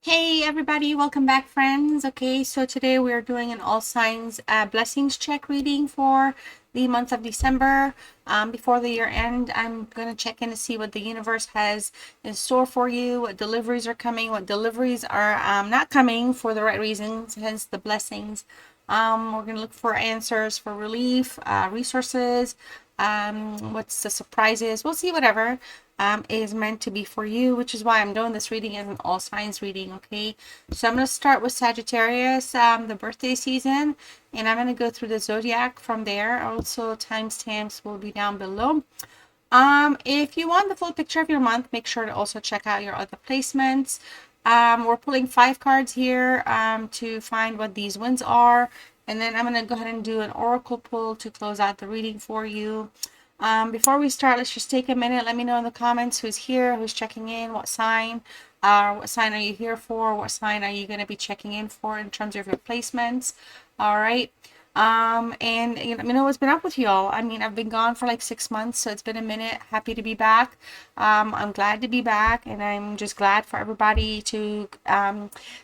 Hey everybody, welcome back friends. Okay, so today we are doing an all signs blessings check reading for the month of December. Before the year end, I'm going to check in to see what the universe has in store for you, what deliveries are coming, what deliveries are not coming for the right reasons, hence the blessings. We're going to look for answers for relief, resources, what's the surprises. We'll see whatever is meant to be for you, which is why I'm doing this reading as an all signs reading. Okay, so I'm going to start with Sagittarius, the birthday season, and I'm going to go through the zodiac from there. Also, timestamps will be down below. If you want the full picture of your month, make sure to also check out your other placements. We're pulling 5 cards here to find what these wins are, and then I'm going to go ahead and do an oracle pull to close out the reading for you. Before we start, let's just take a minute. Let me know in the comments who's here, who's checking in, what sign are you here for, what sign are you going to be checking in for in terms of your placements. All right. And let me know what's been up with y'all. I mean, I've been gone for like 6 months, so it's been a minute. Happy to be back. I'm glad to be back, and I'm just glad for everybody to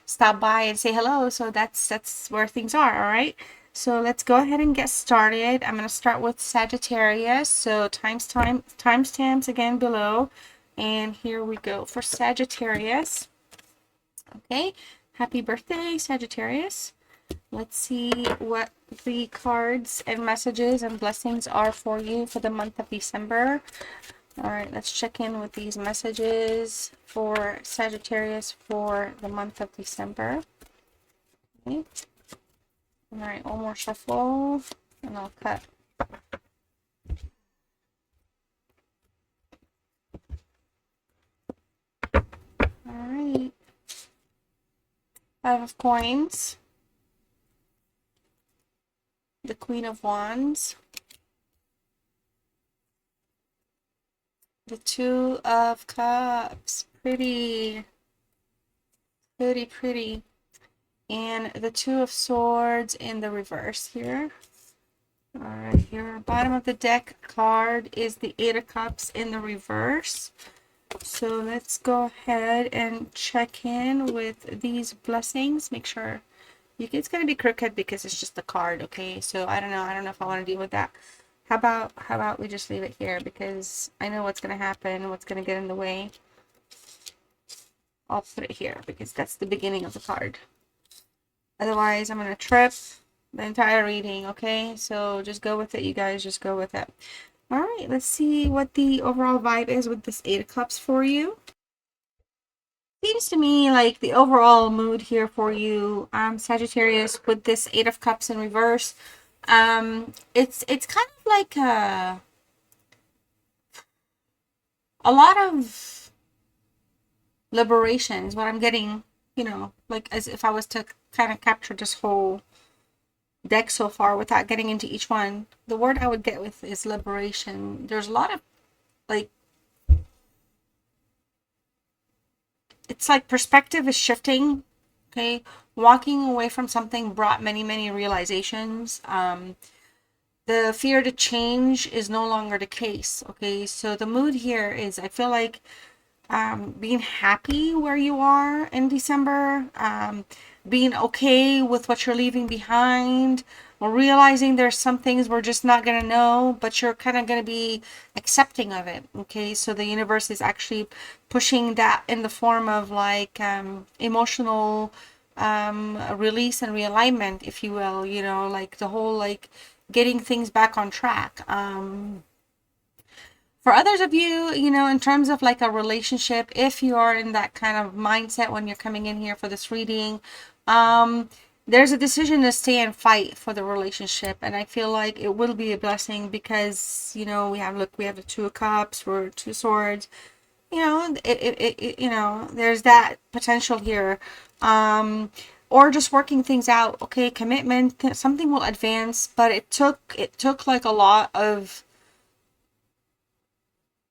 stop by and say hello. So that's where things are. All right. So let's go ahead and get started. I'm going to start with Sagittarius. So timestamps again below. And here we go for Sagittarius. Okay. Happy birthday, Sagittarius. Let's see what the cards and messages and blessings are for you for the month of December. All right, let's check in with these messages for Sagittarius for the month of December. Okay. All right, one more shuffle, and I'll cut. All right. 5 of Coins. The Queen of Wands. The 2 of Cups. Pretty. Pretty. And the 2 of Swords in the reverse here. All right, here, bottom of the deck card is the 8 of Cups in the reverse. So let's go ahead and check in with these blessings. Make sure it's going to be crooked because it's just a card, okay? So I don't know if I want to deal with that. How about we just leave it here, because I know what's going to happen, what's going to get in the way. I'll put it here because that's the beginning of the card. Otherwise, I'm going to trip the entire reading, okay? So just go with it, you guys. Just go with it. All right, let's see what the overall vibe is with this 8 of Cups for you. Seems to me like the overall mood here for you, Sagittarius, with this 8 of Cups in reverse, it's kind of like a lot of liberation is what I'm getting, like as if I was to kind of capture this whole deck so far without getting into each one. The word I would get with is liberation. There's a lot of like, it's like perspective is shifting. Okay, walking away from something brought many realizations. The fear to change is no longer the case. Okay, so the mood here is, I feel like being happy where you are in December, being okay with what you're leaving behind, or realizing there's some things we're just not going to know, but you're kind of going to be accepting of it. Okay, so the universe is actually pushing that in the form of like emotional release and realignment, if you will, like the whole like getting things back on track. For others of you, in terms of like a relationship, if you are in that kind of mindset when you're coming in here for this reading, there's a decision to stay and fight for the relationship. And I feel like it will be a blessing because, we have the 2 of Cups, we're 2 Swords, there's that potential here. Or just working things out. Okay, commitment, something will advance, but it took like a lot of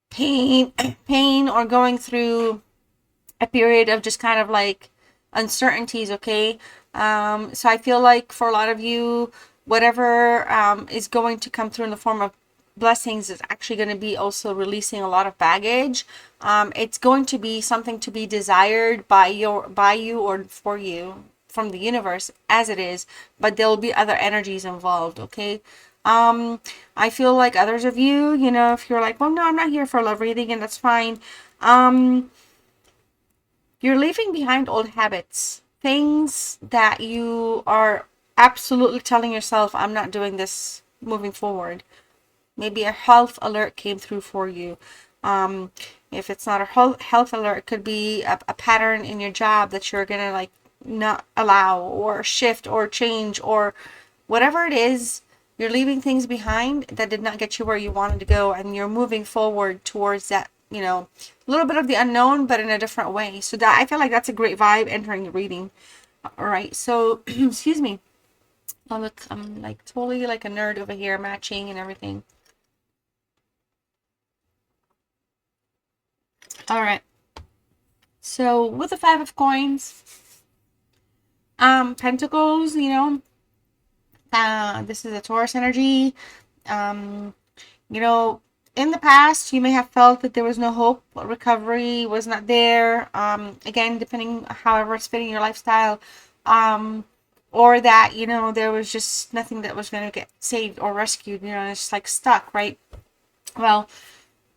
pain or going through a period of just kind of like uncertainties. Okay, so I feel like for a lot of you, whatever is going to come through in the form of blessings is actually going to be also releasing a lot of baggage. It's going to be something to be desired by you or for you from the universe as it is, but there'll be other energies involved. Okay. I feel like others of you, if you're like, well, no, I'm not here for love reading, and that's fine. You're leaving behind old habits, things that you are absolutely telling yourself, I'm not doing this moving forward. Maybe a health alert came through for you. If it's not a health alert, it could be a pattern in your job that you're gonna like not allow or shift or change or whatever it is. You're leaving things behind that did not get you where you wanted to go, and you're moving forward towards that, a little bit of the unknown, but in a different way. So that I feel like that's a great vibe entering the reading. All right, so excuse me. Oh look, I'm like totally like a nerd over here, matching and everything. All right. So with the 5 of coins, pentacles, this is a Taurus energy. You know, in the past, you may have felt that there was no hope, recovery was not there. Again, depending however it's fitting your lifestyle, or that, there was just nothing that was going to get saved or rescued, it's just like stuck, right? Well,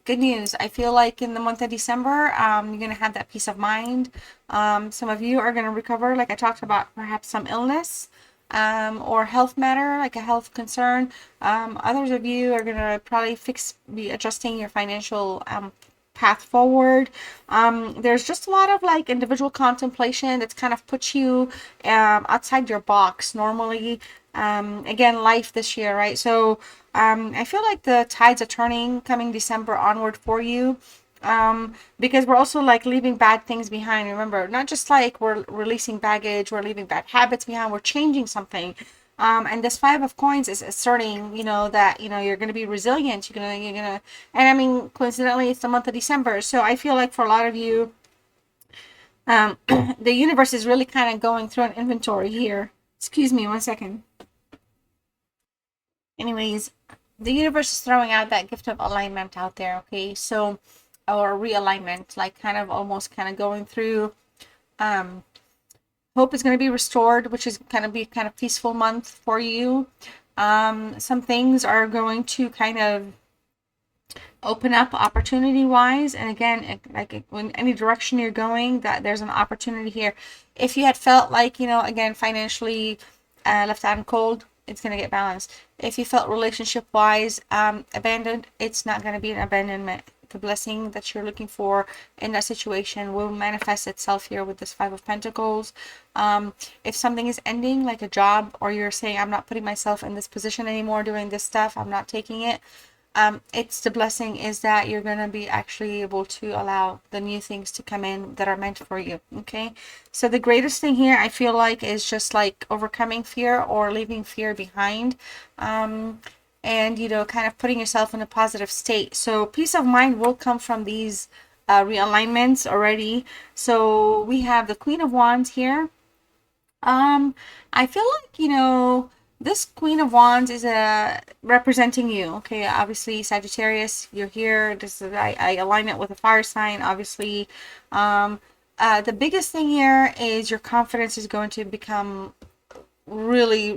good news. I feel like in the month of December, you're going to have that peace of mind. Some of you are going to recover, like I talked about, perhaps some illness, or health matter, like a health concern. Others of you are going to probably be adjusting your financial path forward. There's just a lot of like individual contemplation that's kind of puts you outside your box normally. Again, life this year, right? So I feel like the tides are turning coming December onward for you. Because we're also like leaving bad things behind. Remember, not just like we're releasing baggage, we're leaving bad habits behind, we're changing something. And this 5 of coins is asserting, that, you're going to be resilient. And I mean, coincidentally, it's the month of December. So I feel like for a lot of you, the universe is really kind of going through an inventory here. Excuse me 1 second. Anyways, the universe is throwing out that gift of alignment out there. Okay. So, or realignment, like kind of almost kind of going through, hope is going to be restored, which is going to be kind of peaceful month for you. Some things are going to kind of open up opportunity wise, and again, like when any direction you're going, that there's an opportunity here. If you had felt like, again, financially left out in cold, it's going to get balanced. If you felt relationship wise abandoned, it's not going to be an abandonment. The blessing that you're looking for in that situation will manifest itself here with this 5 of Pentacles. If something is ending, like a job, or you're saying, I'm not putting myself in this position anymore doing this stuff, I'm not taking it, it's the blessing is that you're going to be actually able to allow the new things to come in that are meant for you. Okay, so the greatest thing here I feel like is just like overcoming fear or leaving fear behind, and kind of putting yourself in a positive state. So peace of mind will come from these realignments already. So we have the Queen of Wands here. I feel like, this Queen of Wands is representing you. Okay, obviously Sagittarius, you're here. This is I align it with a fire sign, obviously. The biggest thing here is your confidence is going to become really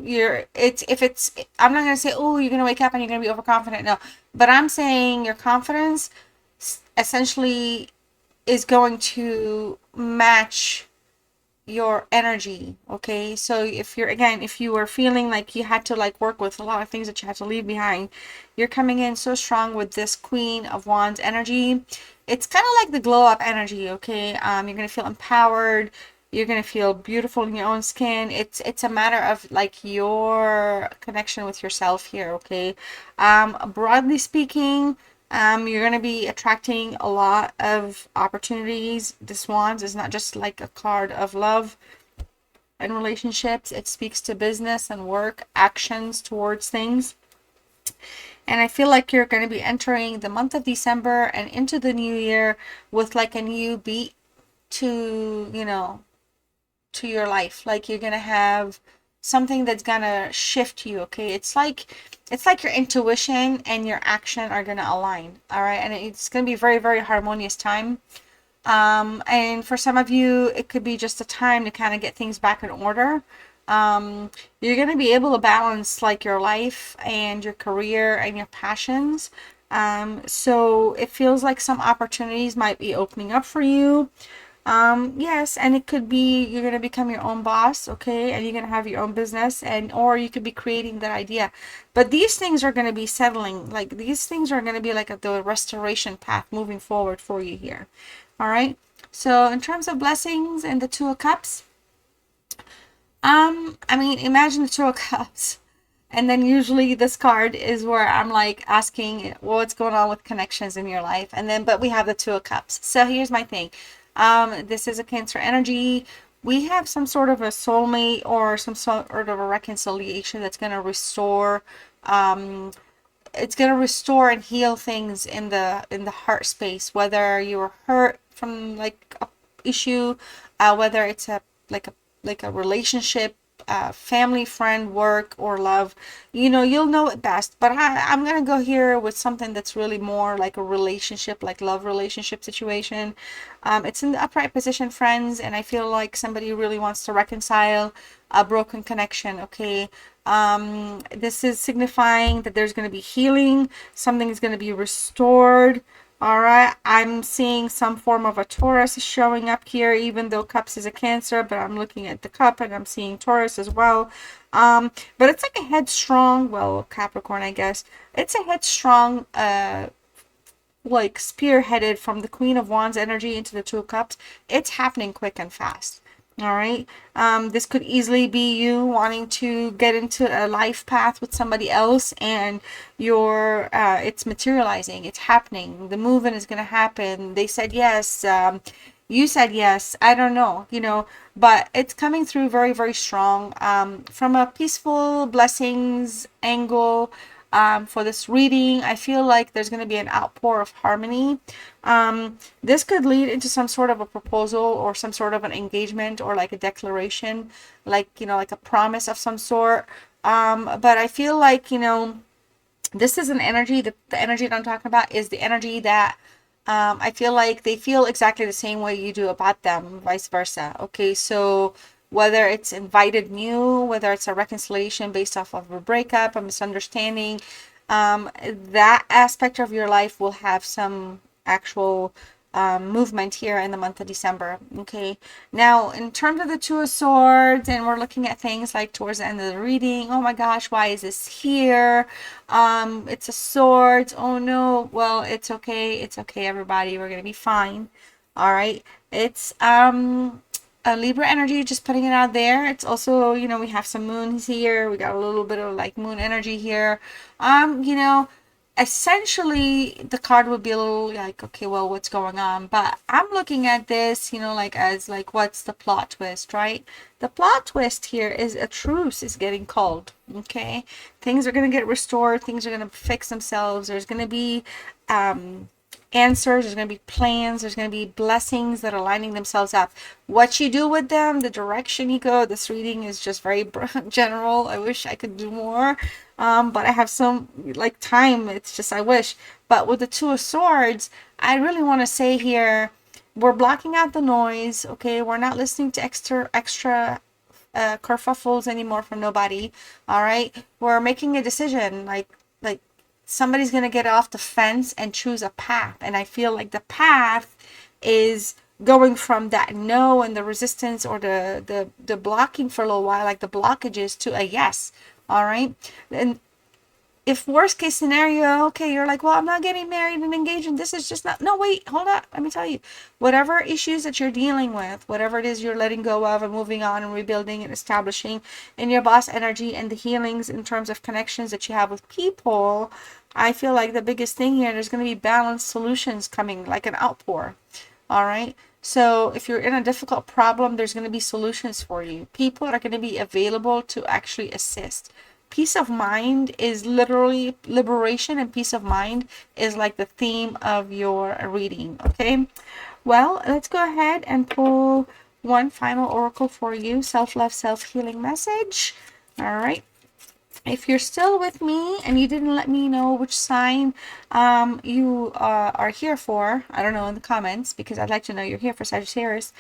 I'm not gonna say, oh, you're gonna wake up and you're gonna be overconfident. No, but I'm saying your confidence essentially is going to match your energy. Okay, so if you were feeling like you had to like work with a lot of things that you had to leave behind, you're coming in so strong with this Queen of Wands energy. It's kind of like the glow up energy. Okay, you're gonna feel empowered, you're gonna feel beautiful in your own skin. It's a matter of like your connection with yourself here. Okay, broadly speaking, you're going to be attracting a lot of opportunities. This Wands is not just like a card of love and relationships. It speaks to business and work, actions towards things. And I feel like you're going to be entering the month of December and into the new year with like a new beat to, to your life. Like you're going to have something that's gonna shift you. Okay, it's like your intuition and your action are gonna align. All right, and it's gonna be very, very harmonious time. And for some of you, it could be just a time to kind of get things back in order. You're going to be able to balance like your life and your career and your passions. So it feels like some opportunities might be opening up for you. Yes, and it could be you're going to become your own boss, okay, and you're going to have your own business, and or you could be creating that idea. But these things are going to be settling, like these things are going to be like the restoration path moving forward for you here. All right, so in terms of blessings and the Two of Cups, I mean, imagine the Two of Cups. And then usually this card is where I'm like asking, well, what's going on with connections in your life? And then, but we have the Two of Cups. So here's my thing. This is a Cancer energy. We have some sort of a soulmate or some sort of a reconciliation that's going to restore, it's going to restore and heal things in the heart space, whether you were hurt from like a issue, whether it's a like a relationship, family, friend, work, or love. You know, you'll know it best. But I'm gonna go here with something that's really more like a relationship, like love relationship situation. It's in the upright position, friends, and I feel like somebody really wants to reconcile a broken connection. Okay, this is signifying that there's going to be healing, something is going to be restored. All right, I'm seeing some form of a Taurus is showing up here, even though Cups is a Cancer, but I'm looking at the Cup and I'm seeing Taurus as well. But it's like a headstrong, well, Capricorn, I guess. It's a headstrong, like spearheaded from the Queen of Wands energy into the Two of Cups. It's happening quick and fast. All right, this could easily be you wanting to get into a life path with somebody else, and you're it's materializing, it's happening, the movement is going to happen. They said yes, you said yes, I don't know, you know, but it's coming through very, very strong, from a peaceful blessings angle. For this reading, I feel like there's going to be an outpour of harmony. This could lead into some sort of a proposal or some sort of an engagement or like a declaration, like, you know, like a promise of some sort. But I feel like, you know, this is an energy, the energy that I'm talking about is the energy that I feel like they feel exactly the same way you do about them, vice versa. Okay, so whether it's invited new, whether it's a reconciliation based off of a breakup, a misunderstanding, that aspect of your life will have some actual movement here in the month of December. Okay, now in terms of the Two of Swords, and we're looking at things like towards the end of the reading, oh my gosh, why is this here? It's a Swords, oh no, well, it's okay, everybody, we're gonna be fine. All right, it's a Libra energy, just putting it out there. It's also, you know, we have some moons here, we got a little bit of like moon energy here. You know, essentially the card would be a little like, okay, well, what's going on? But I'm looking at this, you know, like as like, what's the plot twist, right? The plot twist here is a truce is getting called. Okay, things are going to get restored, things are going to fix themselves, there's going to be answers, there's going to be plans, there's going to be blessings that are lining themselves up. What you do with them, the direction you go, this reading is just very general. I wish I could do more, but I have some like time, it's just I wish. But with the Two of Swords, I really want to say here, we're blocking out the noise. Okay, we're not listening to extra kerfuffles anymore from nobody. All right, we're making a decision, like somebody's going to get off the fence and choose a path. And I feel like the path is going from that no and the resistance or the blocking for a little while, like the blockages, to a yes. All right. And if worst case scenario, okay, you're like, well, I'm not getting married and engaged, and this is just not, no, wait, hold up, let me tell you, whatever issues that you're dealing with, whatever it is you're letting go of and moving on and rebuilding and establishing in your boss energy and the healings in terms of connections that you have with people, I feel like the biggest thing here, there's going to be balanced solutions coming, like an outpour. All right. So if you're in a difficult problem, there's going to be solutions for you. People are going to be available to actually assist. Peace of mind is literally liberation, and peace of mind is like the theme of your reading. Okay, well, let's go ahead and pull one final oracle for you. Self-love, self-healing message. All right. If you're still with me and you didn't let me know which sign you are here for, I don't know, in the comments, because I'd like to know you're here for Sagittarius,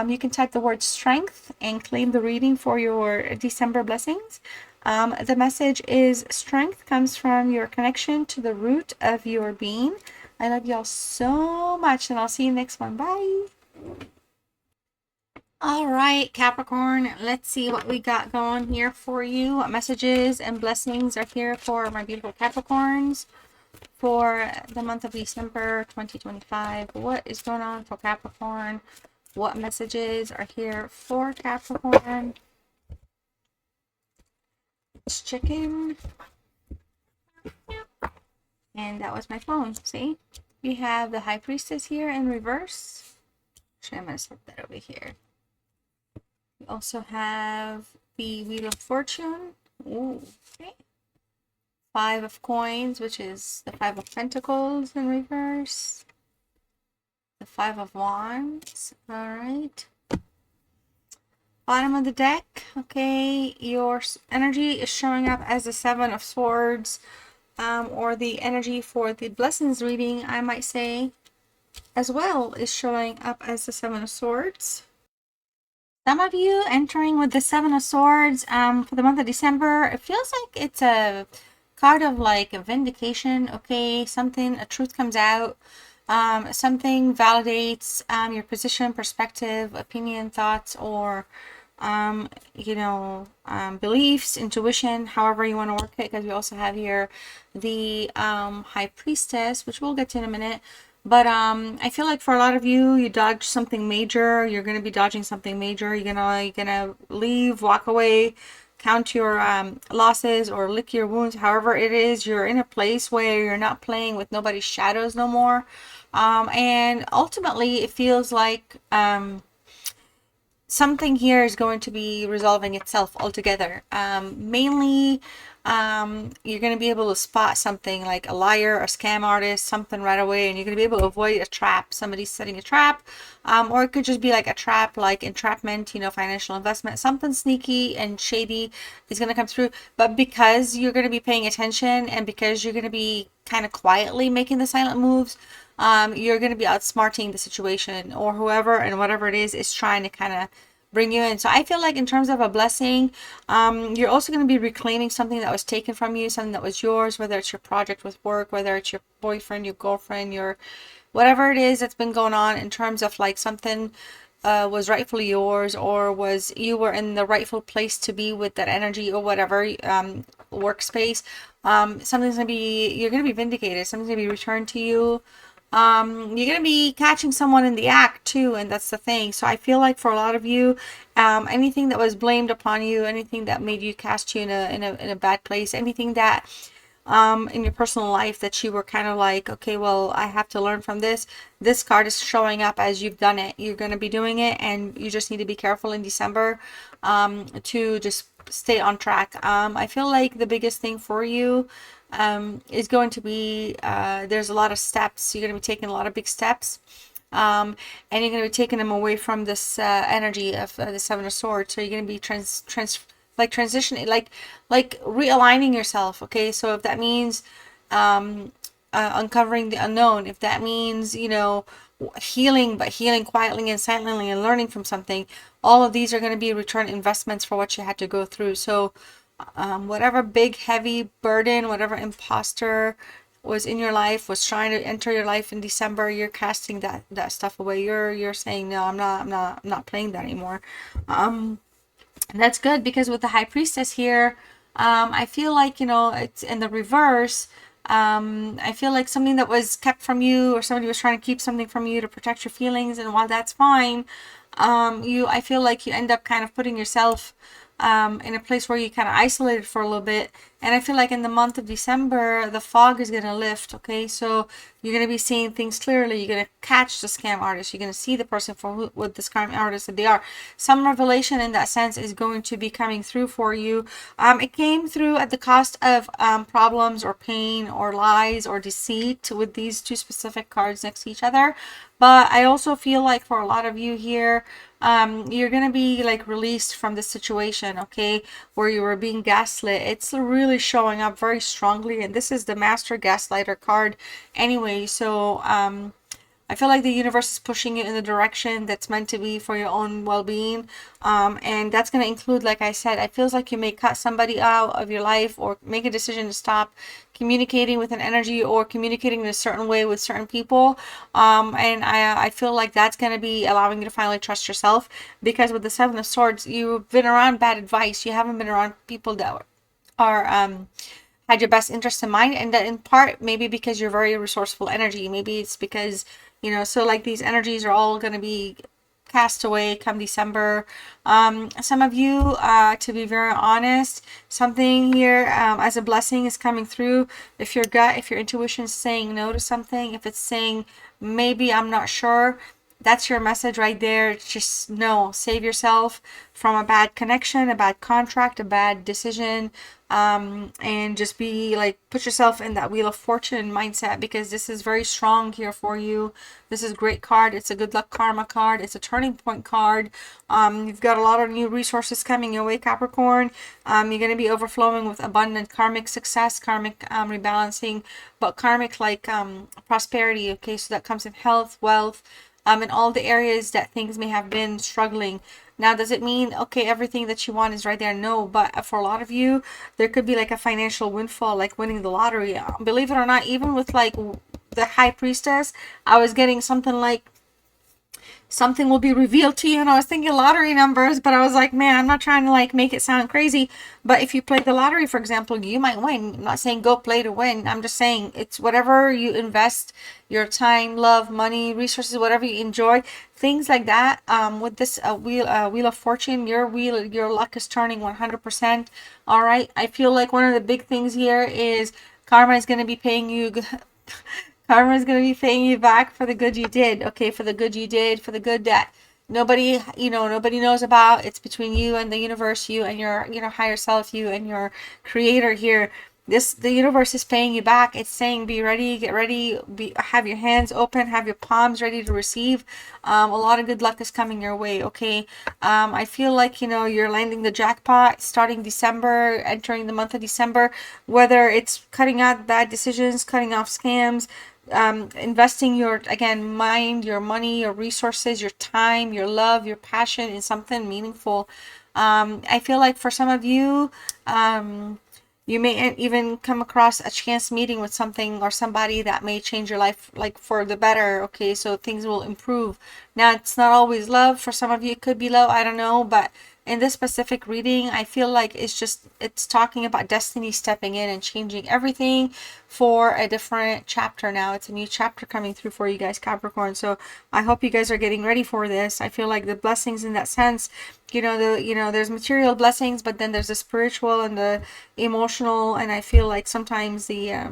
you can type the word strength and claim the reading for your December blessings. The message is strength comes from your connection to the root of your being. I love y'all so much, and I'll see you next one. Bye. All right, Capricorn, let's see what we got going here for you. What messages and blessings are here for my beautiful Capricorns for the month of December 2025. What is going on for Capricorn? What messages are here for Capricorn? It's chicken. And that was my phone, see? We have the High Priestess here in reverse. Actually, I'm going to set that over here. We also have the Wheel of Fortune. Ooh, okay. Five of Coins, which is the Five of Pentacles in reverse. The Five of Wands. All right. Bottom of the deck. Okay. Your energy is showing up as the Seven of Swords, or the energy for the blessings reading, I might say, as well, is showing up as the Seven of Swords. Some of you entering with the Seven of Swords for the month of December, it feels like it's a card of like a vindication, okay? Something, a truth comes out, something validates your position, perspective, opinion, thoughts, or beliefs, intuition, however you want to work it, because we also have here the High Priestess, which we'll get to in a minute. But I feel like for a lot of you, you dodge something major. You're going to be dodging something major. You're gonna leave, walk away, count your losses, or lick your wounds. However it is, you're in a place where you're not playing with nobody's shadows no more. And ultimately, it feels like something here is going to be resolving itself altogether. Mainly, you're going to be able to spot something like a liar, a scam artist, something right away, and you're going to be able to avoid a trap. Somebody's setting a trap, or it could just be like a trap, like entrapment, financial investment. Something sneaky and shady is going to come through. But because you're going to be paying attention, and because you're going to be kind of quietly making the silent moves, you're going to be outsmarting the situation, or whoever and whatever it is trying to kind of bring you in. So I feel like in terms of a blessing, you're also going to be reclaiming something that was taken from you, something that was yours, whether it's your project with work, whether it's your boyfriend, your girlfriend, your whatever it is that's been going on, in terms of like something was rightfully yours, or you were in the rightful place to be with that energy, or whatever workspace. You're going to be vindicated. Something's going to be returned to you. You're going to be catching someone in the act too, and that's the thing. So I feel like for a lot of you, anything that was blamed upon you, anything that made you cast you in a bad place, anything that in your personal life that you were kind of like, okay, well, I have to learn from this. This card is showing up as you've done it. You're going to be doing it, and you just need to be careful in December to just stay on track. I feel like the biggest thing for you is going to be there's a lot of steps. You're going to be taking a lot of big steps, and you're going to be taking them away from this energy of the Seven of Swords. So you're going to be transitioning, like realigning yourself. Okay, so if that means uncovering the unknown, if that means healing, but healing quietly and silently, and learning from something, all of these are going to be return investments for what you had to go through. So whatever big heavy burden, whatever imposter was in your life, was trying to enter your life in December, you're casting that stuff away. You're saying, no, I'm not playing that anymore. And that's good, because with the High Priestess here, I feel like it's in the reverse. I feel like something that was kept from you, or somebody was trying to keep something from you to protect your feelings, and while that's fine, I feel like you end up kind of putting yourself in a place where you kind of isolated for a little bit. And I feel like in the month of December, the fog is going to lift. Okay, so you're going to be seeing things clearly. You're going to catch the scam artist. You're going to see the person for what the scam artist that they are. Some revelation in that sense is going to be coming through for you. It came through at the cost of problems, or pain, or lies, or deceit, with these two specific cards next to each other. But I also feel like for a lot of you here, you're gonna be like released from this situation, okay, where you were being gaslit. It's really showing up very strongly, and this is the Master Gaslighter card anyway. So I feel like the universe is pushing you in the direction that's meant to be for your own well-being. And that's going to include, like I said, it feels like you may cut somebody out of your life or make a decision to stop communicating with an energy or communicating in a certain way with certain people. And I feel like that's going to be allowing you to finally trust yourself, because with the Seven of Swords, you've been around bad advice. You haven't been around people that are had your best interest in mind, and that in part maybe because you're very resourceful energy. Maybe it's because, you know, so like these energies are all going to be cast away come December. Some of you, to be very honest, something here as a blessing is coming through. If your gut, if your intuition is saying no to something, if it's saying maybe I'm not sure, that's your message right there. Just no, save yourself from a bad connection, a bad contract, a bad decision, and just be like, put yourself in that Wheel of Fortune mindset, because this is very strong here for you. This is a great card. It's a good luck karma card. It's a turning point card. You've got a lot of new resources coming your way, Capricorn. You're going to be overflowing with abundant karmic success, karmic rebalancing, but karmic like prosperity. Okay, so that comes in health, wealth, in all the areas that things may have been struggling. Now, does it mean, okay, everything that you want is right there? No, but for a lot of you, there could be like a financial windfall, like winning the lottery. Believe it or not, even with like the High Priestess, I was getting something like something will be revealed to you, and I was thinking lottery numbers, but I was like, man, I'm not trying to like make it sound crazy, but if you play the lottery, for example, you might win. I'm not saying go play to win. I'm just saying it's whatever you invest your time, love, money, resources, whatever you enjoy, things like that. With this wheel of fortune, your luck is turning 100%. All right, I feel like one of the big things here is karma is going to be paying you karma is going to be paying you back for the good you did, okay? For the good you did, for the good that nobody, you know, nobody knows about. It's between you and the universe, you and your, you know, higher self, you and your creator here. The universe is paying you back. It's saying, be ready, get ready, have your hands open, have your palms ready to receive. A lot of good luck is coming your way, okay? I feel like, you know, you're landing the jackpot starting December, entering the month of December, whether it's cutting out bad decisions, cutting off scams, investing your, again, mind, your money, your resources, your time, your love, your passion in something meaningful. I feel like for some of you, you may even come across a chance meeting with something or somebody that may change your life like for the better, okay? So things will improve. Now, it's not always love. For some of you, it could be love. I don't know, but in this specific reading, I feel like it's talking about destiny stepping in and changing everything for a different chapter now. It's a new chapter coming through for you guys, Capricorn. So I hope you guys are getting ready for this. I feel like the blessings in that sense, you know, there's material blessings, but then there's the spiritual and the emotional, and I feel like sometimes the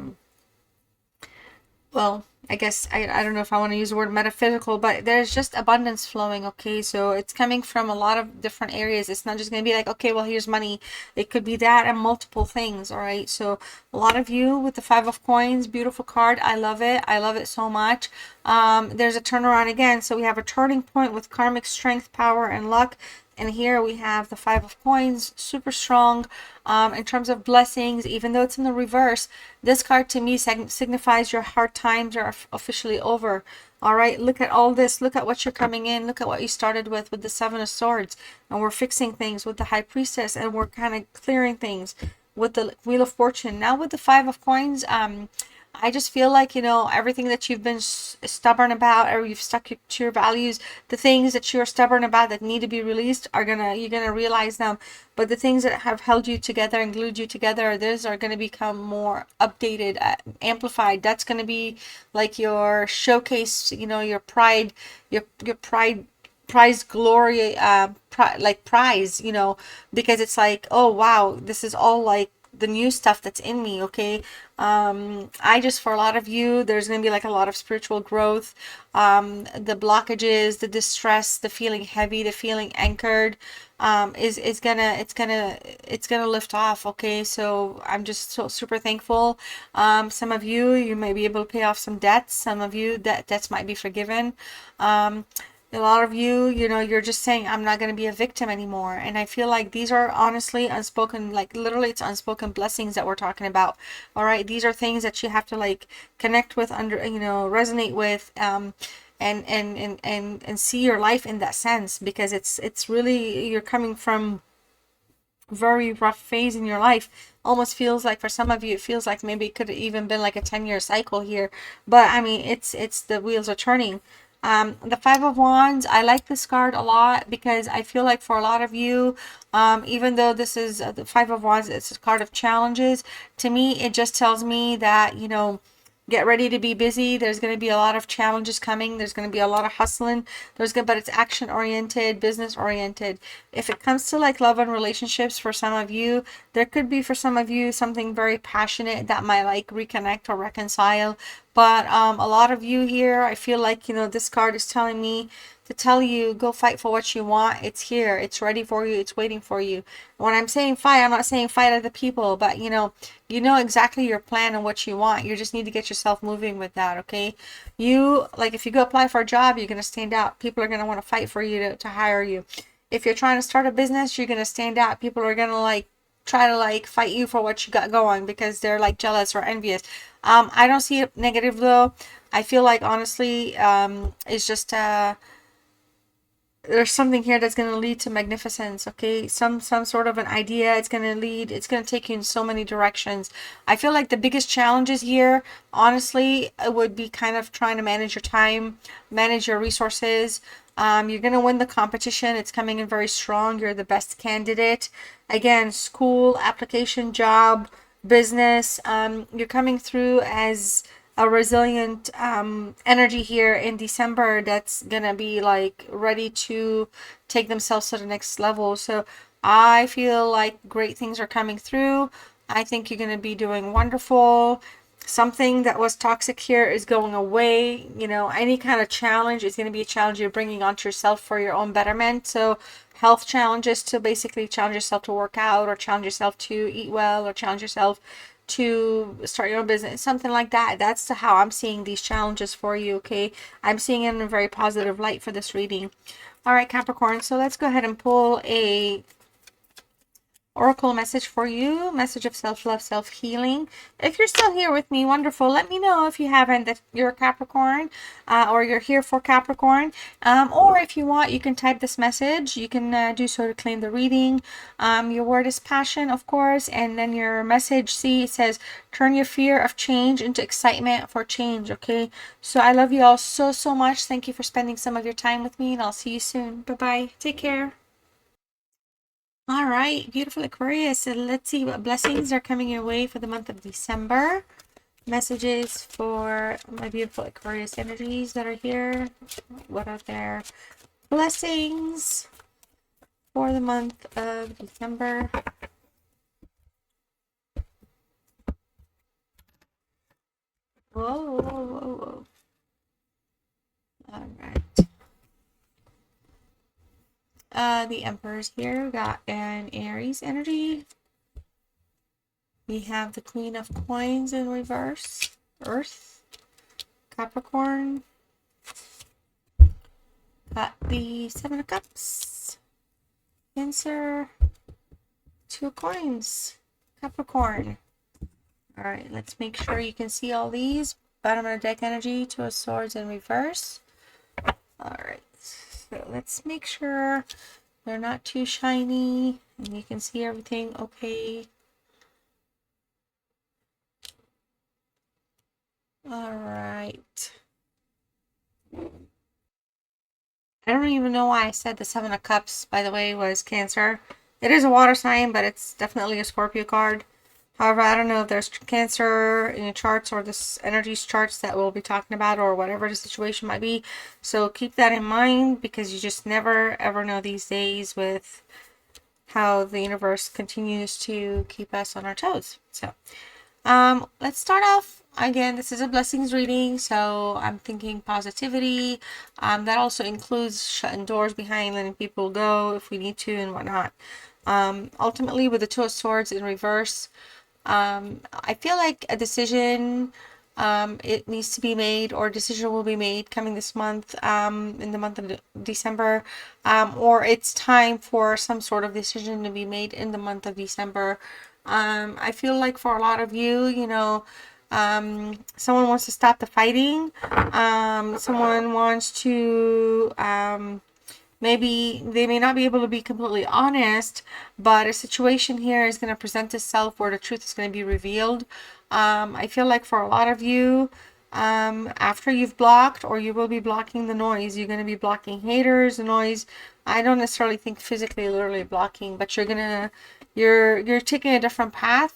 well, I guess I don't know if I want to use the word metaphysical, but there's just abundance flowing, okay? So it's coming from a lot of different areas. It's not just going to be like, okay, well, here's money. It could be that and multiple things, all right? So a lot of you with the Five of Coins, beautiful card. I love it. I love it so much. There's a turnaround again. So we have a turning point with karmic strength, power, and luck. And here we have the Five of Coins, super strong in terms of blessings. Even though it's in the reverse, this card to me signifies your hard times are officially over. All right, look at all this. Look at what you're coming in. Look at what you started with the Seven of Swords. And we're fixing things with the High Priestess, and we're kind of clearing things with the Wheel of Fortune. Now with the Five of Coins, I just feel like, you know, everything that you've been stubborn about, or you've stuck to your values, the things that you're stubborn about that need to be released you're gonna realize them. But the things that have held you together and glued you together, those are gonna become more updated, amplified. That's gonna be like your showcase, you know, your pride, your pride, prized glory, prize, you know, because it's like, oh wow, this is all like the new stuff that's in me. Okay, I just, for a lot of you, there's gonna be like a lot of spiritual growth. The blockages, the distress, the feeling heavy, the feeling anchored, is gonna, it's gonna lift off. Okay, so I'm just so super thankful. Some of you may be able to pay off some debts. Some of you, debts might be forgiven. A lot of you, you know, you're just saying, I'm not going to be a victim anymore. And I feel like these are honestly unspoken, like literally it's unspoken blessings that we're talking about. All right. These are things that you have to like connect with, under, you know, resonate with, and see your life in that sense, because it's really, you're coming from very rough phase in your life. Almost feels like for some of you, it feels like maybe it could have even been like a 10-year cycle here. But I mean, it's the wheels are turning. The Five of Wands, I like this card a lot because I feel like for a lot of you, even though this is the Five of Wands, it's a card of challenges. To me, it just tells me that, you know, get ready to be busy. There's going to be a lot of challenges coming. There's going to be a lot of hustling. But it's action oriented, business oriented. If it comes to like love and relationships, for some of you, there could be for some of you something very passionate that might like reconnect or reconcile. But a lot of you here, I feel like, you know, this card is telling me to tell you, go fight for what you want. It's here. It's ready for you. It's waiting for you. When I'm saying fight, I'm not saying fight other people, but you know exactly your plan and what you want. You just need to get yourself moving with that, okay? You, like, if you go apply for a job, you're going to stand out. People are going to want to fight for you to hire you. If you're trying to start a business, you're going to stand out. People are going to like try to like fight you for what you got going because they're like jealous or envious. I don't see it negative though. I feel like honestly, it's just there's something here that's going to lead to magnificence. Okay, some sort of an idea. It's going to lead, it's going to take you in so many directions. I feel like the biggest challenges here, honestly, it would be kind of trying to manage your time, manage your resources. You're going to win the competition. It's coming in very strong. You're the best candidate. Again, school, application, job, business. You're coming through as a resilient energy here in December that's gonna be like ready to take themselves to the next level. So I feel like great things are coming through. I think you're gonna be doing wonderful. Something that was toxic here is going away. You know, any kind of challenge is going to be a challenge you're bringing onto yourself for your own betterment. So health challenges, to basically challenge yourself to work out, or challenge yourself to eat well, or challenge yourself to start your own business, something like that. That's how I'm seeing these challenges for you. Okay, I'm seeing it in a very positive light for this reading. All right, Capricorn, so let's go ahead and pull a oracle message for you, message of self-love, self-healing. If you're still here with me, wonderful. Let me know if you haven't, that you're a Capricorn, or you're here for Capricorn, or if you want, you can type this message. You can do so to claim the reading. Your word is passion, of course, and then your message, see, it says turn your fear of change into excitement for change. Okay, so I love you all so much. Thank you for spending some of your time with me, and I'll see you soon. Bye-bye. Take care. All right, beautiful Aquarius. So let's see what blessings are coming your way for the month of December. Messages for my beautiful Aquarius energies that are here. What are their blessings for the month of December? Whoa. All right. The Emperor's here. We got an Aries energy. We have the Queen of Coins in reverse. Earth. Capricorn. Got the Seven of Cups. Cancer. Two of Coins. Capricorn. Alright, let's make sure you can see all these. Bottom of the deck energy. Two of Swords in reverse. Alright, so let's make sure they're not too shiny and you can see everything okay. Alright. I don't even know why I said the Seven of Cups, by the way, was Cancer. It is a water sign, but it's definitely a Scorpio card. However, I don't know if there's Cancer in your charts or this energies charts that we'll be talking about, or whatever the situation might be. So keep that in mind, because you just never ever know these days with how the universe continues to keep us on our toes. So let's start off. Again, this is a blessings reading, so I'm thinking positivity. That also includes shutting doors behind, letting people go if we need to and whatnot. Ultimately, with the Two of Swords in reverse, I feel like a decision it needs to be made, or a decision will be made coming this month, in the month of December, or it's time for some sort of decision to be made in the month of December. I feel like for a lot of you, someone wants to stop the fighting. Someone wants to, maybe they may not be able to be completely honest, but a situation here is going to present itself where the truth is going to be revealed. I feel like for a lot of you, after you've blocked, or you will be blocking the noise, you're going to be blocking haters, the noise. I don't necessarily think physically, literally blocking, but you're taking a different path.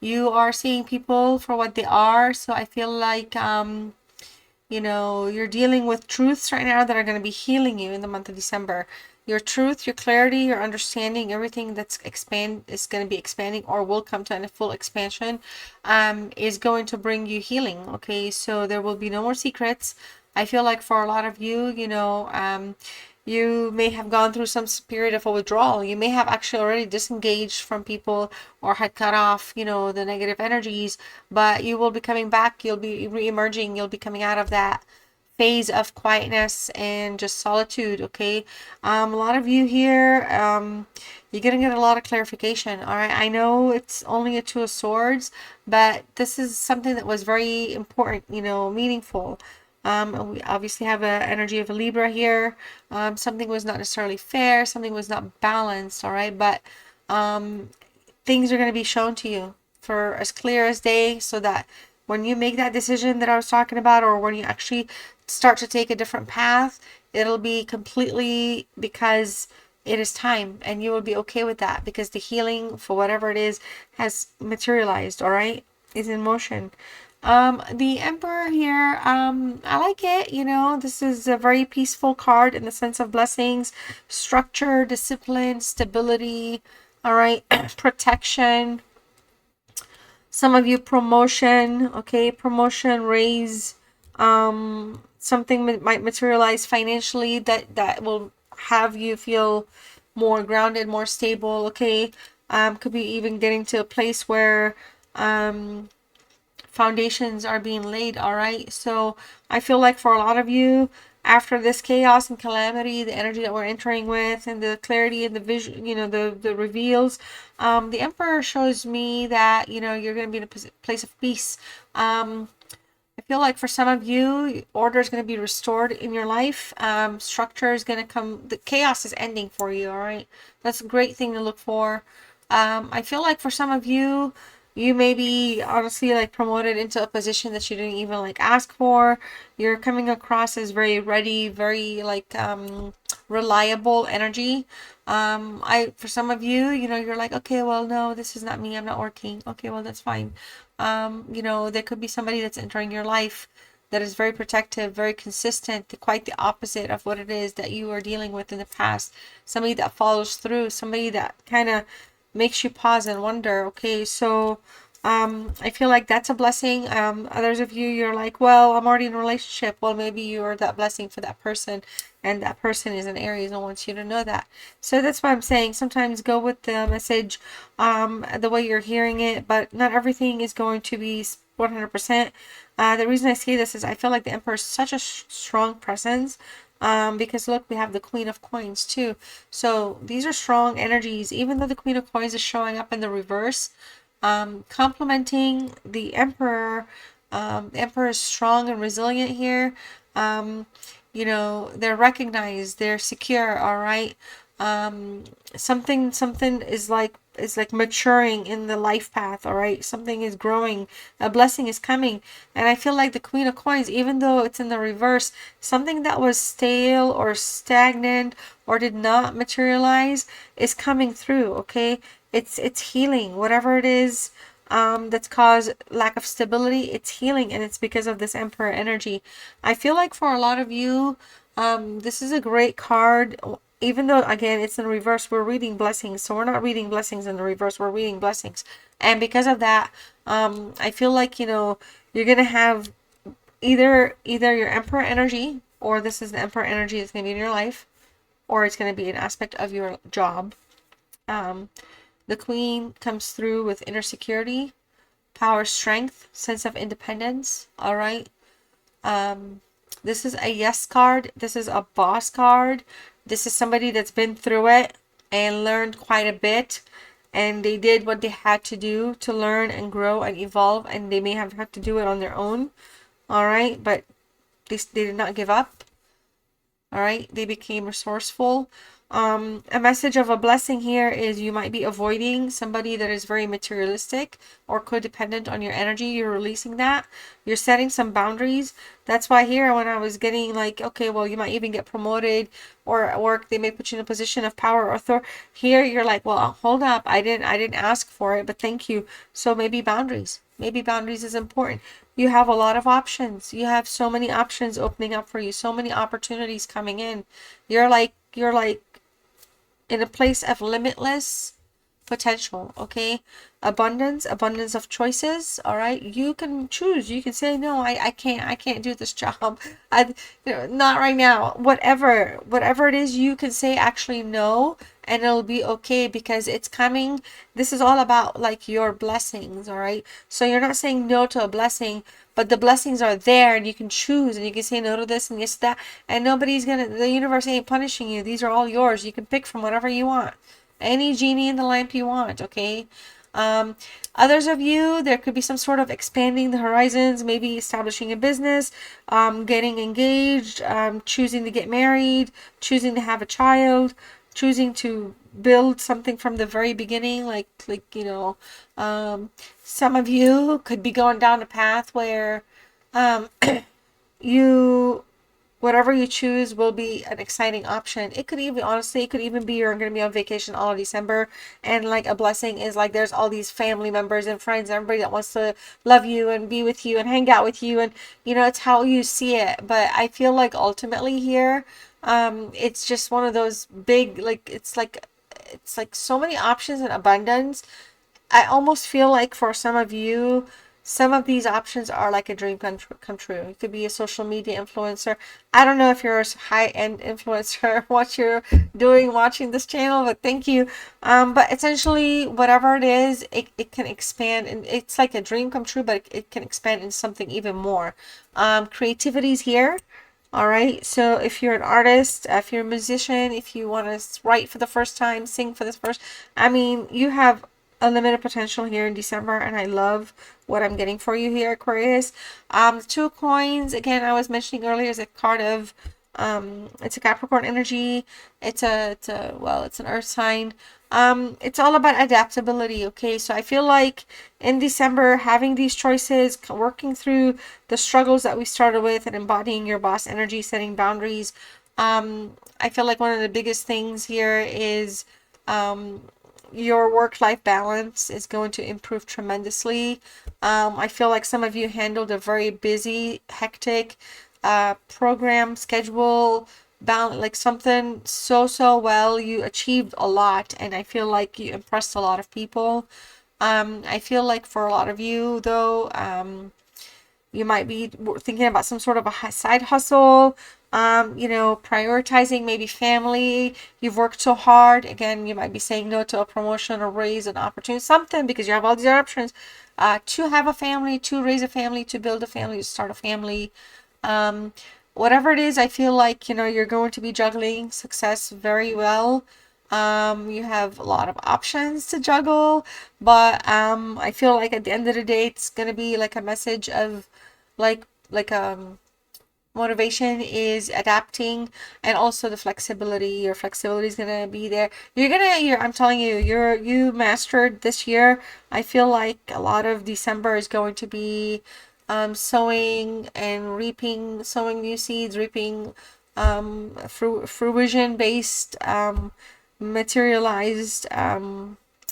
You are seeing people for what they are. So I feel like, you're dealing with truths right now that are going to be healing you in the month of December. Your truth, your clarity, your understanding, everything that's is going to be expanding or will come to a full expansion, is going to bring you healing. Okay, so there will be no more secrets. I feel like for a lot of you, you may have gone through some period of a withdrawal. You may have actually already disengaged from people or had cut off, the negative energies, but you will be coming back. You'll be re-emerging. You'll be coming out of that phase of quietness and just solitude. Okay. A lot of you here, you're going to get a lot of clarification. All right. I know it's only a Two of Swords, but this is something that was very important, meaningful. We obviously have an energy of a Libra here. Something was not necessarily fair. Something was not balanced. All right. But things are going to be shown to you for as clear as day, so that when you make that decision that I was talking about, or when you actually start to take a different path, it'll be completely because it is time, and you will be okay with that because the healing for whatever it is has materialized. All right. Is in motion. The Emperor here, I like it. This is a very peaceful card in the sense of blessings, structure, discipline, stability, all right, protection. Some of you, promotion, okay, promotion, raise, something might materialize financially that will have you feel more grounded, more stable, okay. Could be even getting to a place where, foundations are being laid. All right, so I feel like for a lot of you, after this chaos and calamity, the energy that we're entering with, and the clarity and the vision, the reveals, the Emperor shows me that you're going to be in a place of peace. I feel like for some of you, order is going to be restored in your life. Structure is going to come. The chaos is ending for you. All right, that's a great thing to look for. I feel like for some of you, you may be honestly like promoted into a position that you didn't even like ask for. You're coming across as very ready, very like reliable energy. For some of you, you're like, okay, well, no, this is not me. I'm not working. Okay, well, that's fine. There could be somebody that's entering your life that is very protective, very consistent, quite the opposite of what it is that you were dealing with in the past. Somebody that follows through, somebody that kind of makes you pause and wonder. Okay, so I feel like that's a blessing. Others of you, you're like, well, I'm already in a relationship. Well, maybe you're that blessing for that person, and that person is an Aries and wants you to know that. So that's why I'm saying sometimes go with the message the way you're hearing it, but not everything is going to be 100%. The reason I say this is I feel like the Emperor is such a strong presence. Because look, we have the Queen of Coins too. So these are strong energies, even though the Queen of Coins is showing up in the reverse, complementing the Emperor. The Emperor is strong and resilient here. They're recognized, they're secure. All right. Something is like maturing in the life path. All right, something is growing, a blessing is coming. And I feel like the Queen of Coins, even though it's in the reverse, something that was stale or stagnant or did not materialize is coming through. Okay, it's healing whatever it is that's caused lack of stability. It's healing, and it's because of this Emperor energy. I feel like for a lot of you, this is a great card even though, again, it's in reverse, we're reading blessings. So we're not reading blessings in the reverse, we're reading blessings. And because of that, I feel like, you know, you're going to have either your Emperor energy, or this is the Emperor energy that's going to be in your life, or it's going to be an aspect of your job. The Queen comes through with inner security, power, strength, sense of independence. All right. This is a yes card. This is a boss card. This is somebody that's been through it and learned quite a bit. And they did what they had to do to learn and grow and evolve. And they may have had to do it on their own. All right. But they did not give up. All right. They became resourceful. A message of a blessing here is you might be avoiding somebody that is very materialistic or codependent on your energy. You're releasing that. You're setting some boundaries. That's why here, when I was getting like, okay, well, you might even get promoted, or at work they may put you in a position of power or authority. Here you're like, well, hold up, I didn't ask for it, but thank you. So maybe boundaries. Maybe boundaries is important. You have a lot of options. You have so many options opening up for you. So many opportunities coming in. You're like in a place of limitless potential. Okay, abundance of choices. All right, you can choose. You can say, no, I can't do this job. Not right now. Whatever it is, you can say actually no, and it'll be okay, because it's coming. This is all about like your blessings. All right, so you're not saying no to a blessing, but the blessings are there, and you can choose, and you can say no to this and yes to that, and the universe ain't punishing you. These are all yours. You can pick from whatever you want. Any genie in the lamp you want, okay? Others of you, there could be some sort of expanding the horizons, maybe establishing a business, getting engaged, choosing to get married, choosing to have a child, choosing to build something from the very beginning, like some of you could be going down a path where you whatever you choose will be an exciting option. It could even, honestly, it could even be you're going to be on vacation all of December, and like a blessing is like there's all these family members and friends, everybody that wants to love you and be with you and hang out with you, and it's how you see it. But I feel like ultimately here, it's just one of those big, like it's like so many options and abundance. I almost feel like for some of you, some of these options are like a dream come true. It could be a social media influencer. I don't know if you're a high-end influencer, what you're doing watching this channel, but thank you. But essentially, whatever it is, it can expand, and it's like a dream come true, but it can expand into something even more. Creativity's here. All right, so if you're an artist, if you're a musician, if you want to write for the first time, sing for the first, I mean, you have unlimited potential here in December, and I love what I'm getting for you here, Aquarius. Two of Coins, again, I was mentioning earlier, is a card of, it's a Capricorn energy. It's an earth sign. It's all about adaptability, okay? So I feel like in December, having these choices, working through the struggles that we started with, and embodying your boss energy, setting boundaries. I feel like one of the biggest things here is, your work-life balance is going to improve tremendously. I feel like some of you handled a very busy, hectic program, schedule, balance, like something so well. You achieved a lot, and I feel like you impressed a lot of people. I feel like for a lot of you, though, you might be thinking about some sort of a side hustle, prioritizing maybe family. You've worked so hard. Again, you might be saying no to a promotion or raise, an opportunity, something, because you have all these options to have a family, to raise a family, to build a family, to start a family. Whatever it is, I feel like, you're going to be juggling success very well. You have a lot of options to juggle, but I feel like at the end of the day, it's gonna be like a message of like motivation is adapting, and also the flexibility. Your flexibility is gonna be there. I'm telling you, you mastered this year. I feel like a lot of December is going to be sowing and reaping, sowing new seeds, reaping fruition based, materialized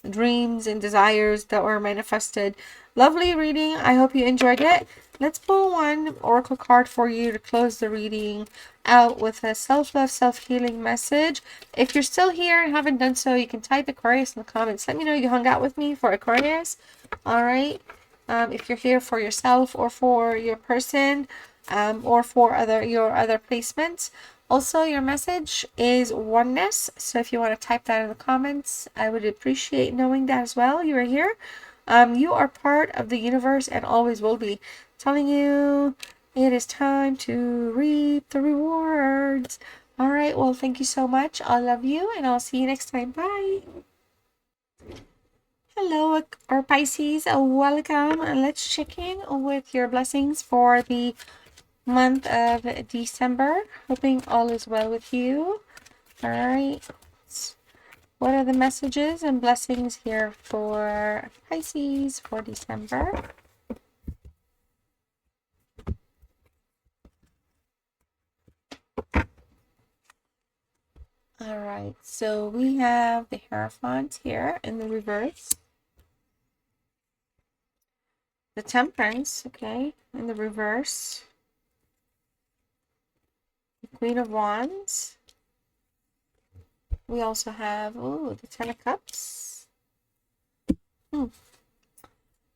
dreams and desires that were manifested. lovely reading. I hope you enjoyed it. Let's pull one oracle card for you to close the reading out with a self-love, self-healing message. If you're still here and haven't done so, you can type Aquarius in the comments. Let me know you hung out with me for Aquarius. All right. If you're here for yourself or for your person, or for your other placements. Also, your message is oneness. So if you want to type that in the comments, I would appreciate knowing that as well. You are here. You are part of the universe and always will be. Telling you it is time to reap the rewards. All right. Well, thank you so much. I love you and I'll see you next time. Bye. Hello, or Pisces. Welcome. Let's check in with your blessings for the month of December. Hoping all is well with you. All right. What are the messages and blessings here for Pisces for December? All right. So we have the Hierophant here in the reverse. The Temperance, okay, in the reverse. The Queen of Wands. We also have, the Ten of Cups.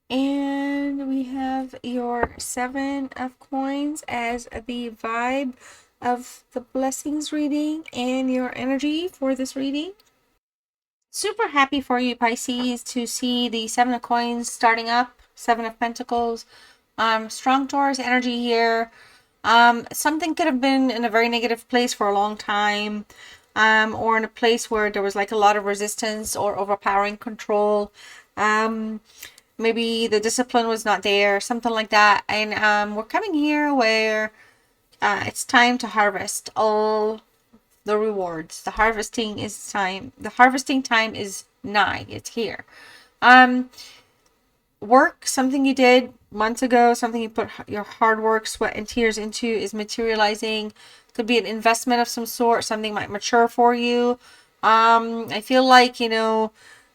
And we have your Seven of Coins as the vibe of the blessings reading and your energy for this reading. Super happy for you, Pisces, to see the Seven of Coins starting up, Seven of Pentacles. Strong Taurus energy here. Something could have been in a very negative place for a long time, or in a place where there was like a lot of resistance or overpowering control. Maybe the discipline was not there, something like that. And we're coming here where it's time to harvest all the rewards. The harvesting time is nigh. It's here. Work, something you did months ago, something you put your hard work, sweat, and tears into is materializing. Could be an investment of some sort. Something might mature for you. I feel like,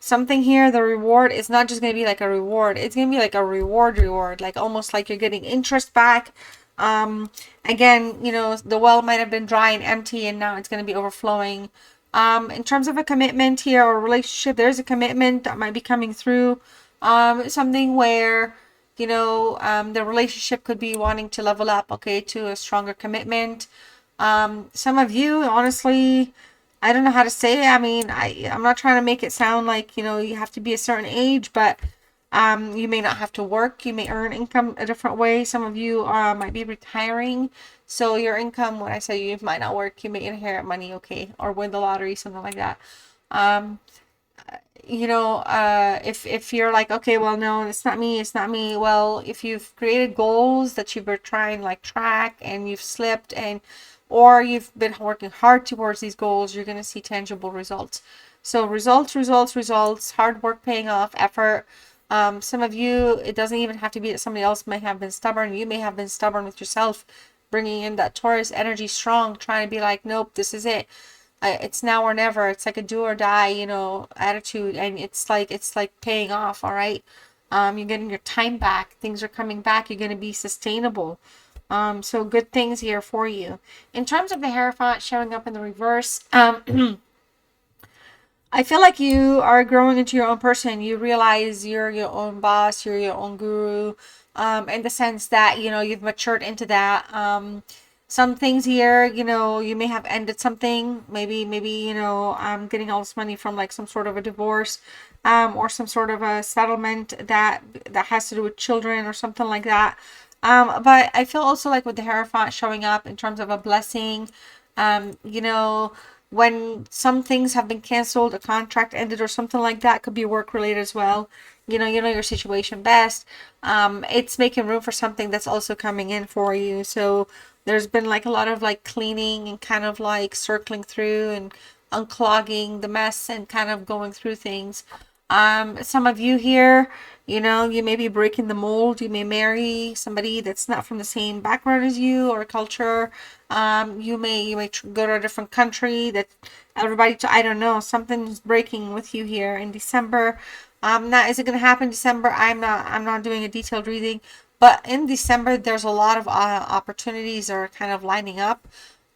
something here, the reward is not just going to be like a reward. It's going to be like a reward, like almost like you're getting interest back. Again, the well might have been dry and empty and now it's going to be overflowing. In terms of a commitment here or a relationship, there's a commitment that might be coming through. Something where, the relationship could be wanting to level up, okay, to a stronger commitment. Some of you, honestly, I don't know how to say it. I mean, I'm not trying to make it sound like, you have to be a certain age, but you may not have to work. You may earn income a different way. Some of you might be retiring. So your income, when I say you might not work, you may inherit money, okay, or win the lottery, something like that. If you're like, okay, well, no, it's not me. Well, if you've created goals that you've been trying like track and you've slipped or you've been working hard towards these goals, you're going to see tangible results. So results, hard work paying off, effort. Some of you, it doesn't even have to be that somebody else may have been stubborn. You may have been stubborn with yourself, bringing in that Taurus energy strong, trying to be like, nope, this is it. It's now or never. It's like a do or die, attitude, and it's like paying off. All right. You're getting your time back. Things are coming back. You're going to be sustainable. So good things here for you. In terms of the Hierophant showing up in the reverse, I feel like you are growing into your own person. You realize you're your own boss, you're your own guru, in the sense that, you've matured into that. Some things here, you may have ended something, maybe, getting all this money from like some sort of a divorce, or some sort of a settlement that has to do with children or something like that. But I feel also like with the Hierophant showing up in terms of a blessing, when some things have been canceled, a contract ended or something like that, could be work related as well. You know your situation best. It's making room for something that's also coming in for you. So there's been like a lot of like cleaning and kind of like circling through and unclogging the mess and kind of going through things. Some of you here, you may be breaking the mold. You may marry somebody that's not from the same background as you or culture. You may go to a different country that everybody, I don't know, something's breaking with you here in December. Now, is it going to happen in December? I'm not doing a detailed reading, but in December, there's a lot of opportunities that are kind of lining up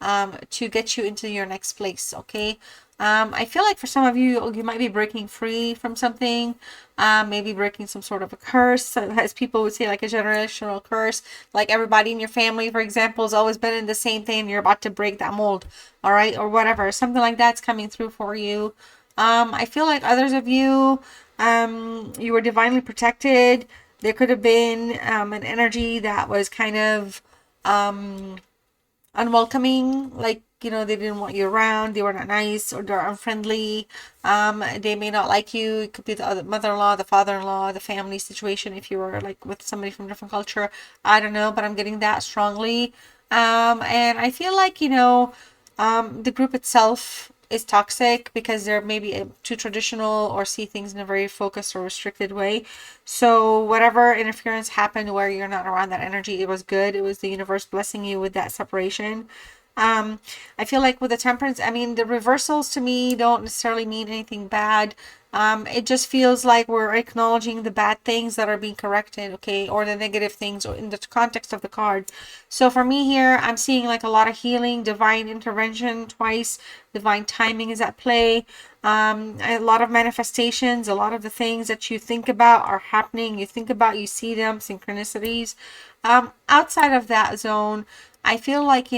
to get you into your next place. Okay. I feel like for some of you, you might be breaking free from something, maybe breaking some sort of a curse, as people would say, like a generational curse. Like everybody in your family, for example, has always been in the same thing. You're about to break that mold, all right, or whatever. Something like that's coming through for you. I feel like others of you, you were divinely protected. There could have been an energy that was kind of unwelcoming, like, they didn't want you around, they were not nice, or they're unfriendly. They may not like you. It could be the other mother-in-law, the father-in-law, the family situation, if you were like with somebody from a different culture. I don't know, but I'm getting that strongly. And I feel like, the group itself is toxic because they're maybe too traditional or see things in a very focused or restricted way. So whatever interference happened where you're not around that energy, it was good. It was the universe blessing you with that separation. I feel like with the temperance, I mean, the reversals to me don't necessarily mean anything bad. It just feels like we're acknowledging the bad things that are being corrected, okay, or the negative things in the context of the card. So for me here, I'm seeing like a lot of healing, divine intervention twice, divine timing is at play. A lot of manifestations, a lot of the things that you think about are happening. You think about, you see them, synchronicities. Outside of that zone, I feel like,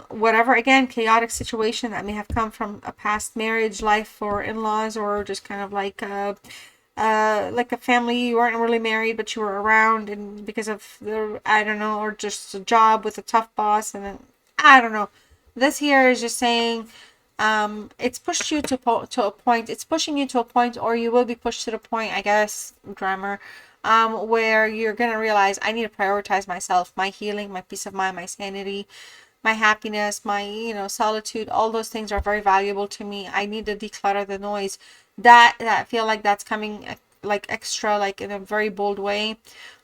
whatever, again, chaotic situation that may have come from a past marriage, life, or in-laws, or just kind of like a family. You weren't really married, but you were around, and because of I don't know, or just a job with a tough boss, and then, I don't know. This here is just saying, it's pushed you to a point. It's pushing you to a point, or you will be pushed to the point, I guess, grammar, where you're gonna realize I need to prioritize myself, my healing, my peace of mind, my sanity, my happiness, my, solitude. All those things are very valuable to me. I need to declutter the noise. That I feel like that's coming like extra, like in a very bold way.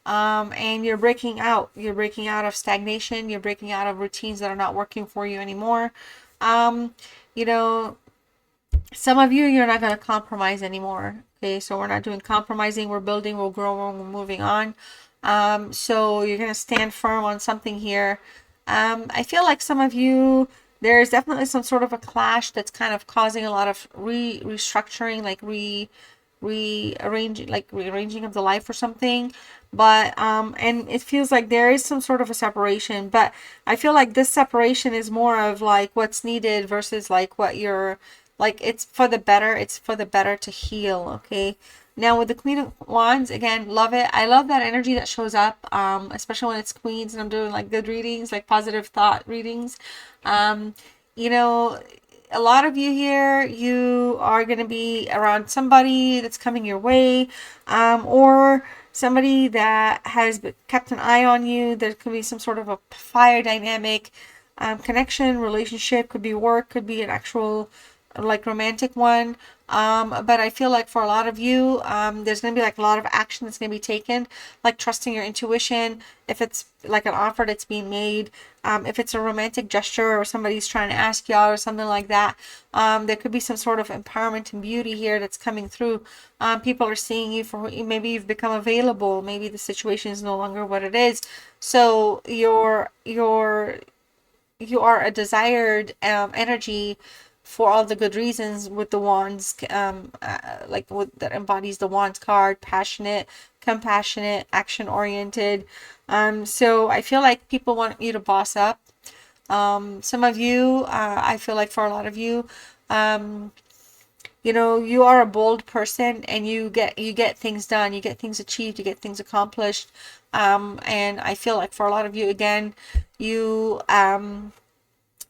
And you're breaking out. You're breaking out of stagnation. You're breaking out of routines that are not working for you anymore. Um, you know, some of you, you're not going to compromise anymore. Okay, so we're not doing compromising. We're building, we're growing, we're moving on. So you're going to stand firm on something here. I feel like some of you, there's definitely some sort of a clash that's kind of causing a lot of restructuring, like rearranging of the life or something. But and it feels like there is some sort of a separation, but I feel like this separation is more of like what's needed versus like what you're like, it's for the better. It's for the better to heal. Okay, now with the Queen of Wands, again, love it. I love that energy that shows up, especially when it's queens and I'm doing like good readings, like positive thought readings. um you know a lot of you here, you are going to be around somebody that's coming your way, or somebody that has kept an eye on you. There could be some sort of a fire dynamic, connection, relationship, could be work, could be an actual like romantic one. But I feel like for a lot of you, there's going to be like a lot of action that's going to be taken, like trusting your intuition. If it's like an offer that's being made, if it's a romantic gesture or somebody's trying to ask y'all or something like that, there could be some sort of empowerment and beauty here that's coming through. People are seeing you for, maybe you've become available, maybe the situation is no longer what it is. So you are a desired energy for all the good reasons with the wands, like that embodies the wands card: passionate, compassionate, action oriented. So I feel like people want you to boss up. Some of you, I feel like for a lot of you, you are a bold person, and you get things done, you get things achieved, you get things accomplished. And I feel like for a lot of you, again, you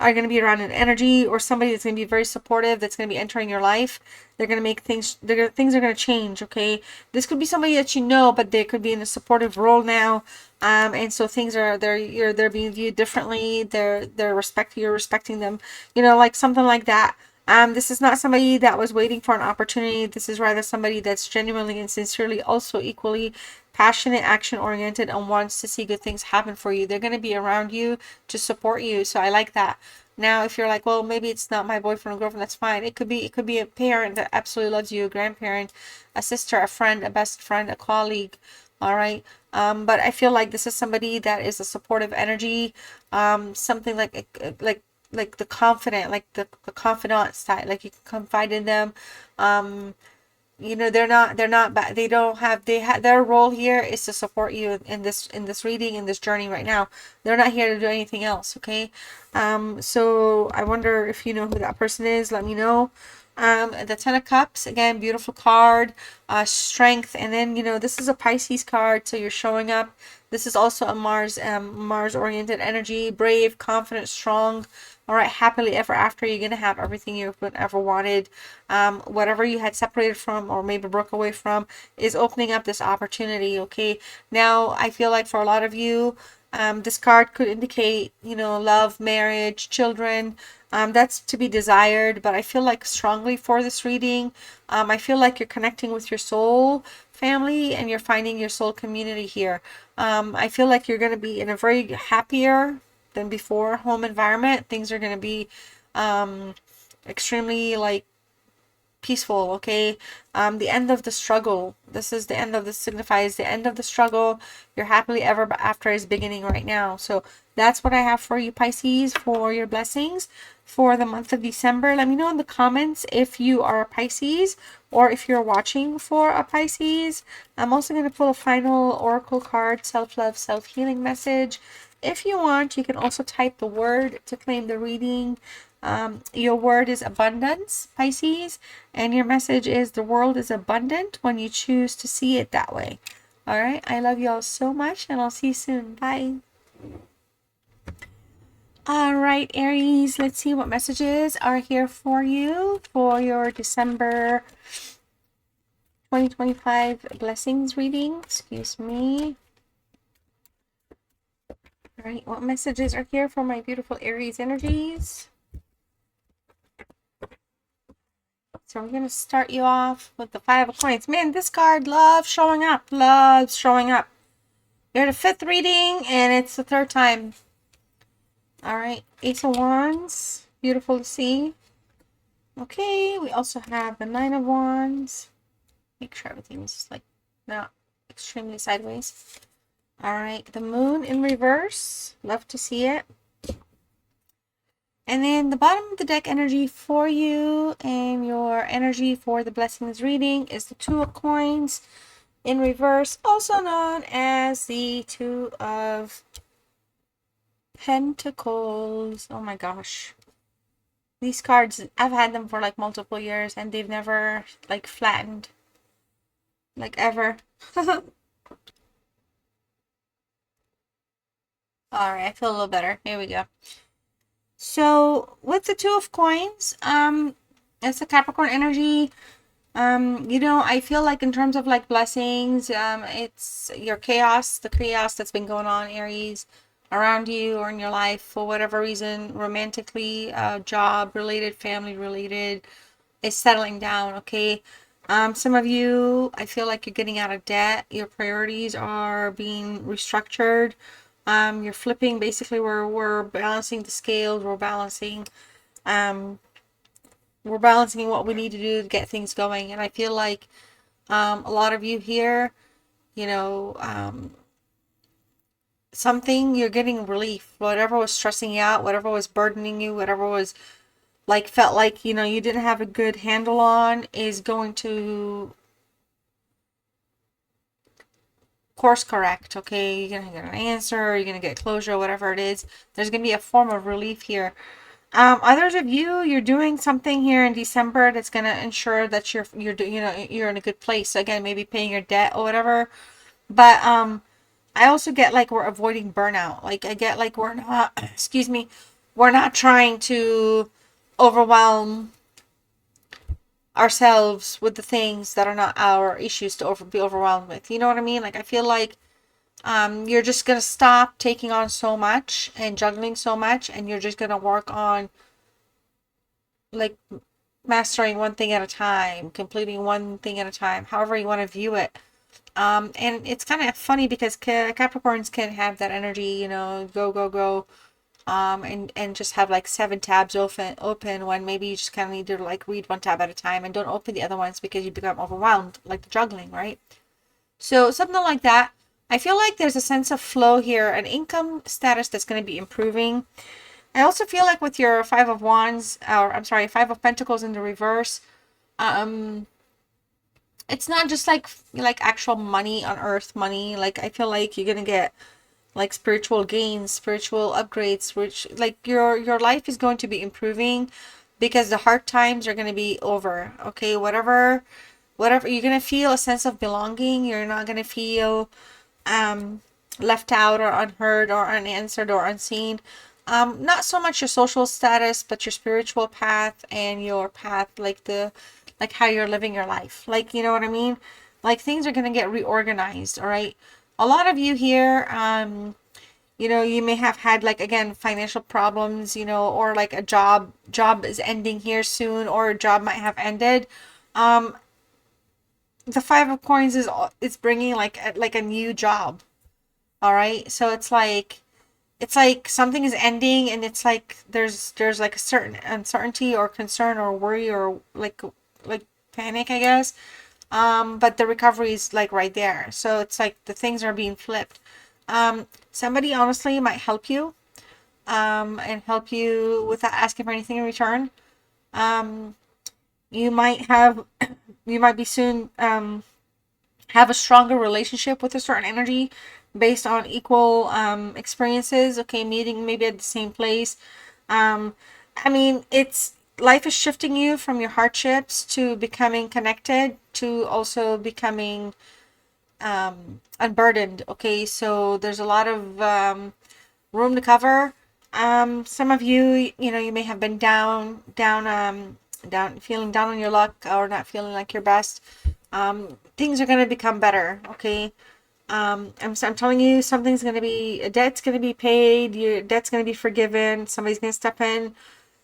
are going to be around an energy or somebody that's going to be very supportive, that's going to be entering your life. They're going to make things, things are going to change, okay? This could be somebody that you know, but they could be in a supportive role now. And so things are, they're being viewed differently. You're respecting them, like something like that. This is not somebody that was waiting for an opportunity. This is rather somebody that's genuinely and sincerely also equally passionate, action-oriented, and wants to see good things happen for you. They're going to be around you to support you. So I like that. Now, if you're like, well, maybe it's not my boyfriend or girlfriend, that's fine. It could be a parent that absolutely loves you, a grandparent, a sister, a friend, a best friend, a colleague. All right. But I feel like this is somebody that is a supportive energy. Something like the confident, like the confidant side, like you can confide in them. You know, they're not bad. They don't have, their role here is to support you in this reading, in this journey right now. They're not here to do anything else. Okay. So I wonder if you know who that person is. Let me know. The Ten of Cups, again, beautiful card, strength. And then, you know, this is a Pisces card, so you're showing up. This is also a Mars oriented energy, brave, confident, strong. All right, happily ever after. You're going to have everything you've ever wanted. Whatever you had separated from or maybe broke away from is opening up this opportunity. Okay. Now, I feel like for a lot of you, this card could indicate, you know, love, marriage, children. That's to be desired, but I feel like strongly for this reading, I feel like you're connecting with your soul family and you're finding your soul community here. I feel like you're going to be in a very happier than before home environment. Things are going to be extremely like peaceful. Okay. The end of the struggle. This is the end of this, signifies the end of the struggle. Your happily ever after is beginning right now. So that's what I have for you, Pisces, for your blessings for the month of December. Let me know in the comments if you are a Pisces or if you're watching for a Pisces. I'm also going to pull a final oracle card, self-love, self-healing message. If you want, you can also type the word to claim the reading. Your word is abundance, Pisces, and your message is the world is abundant when you choose to see it that way. All right. I love you all so much, and I'll see you soon. Bye. All right, Aries, let's see what messages are here for you for your December 2025 blessings reading. Excuse me. All right, what messages are here for my beautiful Aries energies? So we're going to start you off with the Five of Coins. Man, this card loves showing up. Loves showing up. You're the fifth reading, and it's the third time. All right, Ace of Wands. Beautiful to see. Okay, we also have the Nine of Wands. Make sure everything's like not extremely sideways. All right, the Moon in reverse. Love to see it. And then the bottom of the deck energy for you and your energy for the blessings reading is the Two of Coins in reverse, also known as the Two of Pentacles. Oh my gosh. These cards, I've had them for like multiple years and they've never like flattened. Like ever. Alright, I feel a little better. Here we go. So with the Two of Coins, it's a Capricorn energy. You know, I feel like in terms of like blessings, it's your chaos, the chaos that's been going on, Aries, around you or in your life for whatever reason, romantically, job related, family related, is settling down. Okay. Some of you, I feel like you're getting out of debt. Your priorities are being restructured. You're flipping, basically we're balancing the scales, we're balancing what we need to do to get things going. And I feel like a lot of you here, you know, something, you're getting relief. Whatever was stressing you out, whatever was burdening you, whatever was like felt like, you know, you didn't have a good handle on, is going to course correct. Okay, you're gonna get an answer, you're gonna get closure, whatever it is. There's gonna be a form of relief here. Others of you, you're doing something here in December that's gonna ensure that you're in a good place. So again, maybe paying your debt or whatever. But I also get like we're avoiding burnout. Like I get like we're not, excuse me, we're not trying to overwhelm ourselves with the things that are not our issues to be overwhelmed with. You know what I mean? Like I feel like you're just gonna stop taking on so much and juggling so much, and you're just gonna work on like mastering one thing at a time, completing one thing at a time, however you want to view it. And it's kind of funny because Capricorns can have that energy, you know, go, go, go, and just have like 7 tabs open when maybe you just kind of need to like read one tab at a time and don't open the other ones because you become overwhelmed, like the juggling, right? So something like that. I feel like there's a sense of flow here, an income status that's going to be improving. I also feel like with your Five of Wands, or I'm sorry, Five of Pentacles in the reverse, um, it's not just like actual money on earth money. Like I feel like you're gonna get like spiritual gains, spiritual upgrades, which like your life is going to be improving because the hard times are gonna be over. Okay, whatever you're gonna feel a sense of belonging. You're not gonna feel um left out or unheard or unanswered or unseen. Not so much your social status, but your spiritual path and your path, like how you're living your life. Like, you know what I mean? Like things are gonna get reorganized, all right? A lot of you here, you know, you may have had like again financial problems, you know, or like a job is ending here soon, or a job might have ended. Um, the Five of Coins is bringing like a new job. All right, so it's like something is ending, and it's like there's like a certain uncertainty or concern or worry or like panic, I guess. But the recovery is like right there. So it's like the things are being flipped. Somebody honestly might help you, and help you without asking for anything in return. Um, you might have, you might be soon, have a stronger relationship with a certain energy based on equal experiences. Okay, meeting maybe at the same place. um I mean, it's life is shifting you from your hardships to becoming connected to also becoming unburdened. Okay, so there's a lot of room to cover. Some of you, you know, you may have been down, feeling down on your luck or not feeling like your best. Things are going to become better. Okay. I'm telling you, something's going to be, a debt's going to be paid. Your debt's going to be forgiven. Somebody's going to step in.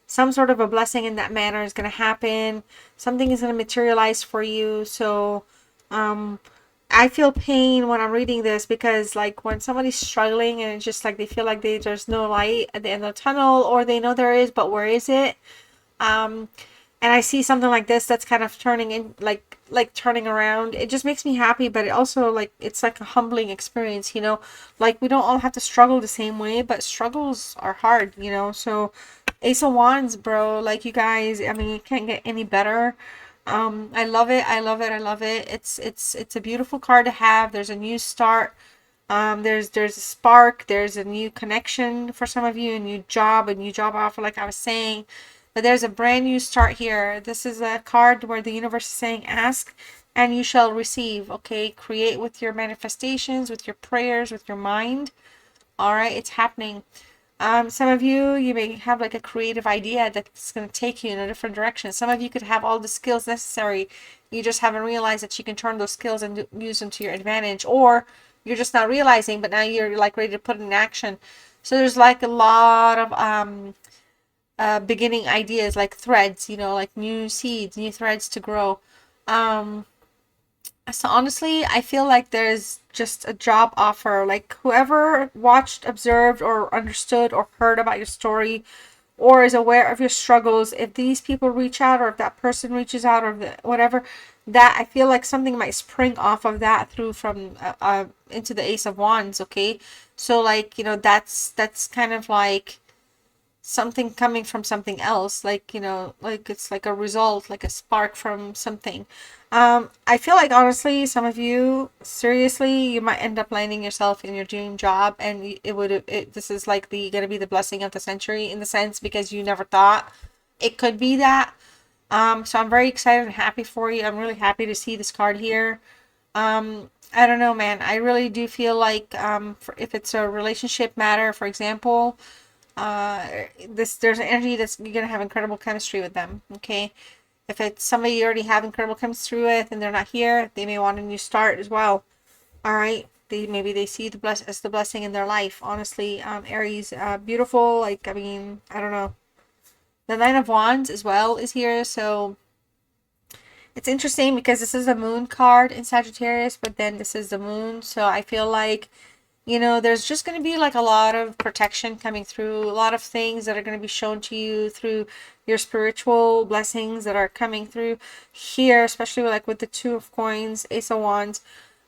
Some sort of a blessing in that manner is going to happen. Something is going to materialize for you. So, um, I feel pain when I'm reading this because like when somebody's struggling and it's just like they feel like there's no light at the end of the tunnel, or they know there is, but where is it? Um, and I see something like this that's kind of turning in like turning around. It just makes me happy, but it also like it's like a humbling experience, you know. Like we don't all have to struggle the same way, but struggles are hard, you know. So Ace of Wands, bro, like you guys, I mean, it can't get any better. I love it. I love it. I love it. It's a beautiful card to have. There's a new start. There's a spark. There's a new connection for some of you, a new job offer, like I was saying. But there's a brand new start here. This is a card where the universe is saying, ask and you shall receive. Okay, create with your manifestations, with your prayers, with your mind. All right, it's happening. Some of you may have like a creative idea that's going to take you in a different direction. Some of you could have all the skills necessary. You just haven't realized that you can turn those skills and use them to your advantage, or you're just not realizing, but now you're like ready to put it in action. So there's like a lot of beginning ideas, like threads, you know, like new seeds, new threads to grow. Um, so honestly, I feel like there's just a job offer. Like whoever watched, observed, or understood or heard about your story or is aware of your struggles, if these people reach out or if that person reaches out or whatever, that I feel like something might spring off of that through from into the Ace of Wands, okay? So like, you know, that's kind of like something coming from something else, like, you know, like it's like a result, like a spark from something. I feel like honestly some of you, seriously, you might end up landing yourself in your dream job, and this is like the gonna be the blessing of the century in the sense because you never thought it could be that. So I'm very excited and happy for you. I'm really happy to see this card here. I don't know, man, I really do feel like if it's a relationship matter, for example, uh there's an energy that's you're gonna have incredible chemistry with them. Okay, if it's somebody you already have incredible chemistry with and they're not here, they may want a new start as well. All right, maybe they see as the blessing in their life. Honestly, Aries, beautiful. Like, I mean, I don't know, the Nine of Wands as well is here. So It's interesting because this is a moon card in Sagittarius, but then this is the moon. So I feel like, you know, there's just going to be like a lot of protection coming through, a lot of things that are going to be shown to you through your spiritual blessings that are coming through here, especially like with the Two of Coins, Ace of Wands.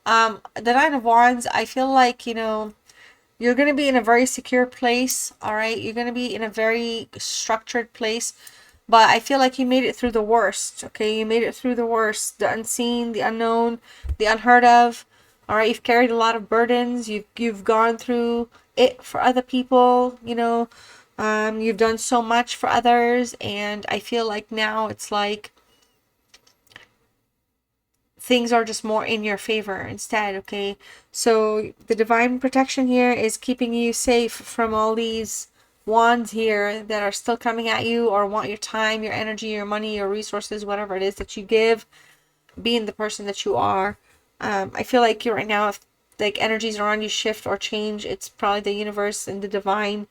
The Nine of Wands, I feel like, you know, you're going to be in a very secure place, all right? You're going to be in a very structured place, but I feel like you made it through the worst, okay? You made it through the worst, the unseen, the unknown, the unheard of, all right? You've carried a lot of burdens. You've gone through it for other people, you know. You've done so much for others, and I feel like now it's like things are just more in your favor instead, okay? So the divine protection here is keeping you safe from all these wands here that are still coming at you or want your time, your energy, your money, your resources, whatever it is that you give, being the person that you are. I feel like you right now, if like energies around you shift or change, it's probably the universe and the divine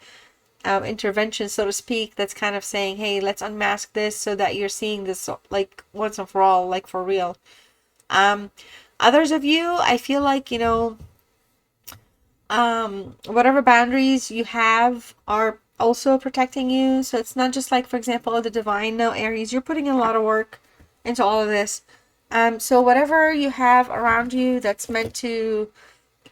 intervention, so to speak, that's kind of saying, hey, let's unmask this so that you're seeing this like once and for all, like for real. Um, Others of you, I feel like, you know, whatever boundaries you have are also protecting you. So it's not just like, for example, the divine, no, Aries, you're putting in a lot of work into all of this. So whatever you have around you that's meant to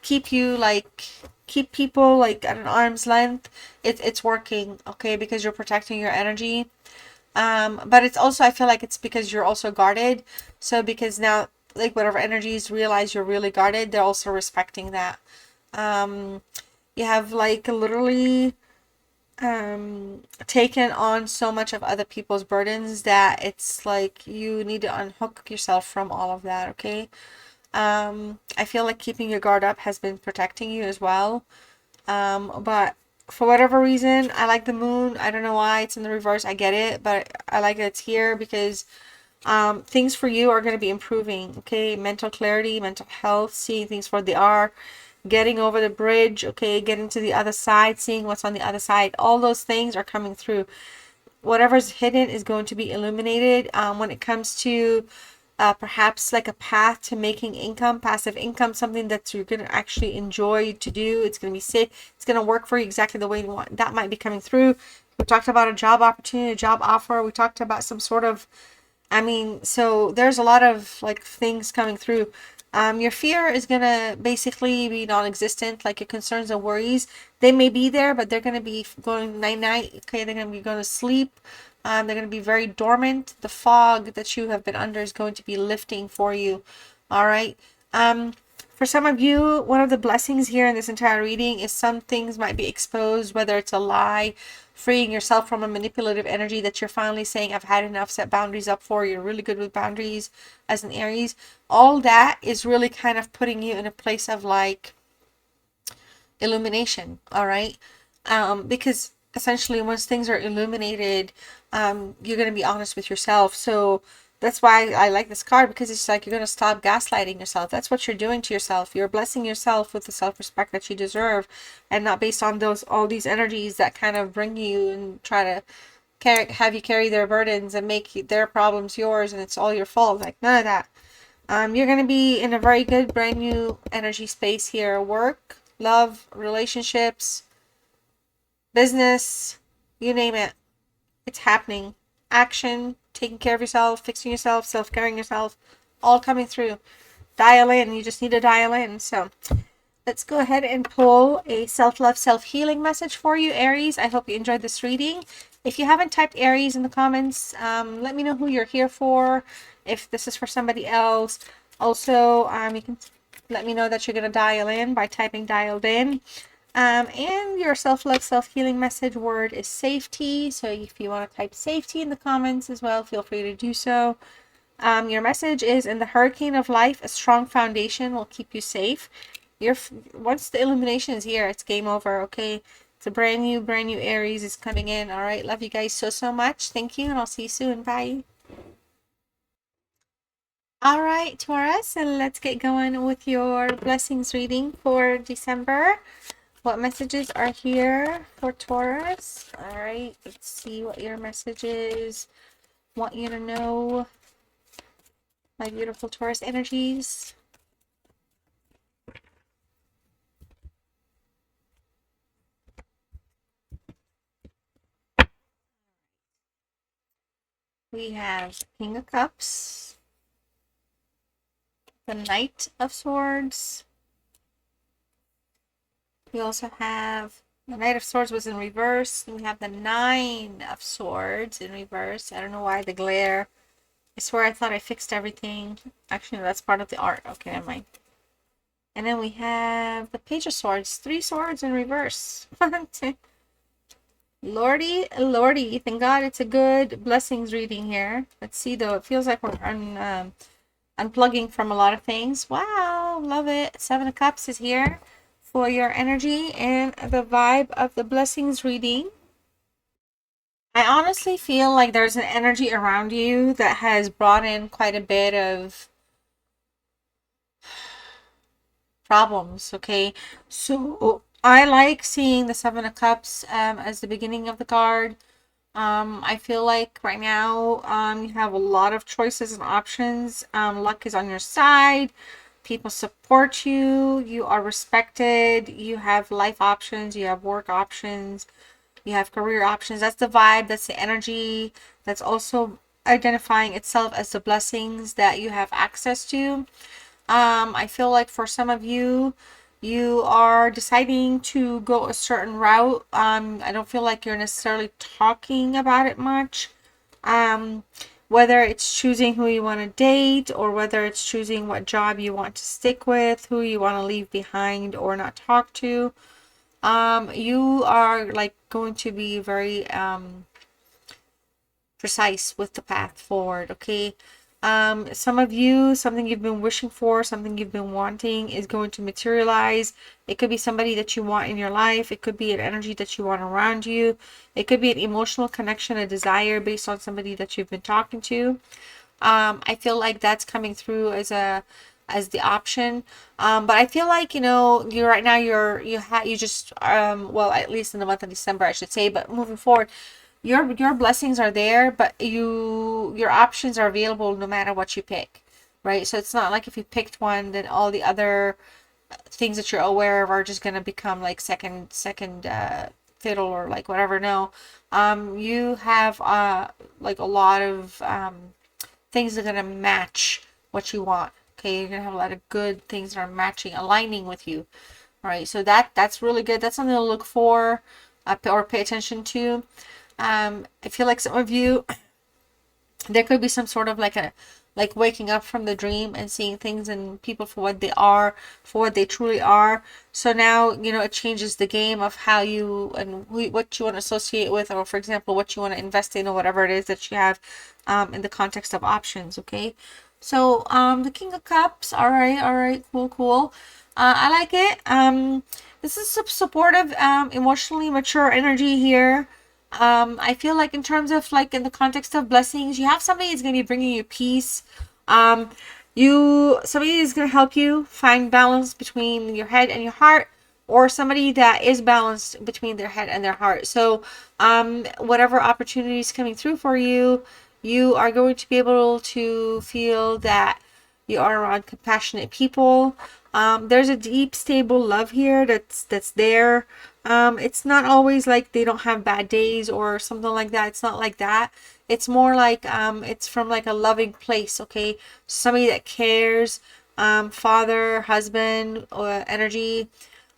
keep you like, keep people like at an arm's length, it's working, okay, because you're protecting your energy. But it's also, I feel like it's because you're also guarded. So because now, like whatever energies realize you're really guarded, they're also respecting that. Um, you have like literally taken on so much of other people's burdens that it's like you need to unhook yourself from all of that, okay? I feel like keeping your guard up has been protecting you as well. But for whatever reason, I like the moon. I don't know why it's in the reverse. I get it, but I like that it's here because things for you are going to be improving, okay? Mental clarity, mental health, seeing things for they are, getting over the bridge, okay? Getting to the other side, seeing what's on the other side. All those things are coming through. Whatever's hidden is going to be illuminated. When it comes to perhaps like a path to making income, passive income, something that you're going to actually enjoy to do. It's going to be safe. It's going to work for you exactly the way you want. That might be coming through. We talked about a job opportunity, a job offer. We talked about some sort of, I mean, so there's a lot of like things coming through. Your fear is going to basically be non-existent. Like your concerns and worries, they may be there, but they're going to be going night-night. Okay, they're going to be going to sleep. They're going to be very dormant. The fog that you have been under is going to be lifting for you. All right. For some of you, one of the blessings here in this entire reading is some things might be exposed, whether it's a lie, freeing yourself from a manipulative energy that you're finally saying, I've had enough, set boundaries up for. You're really good with boundaries as an Aries. All that is really kind of putting you in a place of like illumination. All right. Because essentially once things are illuminated, you're going to be honest with yourself. So that's why I like this card, because it's like you're going to stop gaslighting yourself. That's what you're doing to yourself. You're blessing yourself with the self-respect that you deserve, and not based on those all these energies that kind of bring you and try to have you carry their burdens and make their problems yours, and it's all your fault. Like none of that. You're going to be in a very good brand new energy space here. Work, love, relationships, business, you name it. It's happening. Action, taking care of yourself, fixing yourself, self-caring yourself, all coming through. Dial in. You just need to dial in. So let's go ahead and pull a self-love, self-healing message for you, Aries. I hope you enjoyed this reading. If you haven't typed Aries in the comments, let me know who you're here for, if this is for somebody else. Also, you can let me know that you're going to dial in by typing dialed in. And your self-love, self-healing message word is safety. So if you want to type safety in the comments as well, feel free to do so. Your message is, in the hurricane of life, a strong foundation will keep you safe. Once the illumination is here, it's game over, okay? It's a brand new Aries is coming in. All right, love you guys so much. Thank you, and I'll see you soon. Bye. All right, Taurus, and let's get going with your blessings reading for December. What messages are here for Taurus? All right, let's see what your messages want you to know. my beautiful Taurus energies. We have King of Cups, the Knight of Swords. We also have the Knight of Swords was in reverse. We have the Nine of Swords in reverse. I don't know why the glare. I swear I thought I fixed everything. Actually, no, that's part of the art. Okay, never mind. And then we have the Page of Swords. 3 swords in reverse. Lordy, Lordy. Thank God it's a good blessings reading here. Let's see though. It feels like we're unplugging from a lot of things. Wow, love it. 7 of Cups is here for your energy and the vibe of the blessings reading. I honestly feel like there's an energy around you that has brought in quite a bit of problems, okay? So I like seeing the 7 of Cups as the beginning of the card. I feel like right now you have a lot of choices and options. Luck is on your side. People support you. You are respected. You have life options. You have work options. You have career options. That's the vibe. That's the energy. That's also identifying itself as the blessings that you have access to. I feel like for some of you, you are deciding to go a certain route. I don't feel like you're necessarily talking about it much. Whether it's choosing who you want to date or whether it's choosing what job you want to stick with, who you want to leave behind or not talk to. You are like going to be very precise with the path forward, okay? Some of you, something you've been wishing for, something you've been wanting is going to materialize. It could be somebody that you want in your life. It could be an energy that you want around you. It could be an emotional connection, a desire based on somebody that you've been talking to. I feel like that's coming through as the option. But I feel like, you know, you right now you just well, at least in the month of December I should say, but moving forward, your blessings are there, but your options are available no matter what you pick, right? So it's not like if you picked one, then all the other things that you're aware of are just gonna become like second fiddle or like whatever. No, you have like a lot of things that are gonna match what you want. Okay, you're gonna have a lot of good things that are matching, aligning with you. All right, so that's really good. That's something to look for or pay attention to. I feel like some of you, there could be some sort of like waking up from the dream and seeing things and people for what they are, for what they truly are. So now, you know, it changes the game of how you and what you want to associate with, or for example, what you want to invest in or whatever it is that you have in the context of options, okay? So the King of Cups, all right, cool. I like it. This is some supportive, emotionally mature energy here. I feel like in terms of like in the context of blessings, you have somebody who's going to be bringing you peace. Um, somebody is going to help you find balance between your head and your heart, or somebody that is balanced between their head and their heart. So, whatever opportunities coming through for you, you are going to be able to feel that you are around compassionate people. There's a deep, stable love here that's there. It's not always like they don't have bad days or something like that. It's not like that. It's more like it's from like a loving place, okay? Somebody that cares, father, husband, or energy,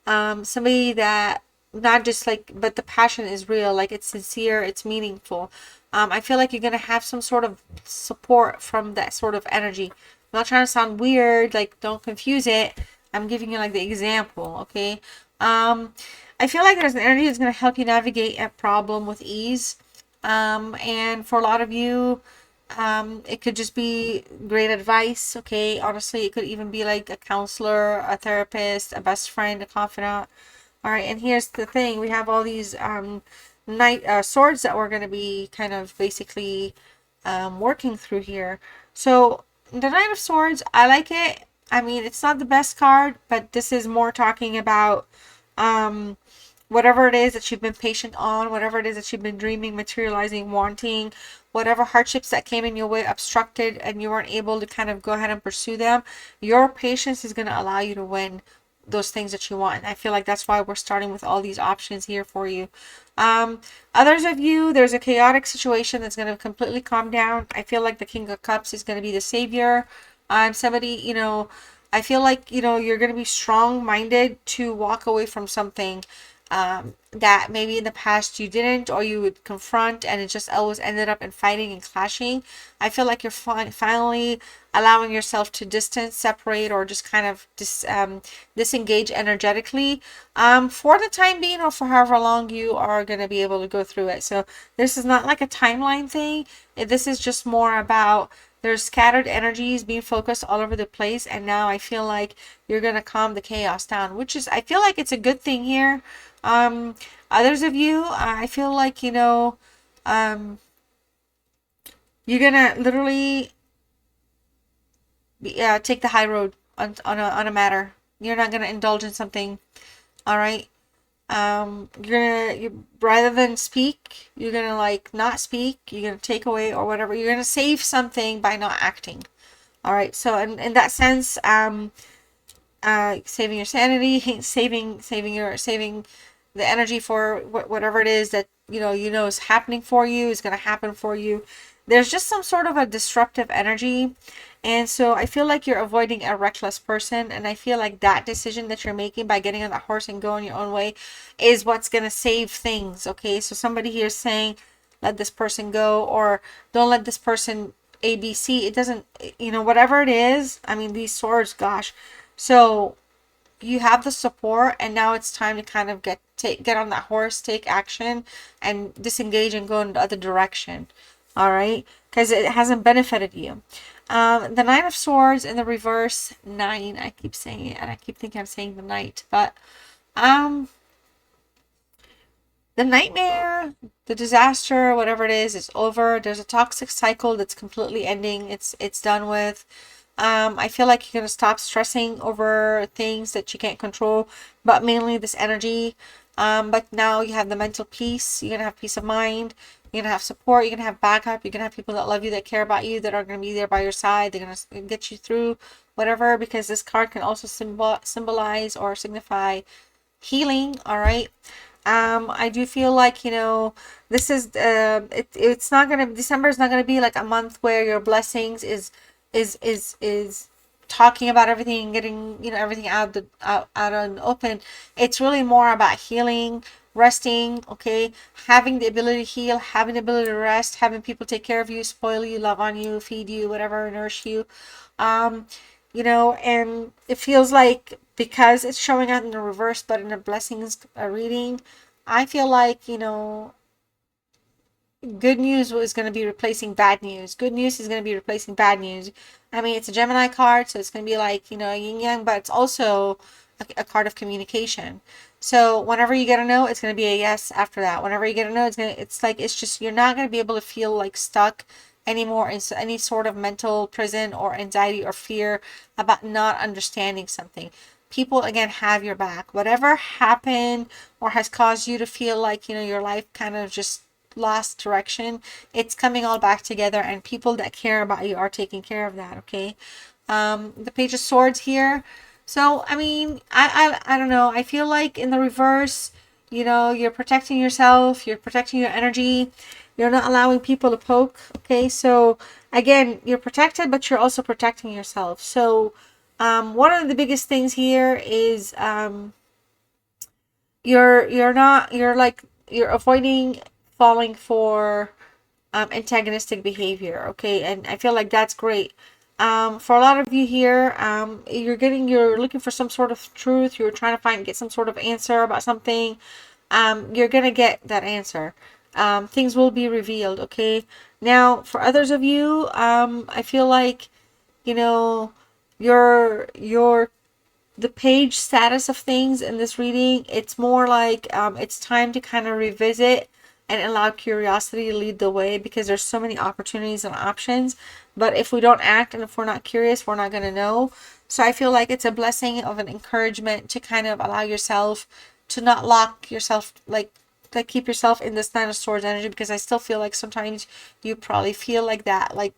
somebody that not just like, but the passion is real, like it's sincere, it's meaningful. I feel like you're gonna have some sort of support from that sort of energy. I'm not trying to sound weird, like don't confuse it. I'm giving you like the example, okay? I feel like there's an energy that's gonna help you navigate a problem with ease. And for a lot of you, it could just be great advice, okay? Honestly, it could even be like a counselor, a therapist, a best friend, a confidant. All right, and here's the thing. We have all these swords that we're going to be kind of basically working through here. So the Knight of Swords, I like it. I mean, it's not the best card, but this is more talking about whatever it is that you've been patient on, whatever it is that you've been dreaming, materializing, wanting, whatever hardships that came in your way obstructed and you weren't able to kind of go ahead and pursue them, your patience is going to allow you to win those things that you want. And I feel like that's why we're starting with all these options here for you. Others of you, there's a chaotic situation that's going to completely calm down. I feel like the King of Cups is going to be the savior. Somebody, I feel like, you're going to be strong-minded to walk away from something that maybe in the past you didn't, or you would confront and it just always ended up in fighting and clashing. I feel like you're finally allowing yourself to distance, separate, or just kind of disengage energetically for the time being, or for however long you are going to be able to go through it. So this is not like a timeline thing. This is just more about there's scattered energies being focused all over the place, and now I feel like you're going to calm the chaos down, which is, I feel like it's a good thing here. Others of you, I feel like, you're going to literally take the high road on a matter. You're not going to indulge in something. All right. Rather than speak, you're going to like not speak, you're going to take away or whatever. You're going to save something by not acting. All right. So in that sense, saving your sanity, saving the energy for whatever it is that is happening for you, is going to happen for you. There's just some sort of a disruptive energy, and so I feel like you're avoiding a reckless person, and I feel like that decision that you're making by getting on that horse and going your own way is what's going to save things. Okay, so somebody here is saying let this person go, or don't let this person ABC. It doesn't, whatever it is. I mean, these swords, gosh. So you have the support, and now it's time to kind of get on that horse, take action, and disengage and go in the other direction. All right, because it hasn't benefited you. The Nine of Swords in the reverse, 9. I keep saying it, and I keep thinking I'm saying the Knight, but the nightmare, the disaster, whatever it is over. There's a toxic cycle that's completely ending. It's done with. I feel like you're going to stop stressing over things that you can't control, but mainly this energy. But now you have the mental peace. You're going to have peace of mind. You're going to have support. You're going to have backup. You're going to have people that love you, that care about you, that are going to be there by your side. They're going to get you through whatever, because this card can also symbolize or signify healing. All right. I do feel like, this is, it's not going to, December is not going to be like a month where your blessings is talking about everything and getting, everything out and open. It's really more about healing, resting, okay, having the ability to heal, having the ability to rest, having people take care of you, spoil you, love on you, feed you, whatever, nourish you. And it feels like, because it's showing out in the reverse, but in a blessings reading, I feel like, good news is going to be replacing bad news. Good news is going to be replacing bad news. I mean, it's a Gemini card, so it's going to be like, yin yang, but it's also a card of communication. So whenever you get a no, it's going to be a yes after that. Whenever you get a no, it's just, you're not going to be able to feel like stuck anymore in any sort of mental prison or anxiety or fear about not understanding something. People, again, have your back. Whatever happened or has caused you to feel like, your life kind of just lost direction, it's coming all back together, and people that care about you are taking care of that. Okay. The Page of Swords here. So, I mean, I don't know. I feel like in the reverse, you're protecting yourself, you're protecting your energy, you're not allowing people to poke. Okay. So again, you're protected, but you're also protecting yourself. So, one of the biggest things here is, you're avoiding falling for antagonistic behavior. Okay, and I feel like that's great. For a lot of you here, you're looking for some sort of truth. You're trying to get some sort of answer about something. You're gonna get that answer. Things will be revealed. Okay. Now, for others of you, I feel like, your the page status of things in this reading, it's more like it's time to kind of revisit and allow curiosity to lead the way, because there's so many opportunities and options. But if we don't act and if we're not curious, we're not going to know. So I feel like it's a blessing of an encouragement to kind of allow yourself to not lock yourself, like keep yourself in this Nine of Swords energy, because I still feel like sometimes you probably feel like that, like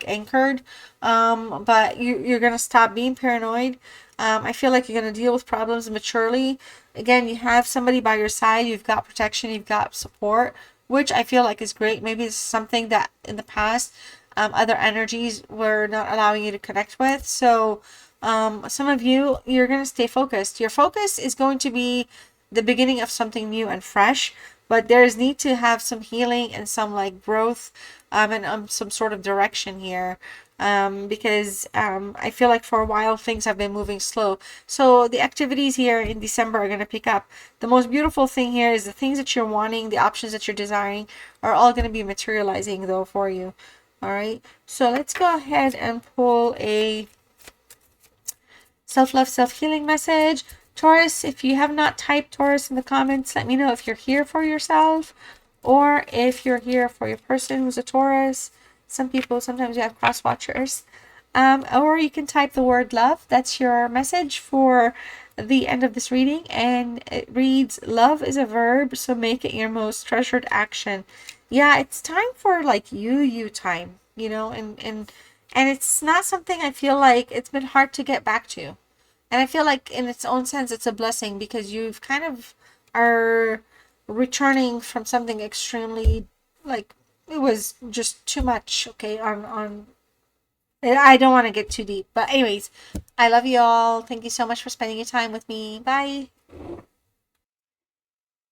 anchored. But you're gonna stop being paranoid. I feel like you're gonna deal with problems maturely. Again, you have somebody by your side, you've got protection, you've got support, which I feel like is great. Maybe it's something that in the past other energies were not allowing you to connect with. So some of you, you're going to stay focused. Your focus is going to be the beginning of something new and fresh, but there's need to have some healing and some like growth and some sort of direction here. Because I feel like for a while things have been moving slow. So the activities here in December are going to pick up. The most beautiful thing here is the things that you're wanting, the options that you're desiring are all going to be materializing though for you. All right. So let's go ahead and pull a self-love, self-healing message. Taurus, if you have not typed Taurus in the comments, let me know if you're here for yourself or if you're here for your person who's a Taurus. Some people, sometimes you have cross watchers. Or you can type the word love. That's your message for the end of this reading. And it reads, love is a verb, so make it your most treasured action. Yeah, it's time for like you time, you know, and it's not something I feel like it's been hard to get back to. And I feel like in its own sense, it's a blessing because you've kind of are returning from something extremely, like, it was just too much, okay, on I don't want to get too deep. But anyways, I love you all. Thank you so much for spending your time with me. Bye.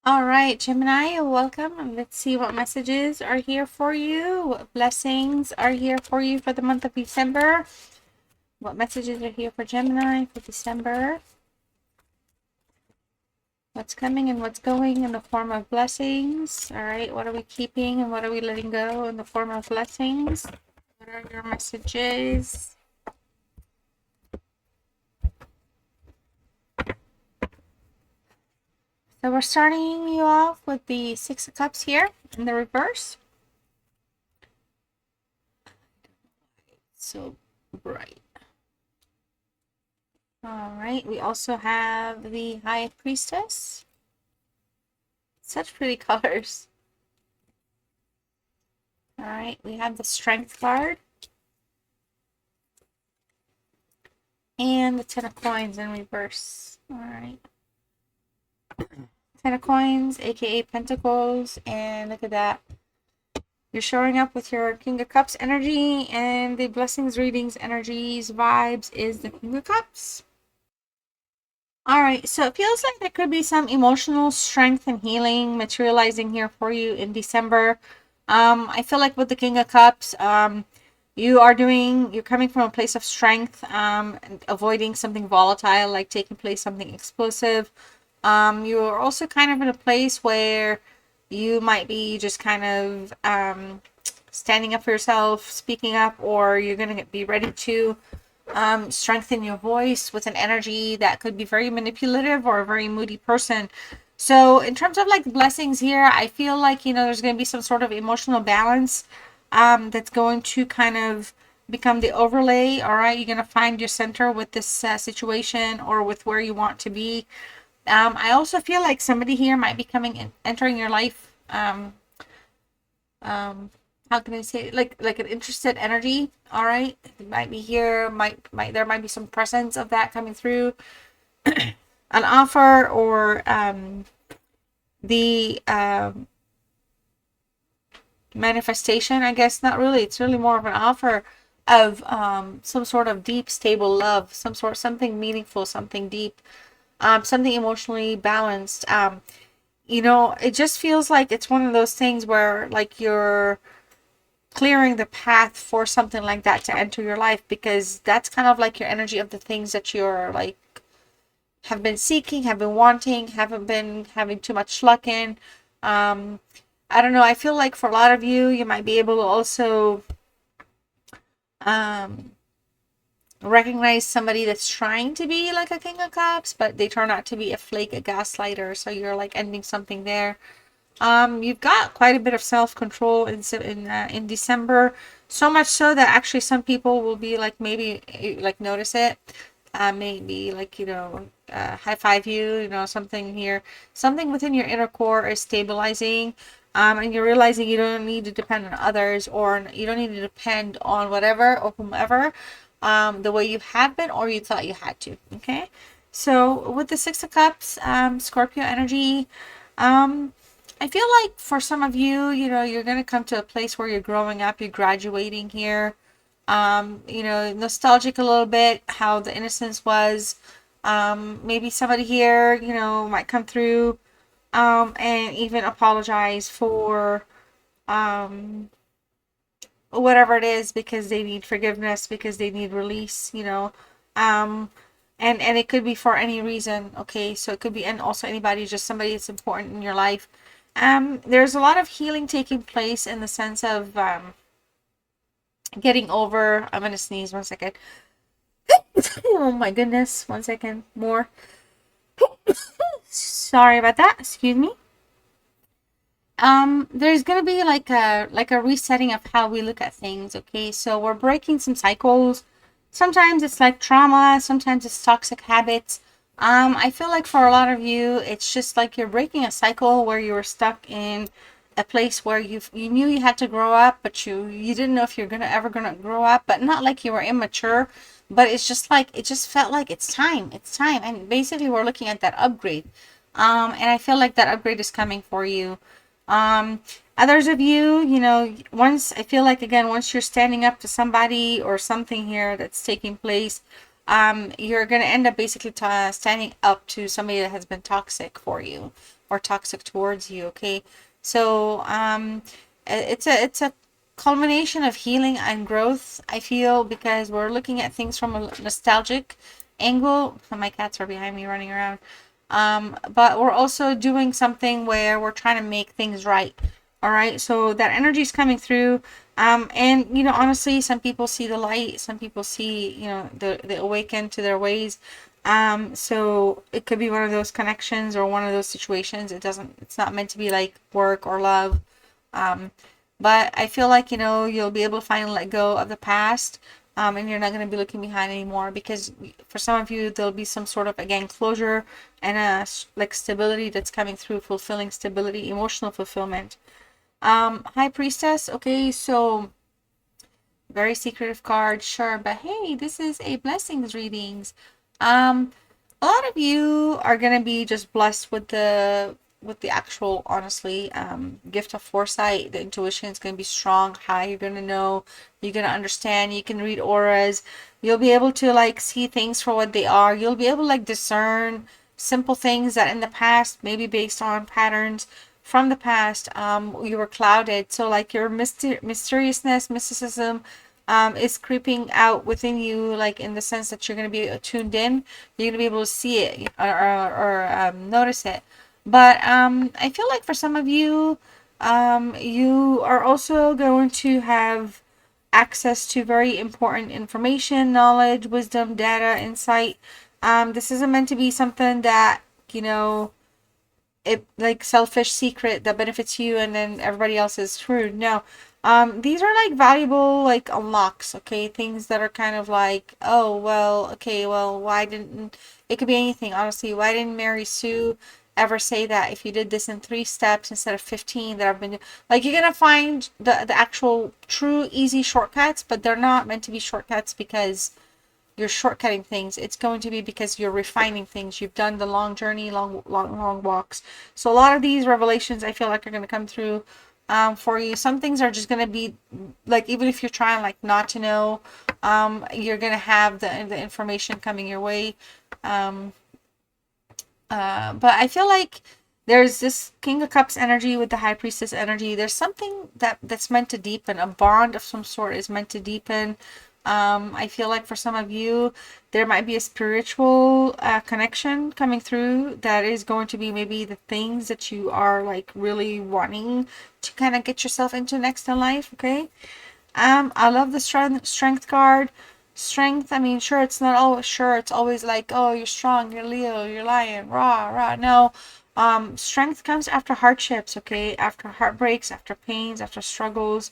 All right, Gemini, welcome. And let's see what messages are here for you. What blessings are here for you for the month of December. What messages are here for Gemini for December? What's coming and what's going in the form of blessings? All right, what are we keeping and what are we letting go in the form of blessings? What are your messages? So we're starting you off with the Six of Cups here in the reverse. So bright. All right, we also have the High Priestess. Such pretty colors. All right, we have the Strength card. And the Ten of Coins in reverse. All right. Ten of Coins, aka Pentacles, and look at that. You're showing up with your King of Cups energy, and the blessings, readings, energies, vibes is the King of Cups. All right, so it feels like there could be some emotional strength and healing materializing here for you in December. I feel like with the King of Cups, you're coming from a place of strength, and avoiding something volatile, like taking place something explosive. You're also kind of in a place where you might be just kind of standing up for yourself, speaking up, or you're going to be ready to strengthen your voice with an energy that could be very manipulative or a very moody person. So in terms of like blessings here, I feel like, you know, there's going to be some sort of emotional balance that's going to kind of become the overlay. All right, you're going to find your center with this situation or with where you want to be. I also feel like somebody here might be entering your life. How can I say it? Like an interested energy. All right, it might be here. There might be some presence of that coming through. An offer or the manifestation. I guess not really. It's really more of an offer of some sort of deep, stable love. Something meaningful, something deep. Something emotionally balanced. You know, it just feels like it's one of those things where like you're clearing the path for something like that to enter your life, because that's kind of like your energy of the things that you're like have been seeking, have been wanting, haven't been having too much luck in. I don't know. I feel like for a lot of you, you might be able to also recognize somebody that's trying to be like a King of Cups, but they turn out to be a flake, a gaslighter. So you're like ending something there. You've got quite a bit of self-control in December, so much so that actually some people will be like maybe like notice it, maybe like, you know, high five you, you know, something here, something within your inner core is stabilizing. And you're realizing you don't need to depend on others, or you don't need to depend on whatever or whomever, the way you have been or you thought you had to. Okay. So with the Six of Cups, Scorpio energy, I feel like for some of you, you know, you're going to come to a place where you're growing up, you're graduating here. You know, nostalgic a little bit, how the innocence was. Maybe somebody here, you know, might come through, and even apologize for, um, whatever it is, because they need forgiveness, because they need release, you know. Um, and it could be for any reason, okay? So it could be, and also anybody, just somebody that's important in your life. There's a lot of healing taking place in the sense of, getting over. I'm gonna sneeze 1 second. Oh my goodness, 1 second more. Sorry about that. Excuse me. There's gonna be like a resetting of how we look at things. Okay, so we're breaking some cycles. Sometimes it's like trauma. Sometimes it's toxic habits. I feel like for a lot of you, it's just like you're breaking a cycle where you were stuck in a place where you knew you had to grow up, but you didn't know if you're gonna grow up, but not like you were immature, but it's just like it just felt like it's time, and basically we're looking at that upgrade, and I feel like that upgrade is coming for you. Others of you, you know, once I feel like again, once you're standing up to somebody or something here that's taking place, you're gonna end up basically standing up to somebody that has been toxic for you or toxic towards you. Okay, so it's a culmination of healing and growth, I feel, because we're looking at things from a nostalgic angle. My cats are behind me running around. But we're also doing something where we're trying to make things right. All right, so that energy is coming through. And you know, honestly, some people see the light, some people see, you know, the awaken to their ways. So it could be one of those connections or one of those situations. It's not meant to be like work or love. Um, but I feel like, you know, you'll be able to finally let go of the past. And you're not going to be looking behind anymore, because for some of you, there'll be some sort of, again, closure and like stability that's coming through, fulfilling stability, emotional fulfillment. High Priestess. Okay, so very secretive card, sure, but hey, this is a blessings readings. A lot of you are gonna be just blessed with the actual, honestly, gift of foresight. The intuition is gonna be strong, high. You're gonna know, you're gonna understand. You can read auras. You'll be able to like see things for what they are. You'll be able to like discern simple things that in the past, maybe based on patterns from the past, you were clouded. So like your mysteriousness, mysticism, is creeping out within you, like in the sense that you're going to be tuned in. You're going to be able to see it, or notice it. But I feel like for some of you, you are also going to have access to very important information, knowledge, wisdom, data, insight. This isn't meant to be something that, you know, it like selfish secret that benefits you and then everybody else is screwed. No. These are like valuable like unlocks, okay? Things that are kind of like, oh well, okay, well, why didn't it could be anything, honestly. Why didn't Mary Sue ever say that if you did this in 3 steps instead of 15 that I've been like, you're gonna find the actual true easy shortcuts, but they're not meant to be shortcuts because you're shortcutting things. It's going to be because you're refining things. You've done the long journey, long walks. So a lot of these revelations, I feel like, are going to come through, for you. Some things are just going to be like, even if you're trying like not to know, you're going to have the information coming your way. But I feel like there's this King of Cups energy with the High Priestess energy. There's something that's meant to deepen. A bond of some sort is meant to deepen. I feel like for some of you, there might be a spiritual connection coming through that is going to be maybe the things that you are like really wanting to kind of get yourself into next in life. Okay. I love the strength card. Strength, I mean, sure, it's not always sure. It's always like, oh, you're strong, you're Leo, you're lion, rah, rah. No. Strength comes after hardships, okay? After heartbreaks, after pains, after struggles.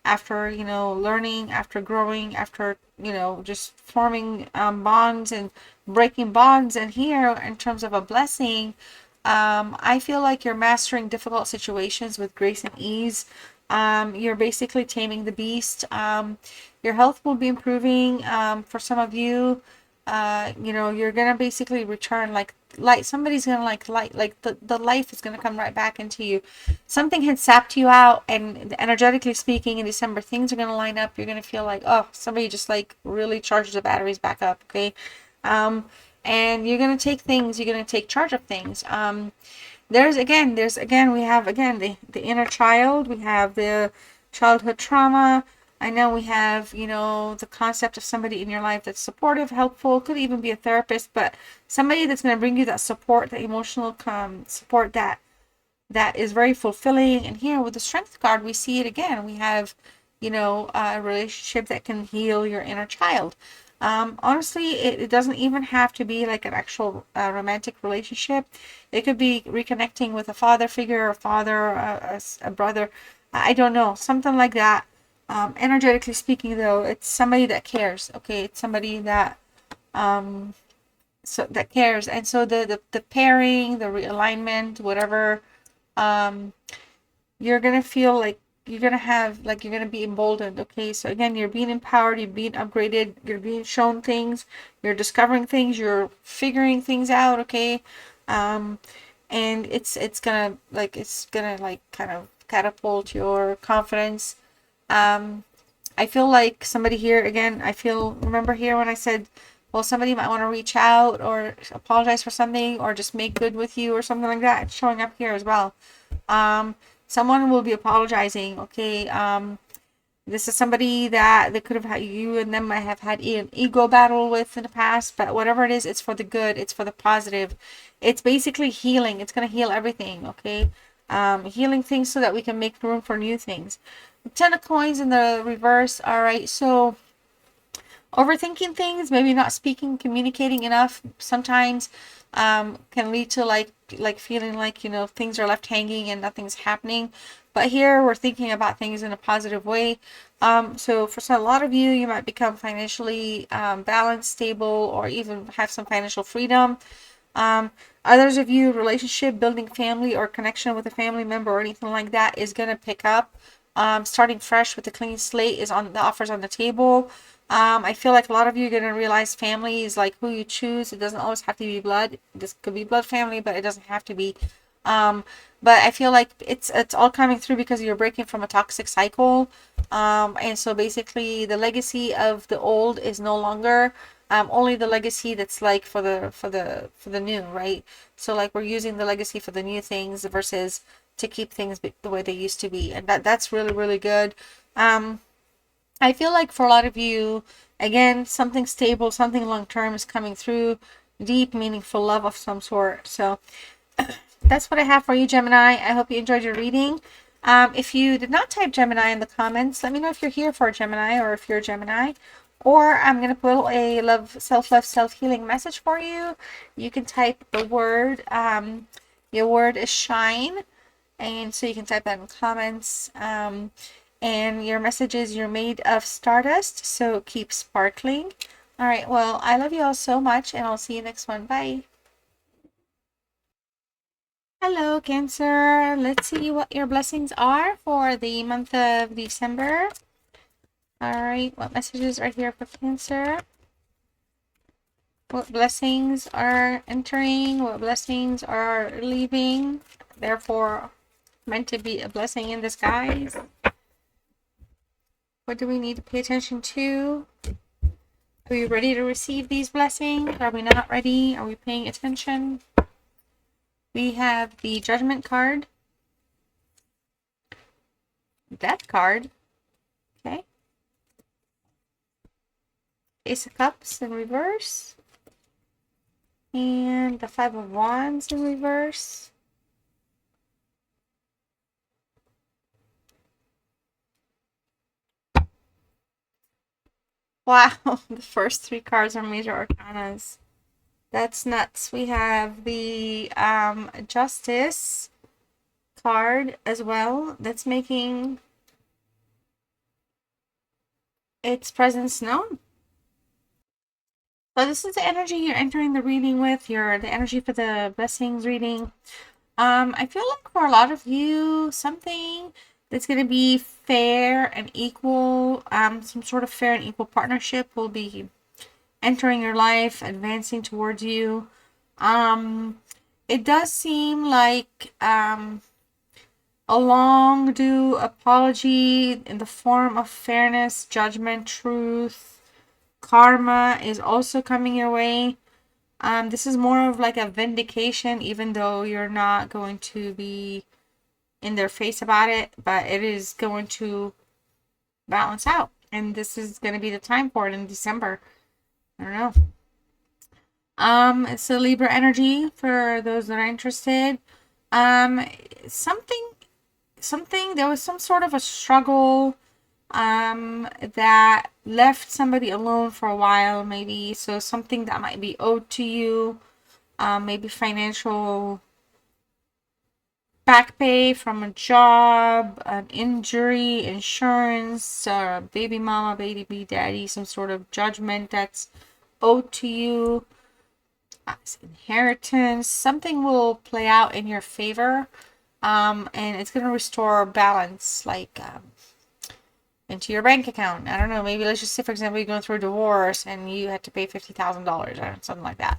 after, you know, learning, after growing, after, you know, just forming bonds and breaking bonds. And here, in terms of a blessing, I feel like you're mastering difficult situations with grace and ease. You're basically taming the beast. Your health will be improving. For some of you, you know, you're gonna basically return like light. Somebody's gonna like the life is gonna come right back into you. Something had sapped you out, and energetically speaking, in December, things are gonna line up. You're gonna feel like, oh, somebody just like really charges the batteries back up. Okay. And you're gonna take things. You're gonna take charge of things. There's again, we have again the inner child. We have the childhood trauma. I know we have, you know, the concept of somebody in your life that's supportive, helpful, could even be a therapist, but somebody that's going to bring you that support, the emotional support that is very fulfilling. And here with the strength card, we see it again. We have, you know, a relationship that can heal your inner child. Honestly, it doesn't even have to be like an actual romantic relationship. It could be reconnecting with a father figure, a father, a brother. I don't know, something like that. Energetically speaking, though, it's somebody that cares. Okay, it's somebody that that cares. And so the pairing, the realignment, whatever, you're gonna feel like you're gonna have like you're gonna be emboldened. Okay, so again, you're being empowered, you're being upgraded, you're being shown things, you're discovering things, you're figuring things out. Okay, and it's gonna like kind of catapult your confidence. I feel like somebody here again, remember here when I said, well, somebody might want to reach out or apologize for something or just make good with you or something like that. It's showing up here as well. Someone will be apologizing. Okay. This is somebody that they could have had, you and them might have had an ego battle with in the past, but whatever it is, it's for the good. It's for the positive. It's basically healing. It's going to heal everything. Okay. Healing things so that we can make room for new things. 10 of coins in the reverse. All right. So overthinking things, maybe not speaking, communicating enough sometimes can lead to like feeling like, you know, things are left hanging and nothing's happening. But here we're thinking about things in a positive way. So for a lot of you, you might become financially balanced, stable, or even have some financial freedom. Others of you, relationship, building family or connection with a family member or anything like that is going to pick up. Starting fresh with a clean slate is on the offers on the table. I feel like a lot of you are going to realize family is like who you choose. It doesn't always have to be blood. This could be blood family, but it doesn't have to be. But I feel like it's all coming through because you're breaking from a toxic cycle. And so basically the legacy of the old is no longer only the legacy that's like for the new, right? So like we're using the legacy for the new things versus to keep things the way they used to be. And that's really, really good. I feel like for a lot of you, again, something stable, something long-term is coming through, deep, meaningful love of some sort. So that's what I have for you, Gemini. I hope you enjoyed your reading. If you did not type Gemini in the comments, let me know if you're here for a Gemini or if you're a Gemini. Or I'm going to put a self-love, self-healing message for you. You can type the word, your word is shine. And so you can type that in the comments. And your message is you're made of stardust, so keep sparkling. All right, well, I love you all so much, and I'll see you next one. Bye. Hello, Cancer. Let's see what your blessings are for the month of December. All right, what messages are here for Cancer? What blessings are entering? What blessings are leaving? Therefore, meant to be a blessing in disguise. What do we need to pay attention to? Are we ready to receive these blessings? Are we not ready? Are we paying attention? We have the Judgment card. Death card. Okay. Ace of Cups in reverse. And the Five of Wands in reverse. Wow, the first three cards are major arcanas. That's nuts. We have the Justice card as well. That's making its presence known. So this is the energy you're entering the reading with. The energy for the blessings reading. I feel like for a lot of you, something that's going to be fair and equal, some sort of fair and equal partnership will be entering your life, advancing towards you. It does seem like a long due apology in the form of fairness, judgment, truth, karma is also coming your way. This is more of like a vindication, even though you're not going to be in their face about it, but it is going to balance out. And this is going to be the time for it in December. I don't know. It's a Libra energy for those that are interested. Something, there was some sort of a struggle that left somebody alone for a while, maybe. So something that might be owed to you, maybe financial back pay from a job, an injury, insurance, baby mama, baby daddy, some sort of judgment that's owed to you, inheritance. Something will play out in your favor, and it's going to restore balance, like into your bank account. I don't know, maybe let's just say, for example, you're going through a divorce and you had to pay $50,000 or something like that.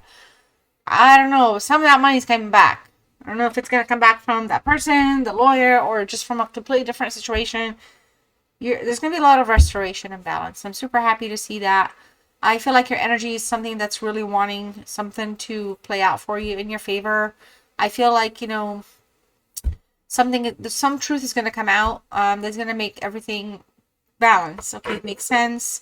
I don't know, some of that money's coming back. I don't know if it's going to come back from that person, the lawyer, or just from a completely different situation. There's going to be a lot of restoration and balance. I'm super happy to see that. I feel like your energy is something that's really wanting something to play out for you in your favor. I feel like, some truth is going to come out that's going to make everything balance. Okay, it makes sense.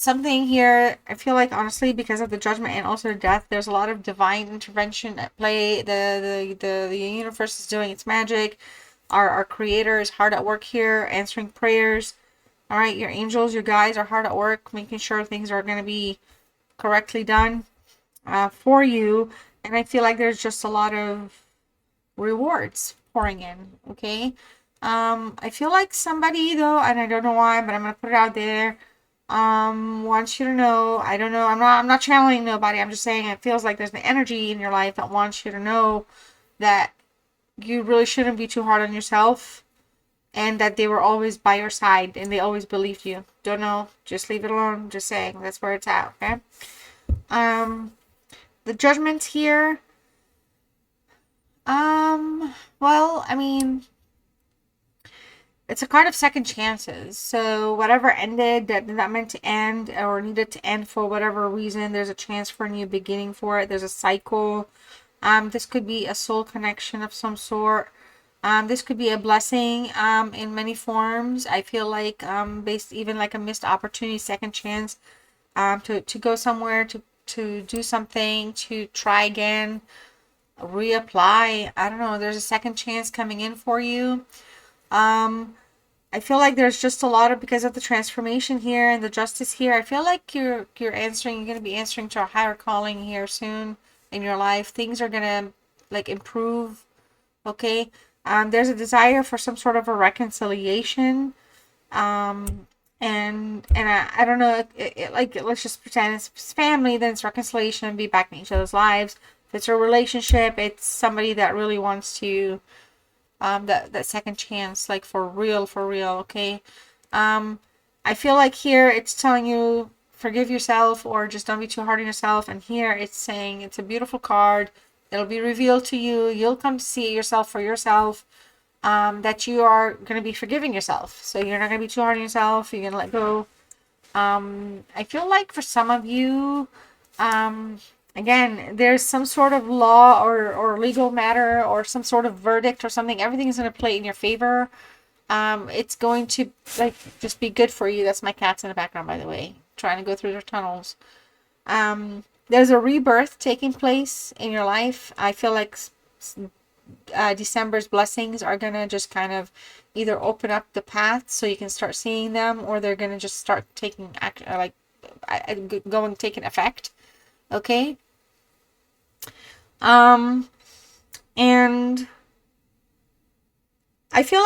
Something here, I feel like, honestly, because of the judgment and also the death, there's a lot of divine intervention at play. The universe is doing its magic. Our creator is hard at work here, answering prayers. All right, your angels, your guides are hard at work, making sure things are going to be correctly done for you. And I feel like there's just a lot of rewards pouring in. Okay. I feel like somebody, though, and I don't know why, but I'm going to put it out there, wants you to know. I don't know, I'm not channeling nobody. I'm just saying it feels like there's an energy in your life that wants you to know that you really shouldn't be too hard on yourself, and that they were always by your side and they always believed you. Don't know, just leave it alone. Just saying, that's where it's at. Okay. The judgment here, well, I mean, it's a card of second chances. So whatever ended that not meant to end or needed to end for whatever reason, there's a chance for a new beginning for it. There's a cycle. This could be a soul connection of some sort. This could be a blessing in many forms. I feel like based even like a missed opportunity, second chance to go somewhere, to do something, to try again, reapply. I don't know. There's a second chance coming in for you. I feel like there's just a lot of, because of the transformation here and the justice here, I feel like you're going to be answering to a higher calling here soon in your life. Things are going to like improve. Okay. There's a desire for some sort of a reconciliation. And I don't know, like, let's just pretend it's family, then it's reconciliation, be back in each other's lives. If it's a relationship, it's somebody that really wants to, that second chance, like for real, okay. I feel like here it's telling you forgive yourself, or just don't be too hard on yourself. And here it's saying, it's a beautiful card. It'll be revealed to you. You'll come to see yourself for yourself, that you are going to be forgiving yourself. So you're not going to be too hard on yourself. You're going to let go. I feel like for some of you, again, there's some sort of law or legal matter or some sort of verdict or something. Everything is going to play in your favor. It's going to like just be good for you. That's my cats in the background, by the way, trying to go through their tunnels. There's a rebirth taking place in your life. I feel like December's blessings are going to just kind of either open up the path so you can start seeing them, or they're going to just start taking taking effect. Okay. And I feel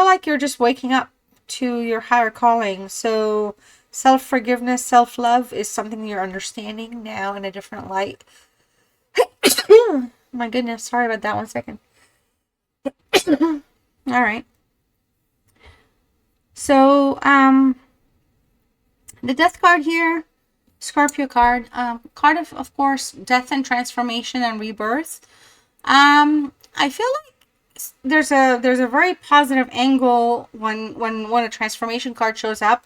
like you're just waking up to your higher calling. So self-forgiveness, self-love is something you're understanding now in a different light. My goodness, sorry about that. 1 second. All right. So, the death card here, Scorpio card, card of course, death and transformation and rebirth. I feel like there's a very positive angle when a transformation card shows up,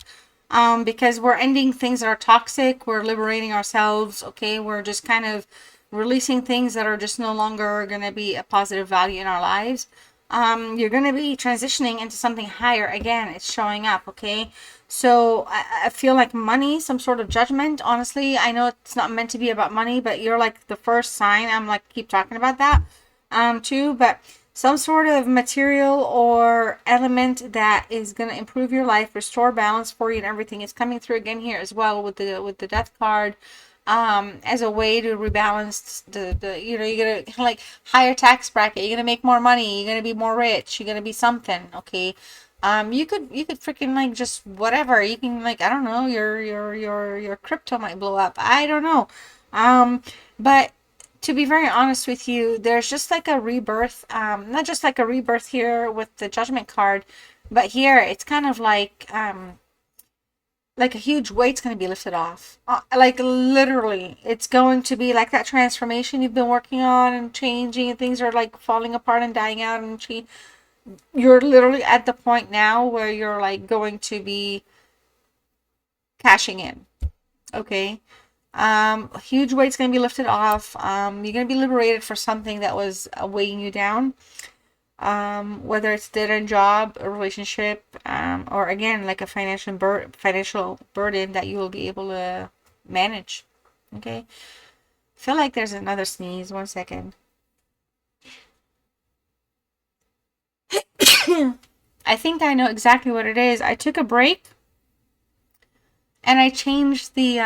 because we're ending things that are toxic, we're liberating ourselves, okay, we're just kind of releasing things that are just no longer going to be a positive value in our lives. You're going to be transitioning into something higher again. It's showing up, okay? So I feel like money, some sort of judgment. Honestly, I know it's not meant to be about money, but you're like the first sign. I'm like, keep talking about that too. But some sort of material or element that is going to improve your life, restore balance for you, and everything is coming through again here as well with the death card. As a way to rebalance the you're gonna kind of like higher tax bracket, you're gonna make more money, you're gonna be more rich, you're gonna be something, okay. You could freaking like just whatever, you can like, I don't know, your crypto might blow up, I don't know. But to be very honest with you, there's just like a rebirth, not just like a rebirth here with the judgment card, but here it's kind of like a huge weight's going to be lifted off. Like literally, it's going to be like that transformation you've been working on and changing, and things are like falling apart and dying out, and you're literally at the point now where you're like going to be cashing in. Okay. Huge weight's going to be lifted off. You're going to be liberated for something that was weighing you down. Whether it's dead-end job, a relationship, or again, like a financial burden that you will be able to manage. Okay. I feel like there's another sneeze. 1 second. I think I know exactly what it is. I took a break and I changed the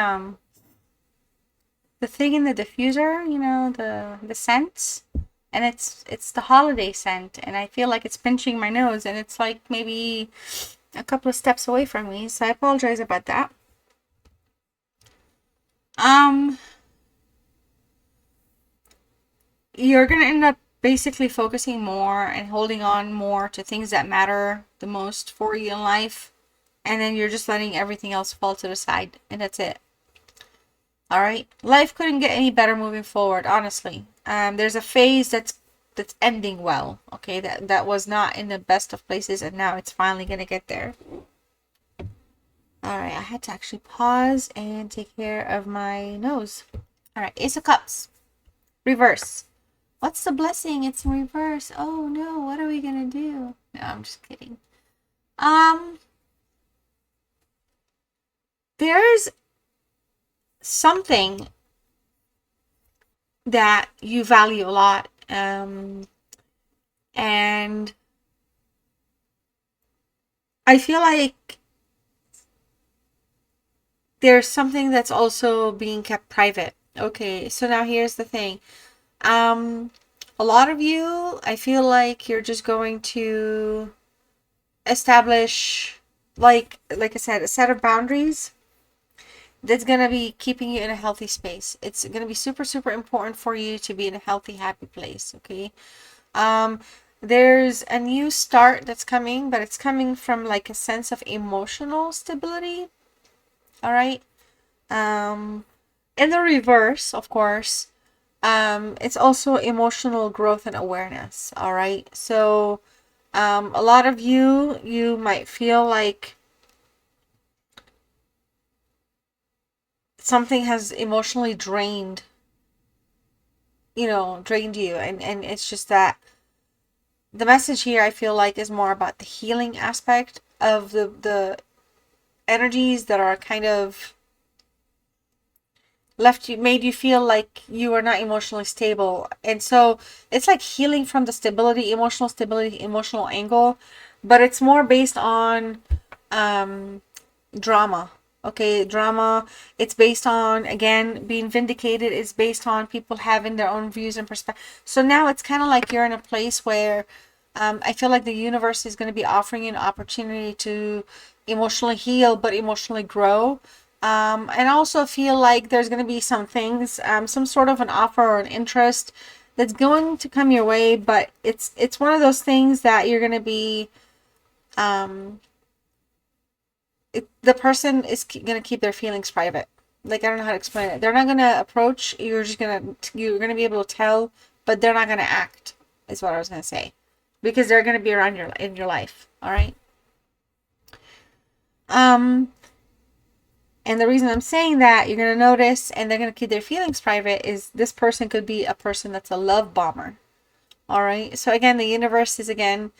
thing in the diffuser, you know, the scents. And it's the holiday scent, and I feel like it's pinching my nose, and it's like maybe a couple of steps away from me, so I apologize about that. You're gonna end up basically focusing more and holding on more to things that matter the most for you in life, and then you're just letting everything else fall to the side, and that's it. All right, life couldn't get any better moving forward, honestly. There's a phase that's ending well, okay, that was not in the best of places, and now it's finally gonna get there. All right, I had to actually pause and take care of my nose. All right, Ace of Cups, reverse. What's the blessing? It's in reverse. Oh no, what are we gonna do? No, I'm just kidding. There's something that you value a lot, and I feel like there's something that's also being kept private. Okay, so now here's the thing. A lot of you, I feel like you're just going to establish, like I said, a set of boundaries that's going to be keeping you in a healthy space. It's going to be super, super important for you to be in a healthy, happy place, okay? There's a new start that's coming, but it's coming from like a sense of emotional stability, all right? In the reverse, of course, it's also emotional growth and awareness, all right? So, a lot of you might feel like something has emotionally drained you, and it's just that the message here, I feel like, is more about the healing aspect of the energies that are kind of made you feel like you are not emotionally stable. And so it's like healing from the stability, emotional angle, but it's more based on drama. Okay, drama. It's based on, again, being vindicated. It's based on people having their own views and perspective. So now it's kind of like you're in a place where I feel like the universe is going to be offering you an opportunity to emotionally heal, but emotionally grow. And I also feel like there's going to be some things, some sort of an offer or an interest that's going to come your way, but it's one of those things that you're going to be, um, the person is going to keep their feelings private. Like, I don't know how to explain it. They're not going to approach. You're going to be able to tell, but they're not going to act, is what I was going to say, because they're going to be around in your life. All right. Um, and the reason I'm saying that you're going to notice and they're going to keep their feelings private is this person could be a person that's a love bomber. All right. So again, the universe is again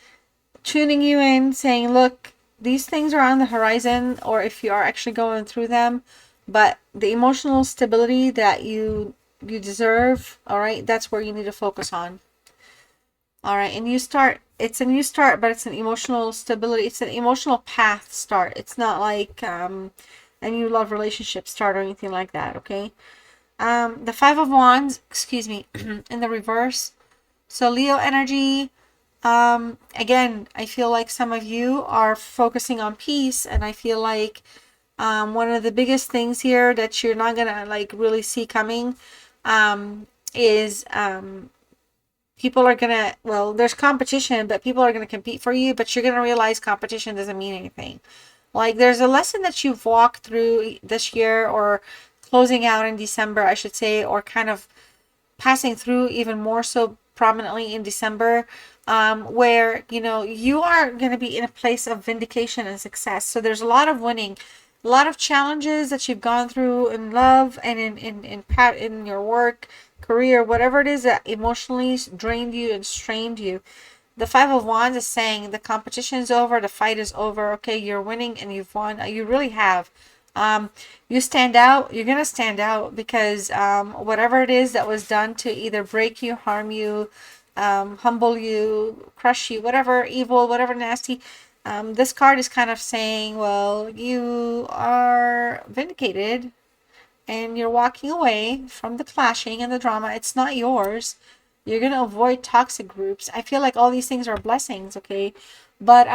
tuning you in, saying, look, these things are on the horizon, or if you are actually going through them, but the emotional stability that you deserve, all right, that's where you need to focus on. All right, and it's a new start, but it's an emotional stability. It's an emotional path start. It's not like a new love relationship start or anything like that, okay? The Five of Wands, excuse me, in the reverse. So Leo energy, again, I feel like some of you are focusing on peace, and I feel like one of the biggest things here that you're not gonna like really see coming is people are gonna, well, there's competition, but people are gonna compete for you, but you're gonna realize competition doesn't mean anything. Like, there's a lesson that you've walked through this year, or closing out in December, I should say, or kind of passing through even more so prominently in December, where, you know, you are going to be in a place of vindication and success. So there's a lot of winning, a lot of challenges that you've gone through in love and in your work, career, whatever it is that emotionally drained you and strained you. The Five of Wands is saying the competition is over, the fight is over. Okay, you're winning and you've won. You really have. You stand out. You're gonna stand out because whatever it is that was done to either break you, harm you, humble you, crush you, whatever evil, whatever nasty. This card is kind of saying, well, you are vindicated and you're walking away from the clashing and the drama. It's not yours. You're gonna avoid toxic groups. I feel like all these things are blessings, okay? But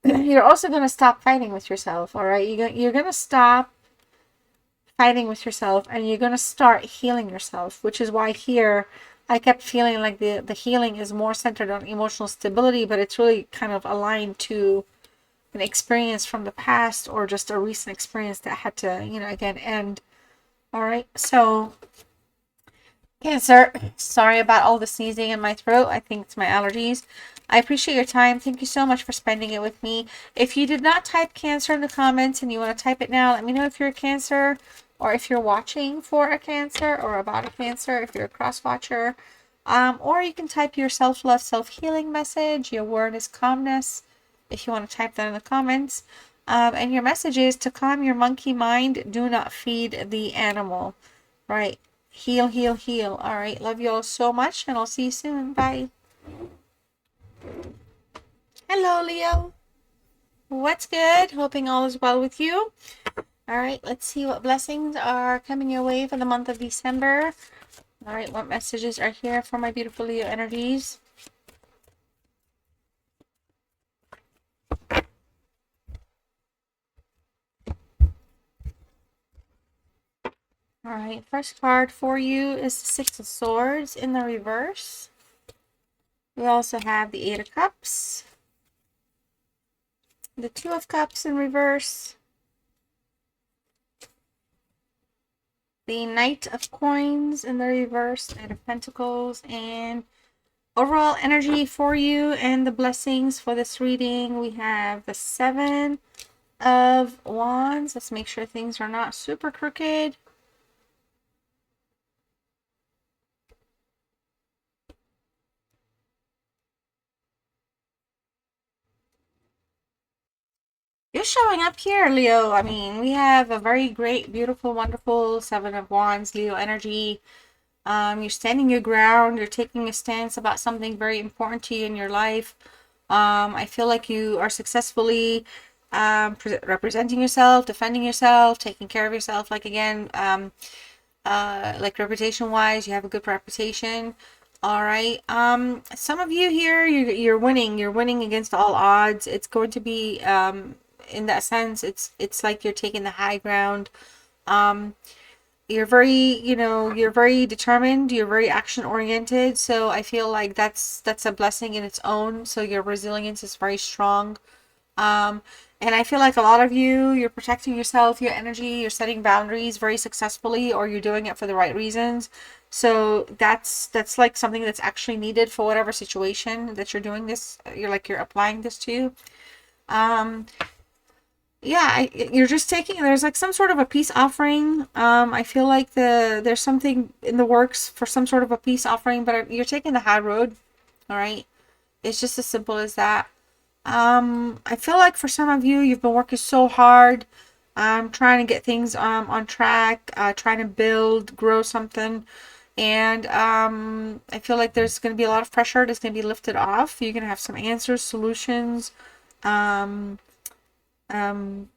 you're also gonna stop fighting with yourself, all right? You're gonna stop fighting with yourself, and you're gonna start healing yourself, which is why here I kept feeling like the healing is more centered on emotional stability, but it's really kind of aligned to an experience from the past or just a recent experience that had to, you know, again end. All right, so Cancer, sorry about all the sneezing in my throat. I think it's my allergies. I appreciate your time. Thank you so much for spending it with me. If you did not type Cancer in the comments and you want to type it now, let me know if you're a Cancer, or if you're watching for a Cancer or about a Cancer, if you're a cross watcher. Or you can type your self-love, self-healing message. Your word is calmness, if you want to type that in the comments. And your message is to calm your monkey mind. Do not feed the animal. Right. Heal, heal, heal. All right. Love you all so much, and I'll see you soon. Bye. Hello, Leo. What's good? Hoping all is well with you. All right. Let's see what blessings are coming your way for the month of December. All right. What messages are here for my beautiful Leo energies? All right. First card for you is the Six of Swords in the reverse. We also have the Eight of Cups, the Two of Cups in reverse, the Knight of Coins in the reverse, Knight of Pentacles, and overall energy for you and the blessings for this reading. We have the Seven of Wands. Let's make sure things are not super crooked. You're showing up here, Leo. I mean, we have a very great, beautiful, wonderful Seven of Wands, Leo energy. You're standing your ground. You're taking a stance about something very important to you in your life. I feel like you are successfully representing yourself, defending yourself, taking care of yourself. Like, again, like reputation-wise, you have a good reputation. All right. Some of you here, you're winning. You're winning against all odds. It's going to be, in that sense, it's like you're taking the high ground. Um, you're very, you're very determined. You're very action oriented. So I feel like that's a blessing in its own. So your resilience is very strong. Um, and I feel like a lot of you, you're protecting yourself, your energy, you're setting boundaries very successfully, or you're doing it for the right reasons. So that's like something that's actually needed for whatever situation that you're doing this. You're applying this to. Um, yeah, you're just taking. There's like some sort of a peace offering. I feel like there's something in the works for some sort of a peace offering, but you're taking the high road. All right, it's just as simple as that. I feel like for some of you, you've been working so hard, trying to get things on track, trying to build, grow something. And I feel like there's going to be a lot of pressure that's going to be lifted off. You're going to have some answers, solutions, um, um,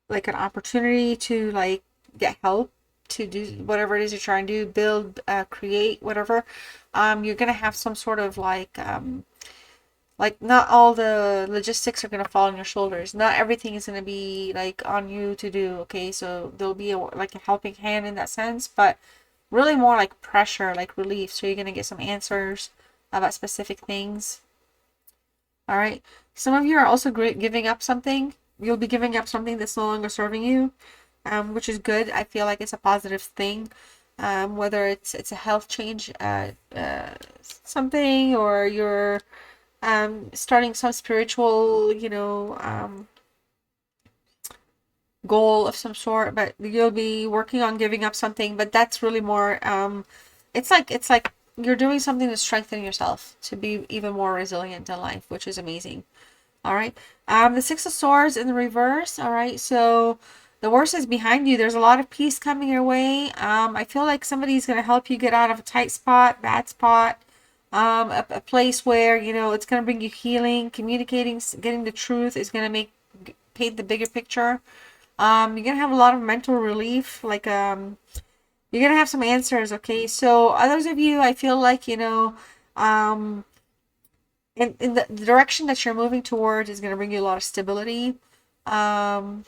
like an opportunity to like get help to do whatever it is you're trying to do, build, create, whatever. You're going to have some sort of like not all the logistics are gonna fall on your shoulders. Not everything is gonna be like on you to do. Okay, so there'll be like a helping hand in that sense, but really more like pressure, like relief. So you're gonna get some answers about specific things. All right. Some of you are also giving up something. You'll be giving up something that's no longer serving you, which is good. I feel like it's a positive thing. Whether it's a health change, something, or you're starting some spiritual, goal of some sort, but you'll be working on giving up something, but that's really more, it's like you're doing something to strengthen yourself to be even more resilient in life, which is amazing. All right. The Six of Swords in the reverse. All right. So the worst is behind you. There's a lot of peace coming your way. I feel like somebody's going to help you get out of a tight spot, bad spot, a place where, it's going to bring you healing, communicating, getting the truth is going to paint the bigger picture. You're going to have a lot of mental relief. You're going to have some answers. Okay. So others of you, I feel like, um, in the direction that you're moving towards is going to bring you a lot of stability. Um,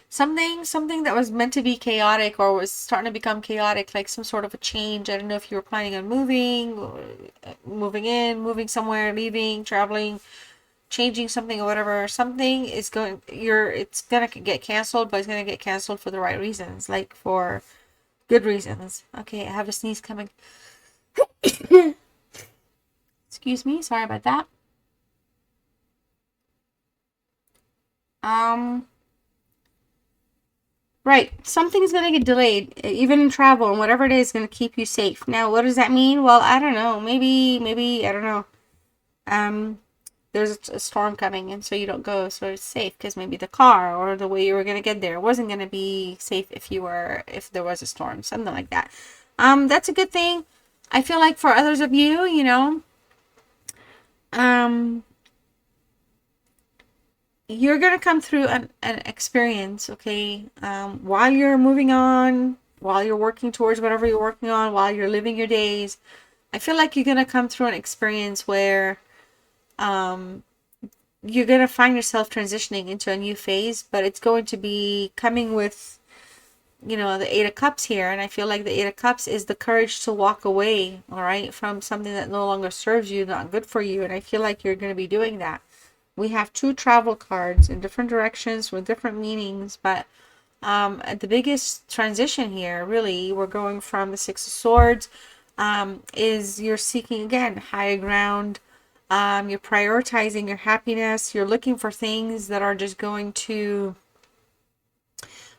something that was meant to be chaotic or was starting to become chaotic, like some sort of a change. I don't know if you were planning on moving, or moving in, moving somewhere, leaving, traveling, changing something or whatever. Something is going, it's going to get canceled, but it's going to get canceled for the right reasons, like for good reasons. Okay, I have a sneeze coming. Excuse me, sorry about that. Um, Right. Something's going to get delayed, even in travel, and whatever it is going to keep you safe. Now, what does that mean? Well, I don't know. Maybe, I don't know. Um, there's a storm coming, and so you don't go, so it's safe because maybe the car or the way you were going to get there wasn't going to be safe if there was a storm, something like that. That's a good thing. I feel like for others of you, um, you're gonna come through an experience, okay? While you're moving on, while you're working towards whatever you're working on, while you're living your days, I feel like you're gonna come through an experience where um, you're gonna find yourself transitioning into a new phase, but it's going to be coming with, the Eight of Cups here, and I feel like the Eight of Cups is the courage to walk away, all right, from something that no longer serves you, not good for you, and I feel like you're gonna be doing that. We have two travel cards in different directions with different meanings, but the biggest transition here, really, we're going from the Six of Swords, is you're seeking again higher ground. You're prioritizing your happiness. You're looking for things that are just going to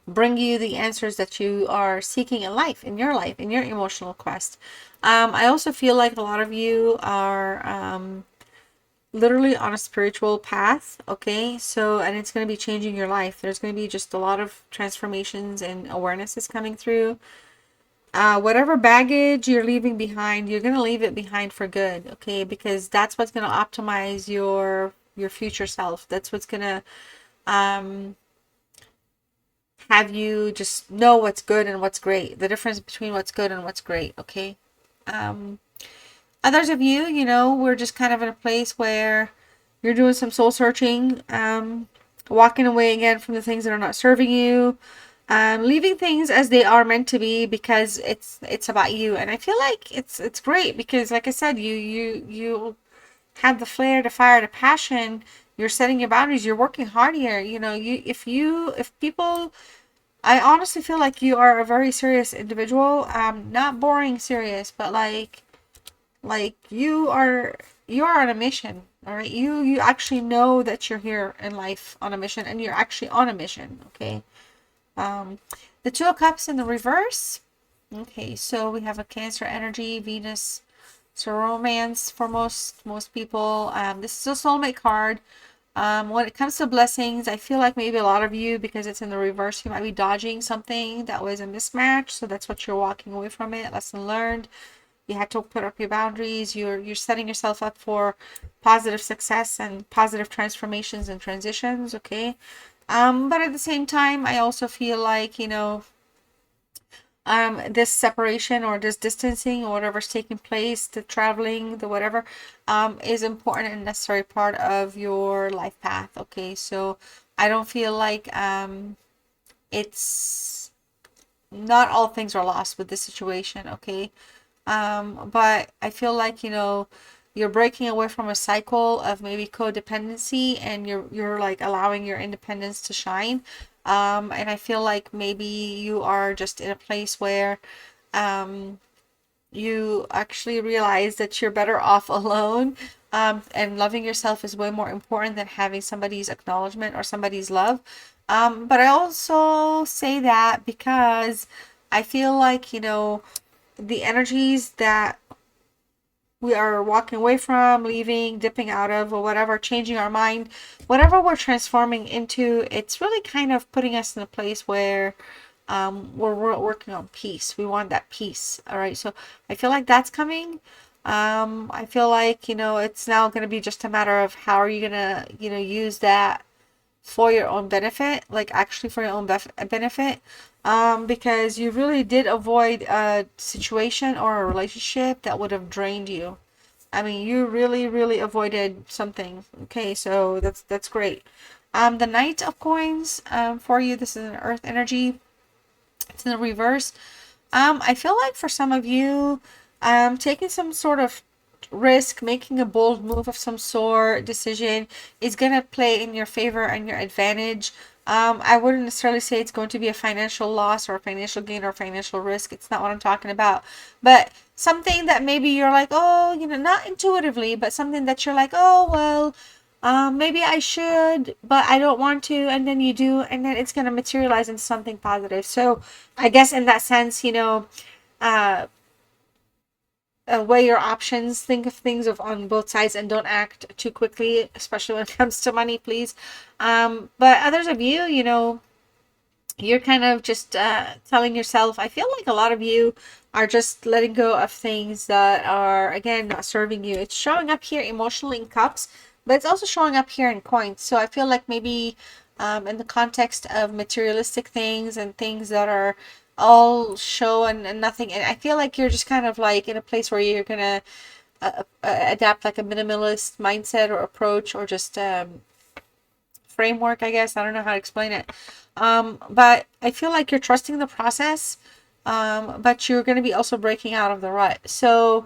bring you the answers that you are seeking in life, in your emotional quest. I also feel like a lot of you are literally on a spiritual path, okay? So, and it's going to be changing your life. There's going to be just a lot of transformations and awarenesses coming through. Whatever baggage you're leaving behind, you're going to leave it behind for good, okay? Because that's what's going to optimize your future self. That's what's going to have you just know what's good and what's great, the difference between what's good and what's great, okay? Um, Others of you, we're just kind of in a place where you're doing some soul searching, walking away again from the things that are not serving you, leaving things as they are meant to be because it's about you. And I feel like it's great because, like I said, you have the flair, the fire, the passion. You're setting your boundaries. You're working hard here. If people, I honestly feel like you are a very serious individual. Not boring serious, but like you are on a mission. All right, you actually know that you're here in life on a mission, and you're actually on a mission. Okay. um the Two of Cups in the reverse. Okay, so we have a Cancer energy, Venus. So romance for most people. This is a soulmate card. When it comes to blessings, I feel like maybe a lot of you, because it's in the reverse, you might be dodging something that was a mismatch. So that's what you're walking away from it. Lesson learned. You had to put up your boundaries. You're setting yourself up for positive success and positive transformations and transitions. Okay. But at the same time, I also feel like, this separation or this distancing or whatever's taking place, the traveling, the whatever, is important and necessary part of your life path. Okay, so I don't feel like it's not all things are lost with this situation. Okay, but I feel like, you're breaking away from a cycle of maybe codependency, and you're like allowing your independence to shine. And I feel like maybe you are just in a place where you actually realize that you're better off alone. And loving yourself is way more important than having somebody's acknowledgement or somebody's love. But I also say that because I feel like, the energies that we are walking away from, leaving, dipping out of, or whatever, changing our mind, whatever we're transforming into, it's really kind of putting us in a place where we're working on peace. We want that peace. All right. So I feel like that's coming. I feel like, it's now going to be just a matter of how are you going to, use that for your own benefit, like actually for your own benefit. Because you really did avoid a situation or a relationship that would have drained you. I mean, you really, really avoided something. Okay, so that's great. The Knight of Coins, for you, this is an Earth energy. It's in the reverse. I feel like for some of you, taking some sort of risk, making a bold move of some sort, decision is going to play in your favor and your advantage. I wouldn't necessarily say it's going to be a financial loss or a financial gain or financial risk. It's not what I'm talking about. But something that maybe you're like, oh, not intuitively, but something that you're like, oh, well, maybe I should, but I don't want to. And then you do, and then it's going to materialize into something positive. So I guess in that sense, uh, weigh your options, think of things on both sides, and don't act too quickly, especially when it comes to money, please. But others of you, you're kind of just telling yourself, I feel like a lot of you are just letting go of things that are, again, not serving you. It's showing up here emotionally in cups, but it's also showing up here in coins. So I feel like maybe in the context of materialistic things and things that are all show and nothing, and I feel like you're just kind of like in a place where you're gonna adapt like a minimalist mindset or approach, or just framework, I guess. I don't know how to explain it. But I feel like you're trusting the process, but you're going to be also breaking out of the rut. So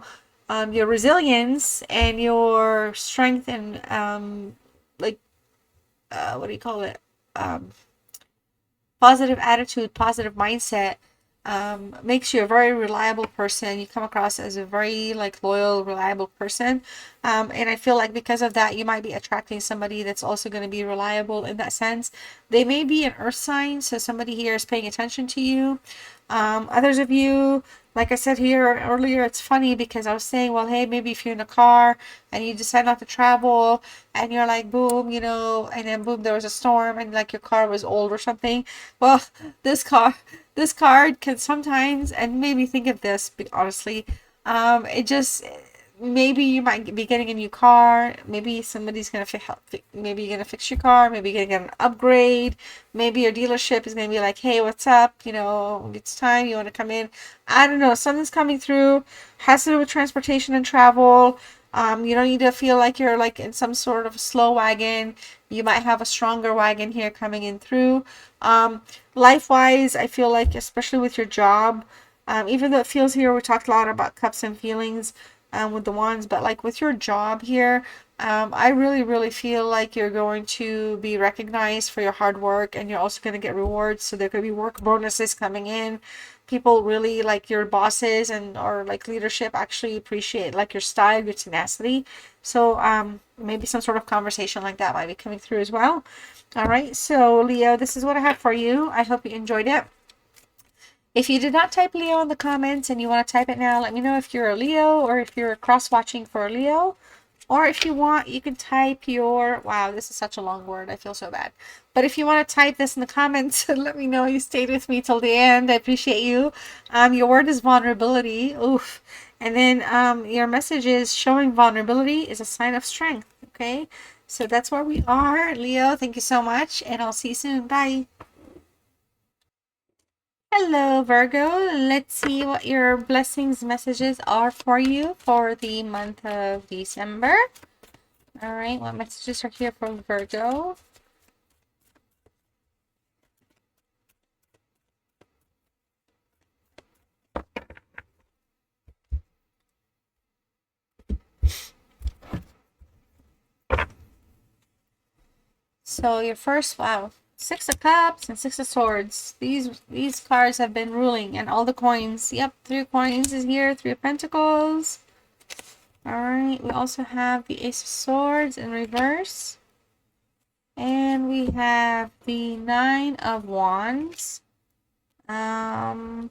your resilience and your strength and like what do you call it? Positive attitude, positive mindset makes you a very reliable person. You come across as a very like loyal, reliable person. And I feel like because of that, you might be attracting somebody that's also going to be reliable in that sense. They may be an earth sign, so somebody here is paying attention to you. Others of you, like I said here earlier, it's funny because I was saying, well, hey, maybe if you're in a car and you decide not to travel and you're like, boom, and then boom, there was a storm and like your car was old or something. Well, this card can sometimes, and maybe think of this, but honestly, it just, maybe you might be getting a new car. Maybe somebody's gonna maybe you're gonna fix your car. Maybe you're gonna get an upgrade. Maybe your dealership is gonna be like, hey, what's up? You know, it's time. You want to come in? I don't know. Something's coming through. Has to do with transportation and travel. You don't need to feel like you're like in some sort of slow wagon. You might have a stronger wagon here coming in through. Life-wise, I feel like, especially with your job, even though it feels here, we talked a lot about cups and feelings with the wands, but like with your job here, I really, really feel like you're going to be recognized for your hard work, and you're also going to get rewards. So there could be work bonuses coming in. People really like your bosses and or like leadership actually appreciate like your style, your tenacity. So maybe some sort of conversation like that might be coming through as well. All right, so Leo, this is what I have for you. I hope you enjoyed it. If you did not type Leo in the comments and you want to type it now, let me know if you're a Leo or if you're cross-watching for a Leo. Or if you want, you can type your... Wow, this is such a long word. I feel so bad. But if you want to type this in the comments, let me know you stayed with me till the end. I appreciate you. Your word is vulnerability. Oof. And then your message is showing vulnerability is a sign of strength. Okay? So that's where we are. Leo, thank you so much. And I'll see you soon. Bye. Hello, Virgo. Let's see what your blessings messages are for you for the month of December. All right, what messages are here for Virgo? So your first, wow, Six of Cups and Six of Swords. These cards have been ruling, and all the coins. Yep, 3 of Coins is here, 3 of Pentacles. All right, we also have the Ace of Swords in reverse. And we have the 9 of Wands. Let's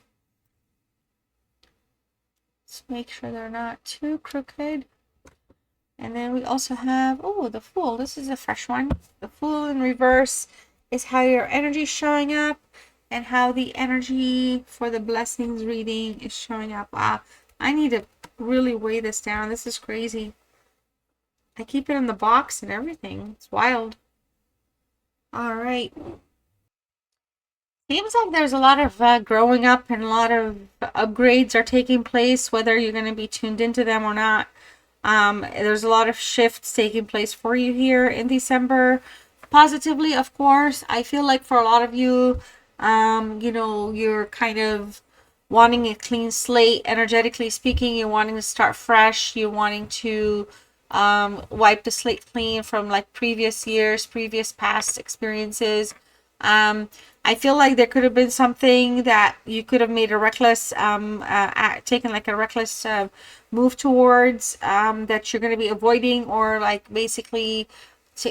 make sure they're not too crooked. And then we also have, oh, the Fool. This is a fresh one. The Fool in reverse is how your energy is showing up and how the energy for the blessings reading is showing up. Wow, I need to really weigh this down. This is crazy. I keep it in the box and everything. It's wild. All right. Seems like there's a lot of growing up and a lot of upgrades are taking place, whether you're going to be tuned into them or not. There's a lot of shifts taking place for you here in December. Positively, of course. I feel like for a lot of you, you know, you're kind of wanting a clean slate, energetically speaking. You're wanting to start fresh. You're wanting to wipe the slate clean from like previous years, previous past experiences. I feel like there could have been something that you could have made a reckless, taken like a reckless move towards that you're going to be avoiding, or like basically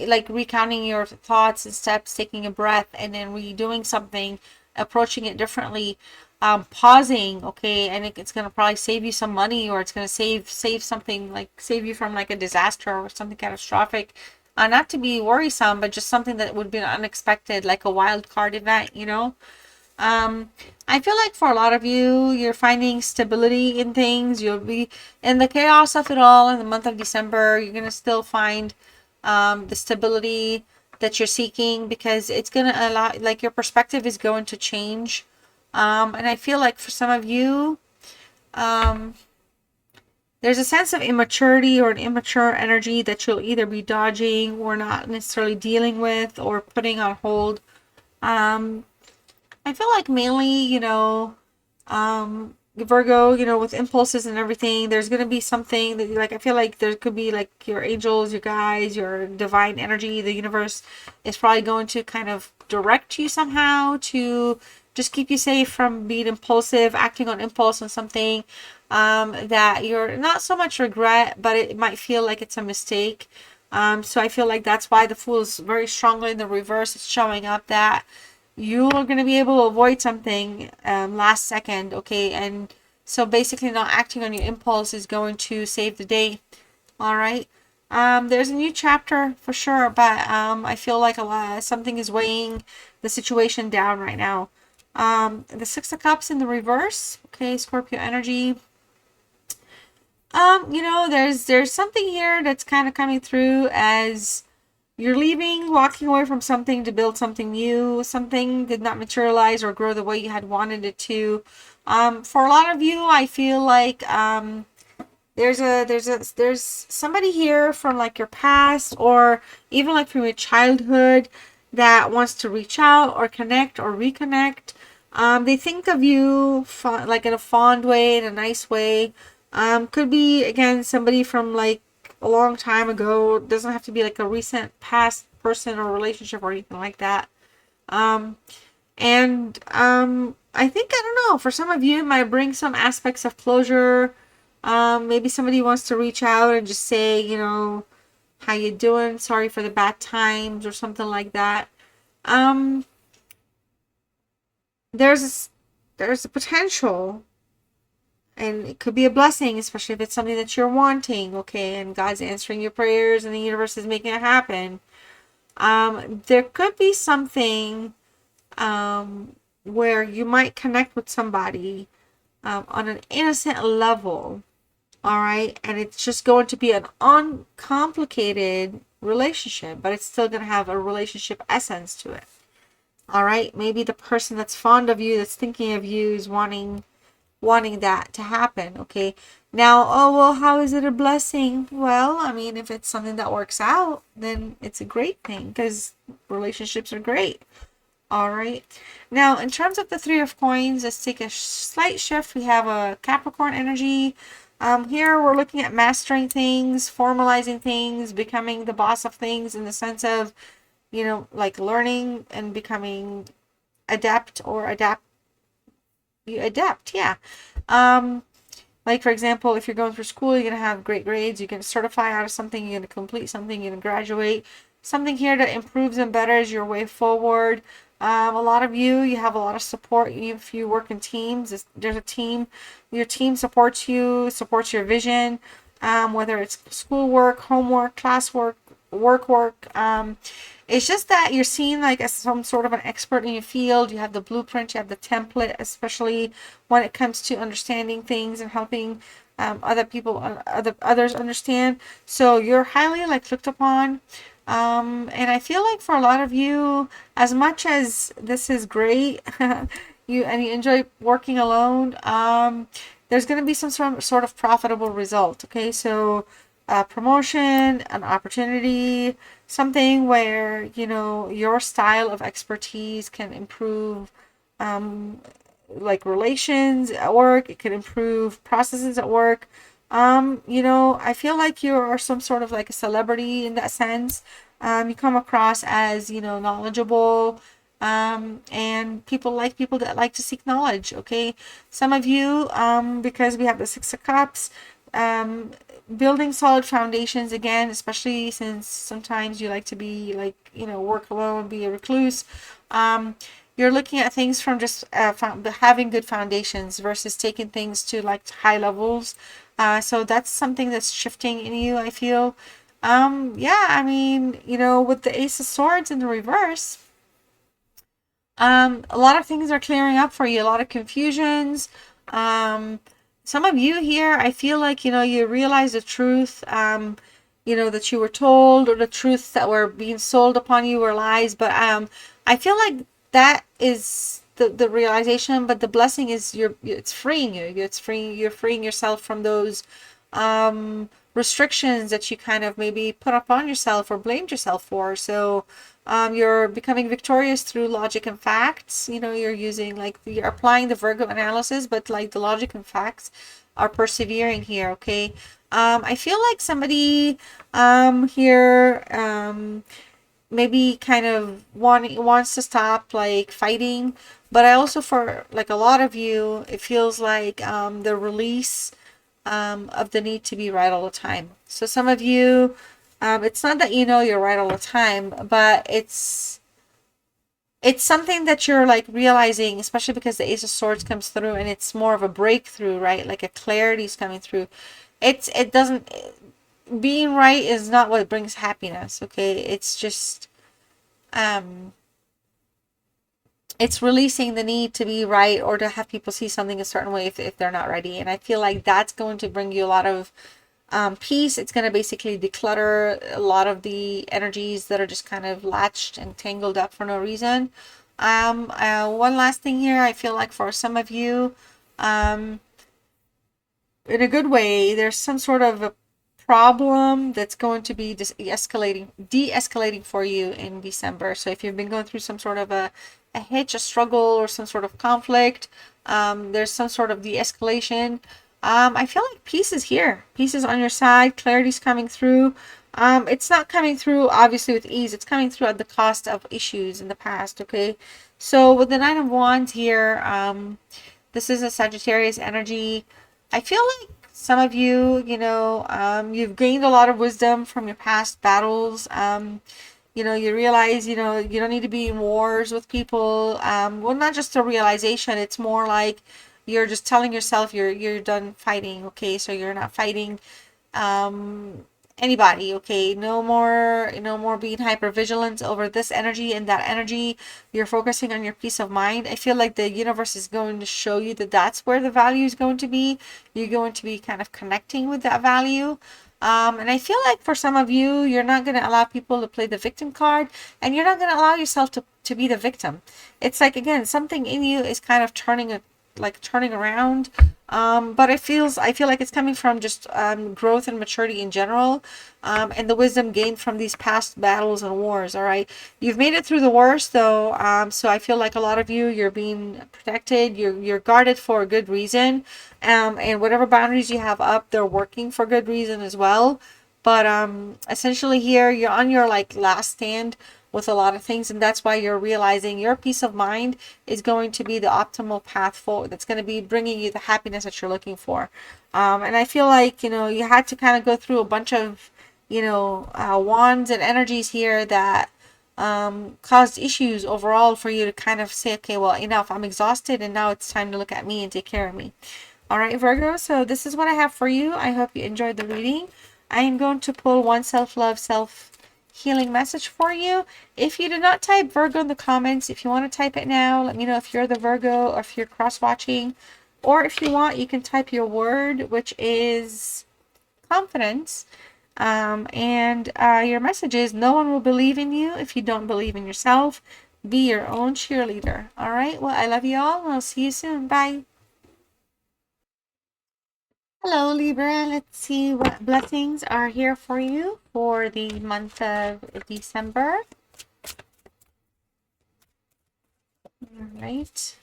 like recounting your thoughts and steps, taking a breath, and then redoing something, approaching it differently, pausing, okay, and it's going to probably save you some money, or it's going to save something, like save you from like a disaster or something catastrophic. Not to be worrisome, but just something that would be unexpected, like a wild card event, you know. I feel like for a lot of you, you're finding stability in things. You'll be in the chaos of it all in the month of December. You're gonna still find the stability that you're seeking, because it's gonna allow, like, your perspective is going to change. And I feel like for some of you, there's a sense of immaturity or an immature energy that you'll either be dodging or not necessarily dealing with or putting on hold. I feel like mainly, you know, Virgo, you know, with impulses and everything, there's going to be something that, like, I feel like there could be like your angels, your guides, your divine energy, the universe is probably going to kind of direct you somehow to just keep you safe from being impulsive, acting on impulse on something that you're not so much regret, but it might feel like it's a mistake. So I feel like that's why the Fool is very strongly in the reverse. It's showing up that you are going to be able to avoid something last second, okay? And so basically not acting on your impulse is going to save the day. All right. There's a new chapter for sure, but I feel like something is weighing the situation down right now. The Six of Cups in the reverse, okay, Scorpio energy. There's something here that's kind of coming through as you're leaving, walking away from something to build something new. Something did not materialize or grow the way you had wanted it to. For a lot of you, I feel like there's somebody here from like your past or even like from your childhood that wants to reach out or connect or reconnect. They think of you like in a fond way, in a nice way. Could be again somebody from like a long time ago. It doesn't have to be like a recent past person or relationship or anything like that. Um, and I think, I don't know, for some of you, it might bring some aspects of closure. Maybe somebody wants to reach out and just say, how you doing? Sorry for the bad times or something like that. Um, there's there's a potential, and it could be a blessing, especially if it's something that you're wanting, okay, and God's answering your prayers and the universe is making it happen. There could be something where you might connect with somebody on an innocent level, all right, and it's just going to be an uncomplicated relationship, but it's still going to have a relationship essence to it. All right, maybe the person that's fond of you, that's thinking of you, is wanting that to happen. Okay, now, oh well, how is it a blessing? Well, I mean, if it's something that works out, then it's a great thing, because relationships are great. All right. Now, in terms of the Three of Coins, let's take a slight shift. We have a Capricorn energy. Here we're looking at mastering things, formalizing things, becoming the boss of things in the sense of, like learning and becoming you adapt, yeah. Like for example, if you're going through school, you're gonna have great grades, you can certify out of something, you're gonna complete something, you're gonna graduate. Something here that improves and betters your way forward. A lot of you have a lot of support. If you work in teams, there's a team. Your team supports you, supports your vision, whether it's schoolwork, homework, classwork, work. It's just that you're seen like as some sort of an expert in your field. You have the blueprint, you have the template, especially when it comes to understanding things and helping others understand. So you're highly like looked upon. And I feel like for a lot of you, as much as this is great, you enjoy working alone, there's going to be some sort of profitable result. Okay, so promotion, an opportunity, something where your style of expertise can improve, like relations at work. It can improve processes at work. I feel like you are some sort of like a celebrity in that sense. You come across as, knowledgeable, and people like people that like to seek knowledge. Okay, some of you, because we have the Six of Cups, um, building solid foundations again, especially since sometimes you like to be like, work alone, be a recluse. You're looking at things from just having good foundations versus taking things to like high levels. So that's something that's shifting in you, I feel. Yeah, I mean, with the Ace of Swords in the reverse, a lot of things are clearing up for you, a lot of confusions. Um, some of you here, I feel like, you realize the truth, that you were told, or the truths that were being sold upon you were lies. But I feel like that is the realization, but the blessing is it's freeing you. You're freeing yourself from those restrictions that you kind of maybe put upon yourself or blamed yourself for. So you're becoming victorious through logic and facts. You're applying the Virgo analysis, but like the logic and facts are persevering here. Okay. I feel like somebody here maybe kind of wants to stop like fighting, but I also, for like a lot of you, it feels like the release of the need to be right all the time. So some of you, it's not that you're right all the time, but it's something that you're like realizing, especially because the Ace of Swords comes through, and it's more of a breakthrough, right? Like a clarity is coming through. It doesn't, being right is not what brings happiness. Okay, it's just it's releasing the need to be right or to have people see something a certain way if they're not ready. And I feel like that's going to bring you a lot of peace. It's going to basically declutter a lot of the energies that are just kind of latched and tangled up for no reason. One last thing here, I feel like for some of you, um, in a good way, there's some sort of a problem that's going to be de-escalating for you in December. So if you've been going through some sort of a hitch, a struggle, or some sort of conflict, there's some sort of de-escalation. I feel like peace is here. Peace is on your side. Clarity's coming through. It's not coming through obviously with ease. It's coming through at the cost of issues in the past. Okay, so with the Nine of Wands here, this is a Sagittarius energy. I feel like some of you, you've gained a lot of wisdom from your past battles. You realize, you don't need to be in wars with people. Well, not just a realization. It's more like you're just telling yourself you're done fighting. Okay, so you're not fighting anybody. Okay, no more being hyper vigilant over this energy and that energy. You're focusing on your peace of mind. I feel like the universe is going to show you that that's where the value is going to be. You're going to be kind of connecting with that value. And I feel like for some of you, you're not going to allow people to play the victim card, and you're not going to allow yourself to be the victim. It's like, again, something in you is kind of turning around. But I feel like it's coming from just growth and maturity in general, and the wisdom gained from these past battles and wars. All right, you've made it through the worst, though. So I feel like a lot of you're being protected. You're guarded for a good reason, and whatever boundaries you have up, they're working for good reason as well. But essentially here, you're on your last stand with a lot of things, and that's why you're realizing your peace of mind is going to be the optimal path forward. That's going to be bringing you the happiness that you're looking for. And I feel like you had to kind of go through a bunch of wands and energies here that caused issues overall for you to kind of say, okay, well, enough, I'm exhausted, and now it's time to look at me and take care of me. All right, Virgo, so this is what I have for you. I hope you enjoyed the reading. I am going to pull one self-love, self-healing message for you. If you did not type Virgo in the comments, if you want to type it now, let me know if you're the Virgo or if you're cross-watching. Or if you want, you can type your word, which is confidence. And your message is, no one will believe in you if you don't believe in yourself. Be your own cheerleader. All right, well, I love you all, and I'll see you soon. Bye. Hello, Libra. Let's see what blessings are here for you for the month of December. All right.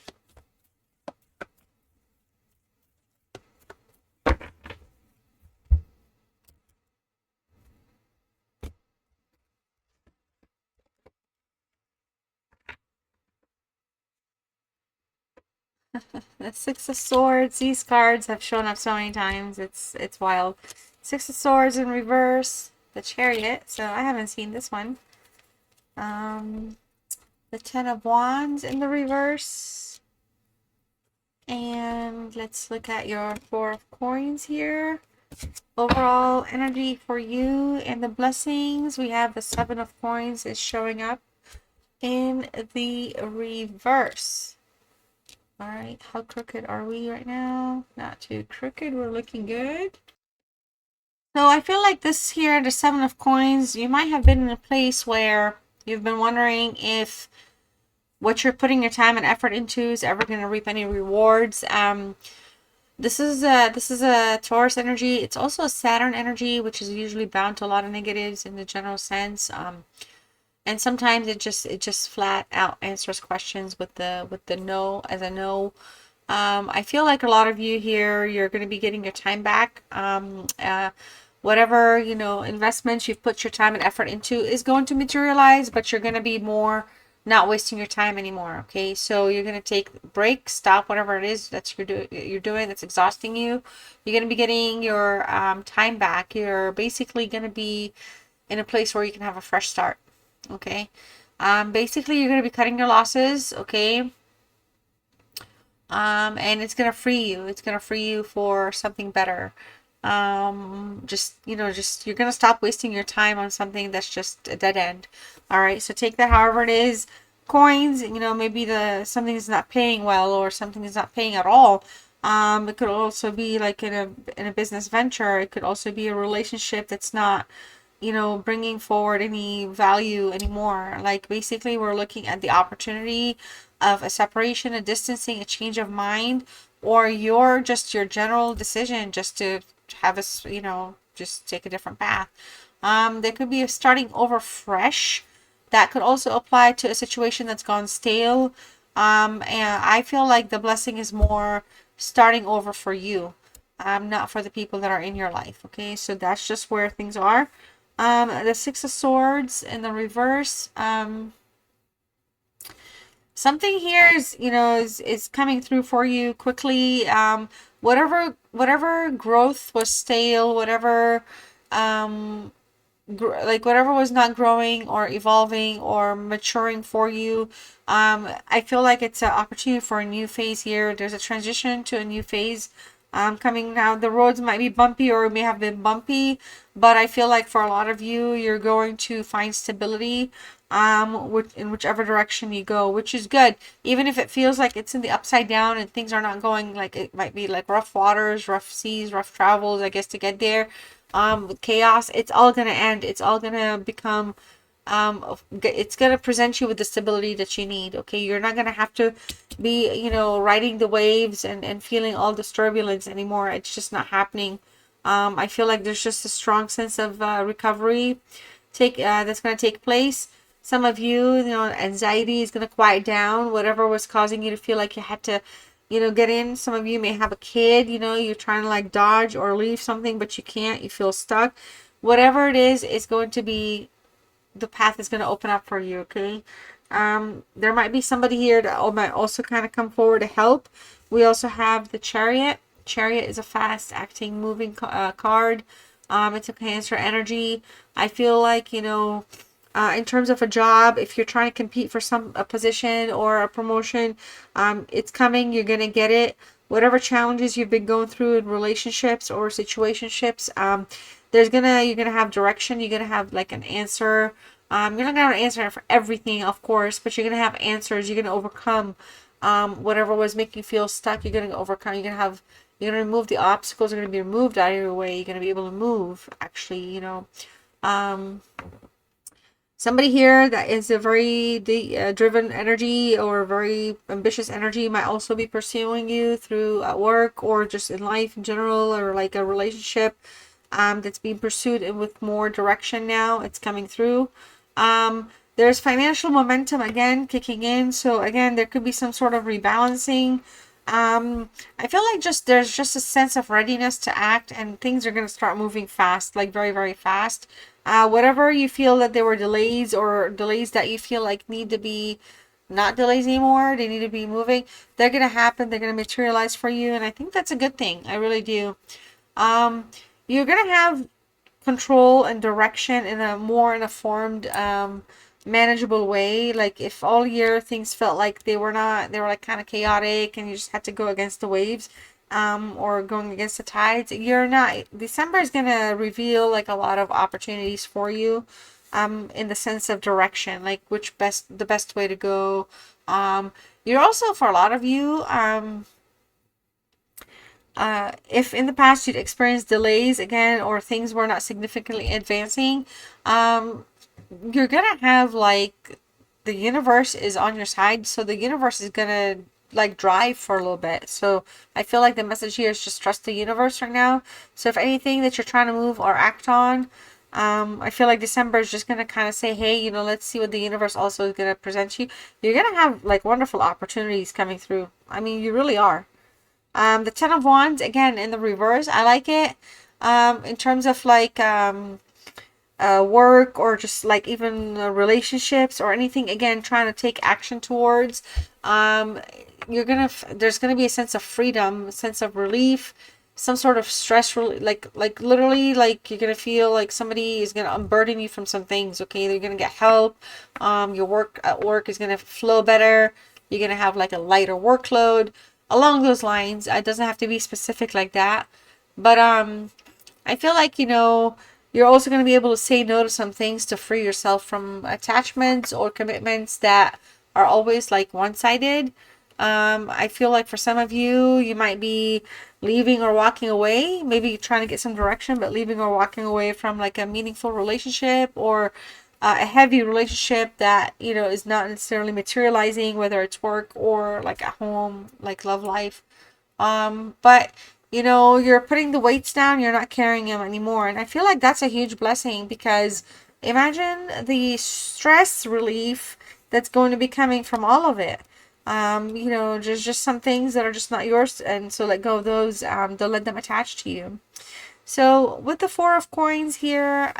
The Six of Swords. These cards have shown up so many times. It's wild. Six of Swords in reverse. The Chariot. So I haven't seen this one. The Ten of Wands in the reverse. And let's look at your Four of Coins here. Overall energy for you and the blessings. We have the Seven of Coins is showing up in the reverse. All right, how crooked are we right now? Not too crooked. We're looking good. So I feel like this here, the Seven of Coins, you might have been in a place where you've been wondering if what you're putting your time and effort into is ever going to reap any rewards. This is a Taurus energy. It's also a Saturn energy, which is usually bound to a lot of negatives in the general sense. And sometimes it just flat out answers questions with the no as a no. I feel like a lot of you here, you're going to be getting your time back. Whatever investments you've put your time and effort into is going to materialize, but you're going to be more not wasting your time anymore. Okay, so you're going to take a break, stop whatever it is that you're doing that's exhausting you. You're going to be getting your time back. You're basically going to be in a place where you can have a fresh start. Okay, basically you're going to be cutting your losses. Okay, and it's going to free you. It's going to free you for something better. Just you're going to stop wasting your time on something that's just a dead end. All right, so take that however it is. coins, you know, maybe something is not paying well, or something is not paying at all. It could also be like in a business venture. It could also be a relationship that's not, you know, bringing forward any value anymore. Like basically we're looking at the opportunity of a separation, a distancing, a change of mind, or your general decision just to have us, you know, just take a different path. There could be a starting over fresh. That could also apply to a situation that's gone stale. And I feel like the blessing is more starting over for you, not for the people that are in your life. Okay, so that's just where things are. The Six of Swords in the reverse. Something here is, you know, is coming through for you quickly. Whatever growth was stale, whatever like whatever was not growing or evolving or maturing for you, I feel like it's an opportunity for a new phase here. There's a transition to a new phase coming now. The roads might be bumpy, or may have been bumpy, but I feel like for a lot of you, you're going to find stability in whichever direction you go, which is good. Even if it feels like it's in the upside down and things are not going, like it might be like rough waters, rough seas, rough travels, I guess, to get there. With chaos, it's all gonna end. It's all gonna become it's gonna present you with the stability that you need. Okay, you're not gonna have to be, you know, riding the waves and feeling all this turbulence anymore. It's just not happening. I feel like there's just a strong sense of recovery that's gonna take place. Some of you, you know, anxiety is gonna quiet down. Whatever was causing you to feel like you had to, you know, get in. Some of you may have a kid, you know, you're trying to like dodge or leave something, but you can't. You feel stuck. Whatever it is, it's going to be, the path is going to open up for you. Okay. There might be somebody here that might also kind of come forward to help. We also have the Chariot. Chariot is a fast acting, moving card. It's a Cancer energy. I feel like, you know, in terms of a job, if you're trying to compete for a position or a promotion, it's coming. You're gonna get it. Whatever challenges you've been going through in relationships or situationships, you're gonna have direction. You're gonna have like an answer. You're not gonna have an answer for everything, of course, but you're gonna have answers. You're gonna overcome whatever was making you feel stuck. You're gonna overcome. You're gonna remove the obstacles. Are gonna be removed out of your way. You're gonna be able to move. Actually, you know. Somebody here that is a very driven energy or very ambitious energy might also be pursuing you through at work or just in life in general, or like a relationship that's being pursued with more direction now. It's coming through. There's financial momentum again kicking in. So again, there could be some sort of rebalancing. I feel like there's just a sense of readiness to act, and things are going to start moving fast, like very, very fast. Whatever you feel that there were delays, or delays that you feel like need to be not delays anymore, they need to be moving, they're going to happen. They're going to materialize for you. And I think that's a good thing. I really do. You're going to have control and direction in a more informed, manageable way. Like if all year things felt like they were like kind of chaotic and you just had to go against the waves, or going against the tides, you're not. December is gonna reveal like a lot of opportunities for you, in the sense of direction, like the best way to go. You're also, for a lot of you, if in the past you'd experienced delays again, or things were not significantly advancing, you're gonna have like the universe is on your side. So the universe is gonna like drive for a little bit. So I feel like the message here is just trust the universe right now. So if anything that you're trying to move or act on, I feel like December is just gonna kind of say, hey, you know, let's see what the universe also is gonna present you. You're gonna have like wonderful opportunities coming through. I mean, you really are. The Ten of Wands, again, in the reverse, I like it. In terms of like work, or just like even relationships or anything, again, trying to take action towards, there's gonna be a sense of freedom, a sense of relief, some sort of stress, like literally, like you're gonna feel like somebody is gonna unburden you from some things. Okay, they're gonna get help. Your work at work is gonna flow better. You're gonna have like a lighter workload along those lines. It doesn't have to be specific like that, but I feel like, you know, you're also going to be able to say no to some things to free yourself from attachments or commitments that are always like one-sided. I feel like for some of you, you might be leaving or walking away, maybe trying to get some direction, but leaving or walking away from like a meaningful relationship or a heavy relationship that, you know, is not necessarily materializing, whether it's work or like at home, like love life. But you know, you're putting the weights down, you're not carrying them anymore. And I feel like that's a huge blessing because imagine the stress relief that's going to be coming from all of it. You know, there's just some things that are just not yours, and so let go of those. Don't let them attach to you. So with the Four of Coins here,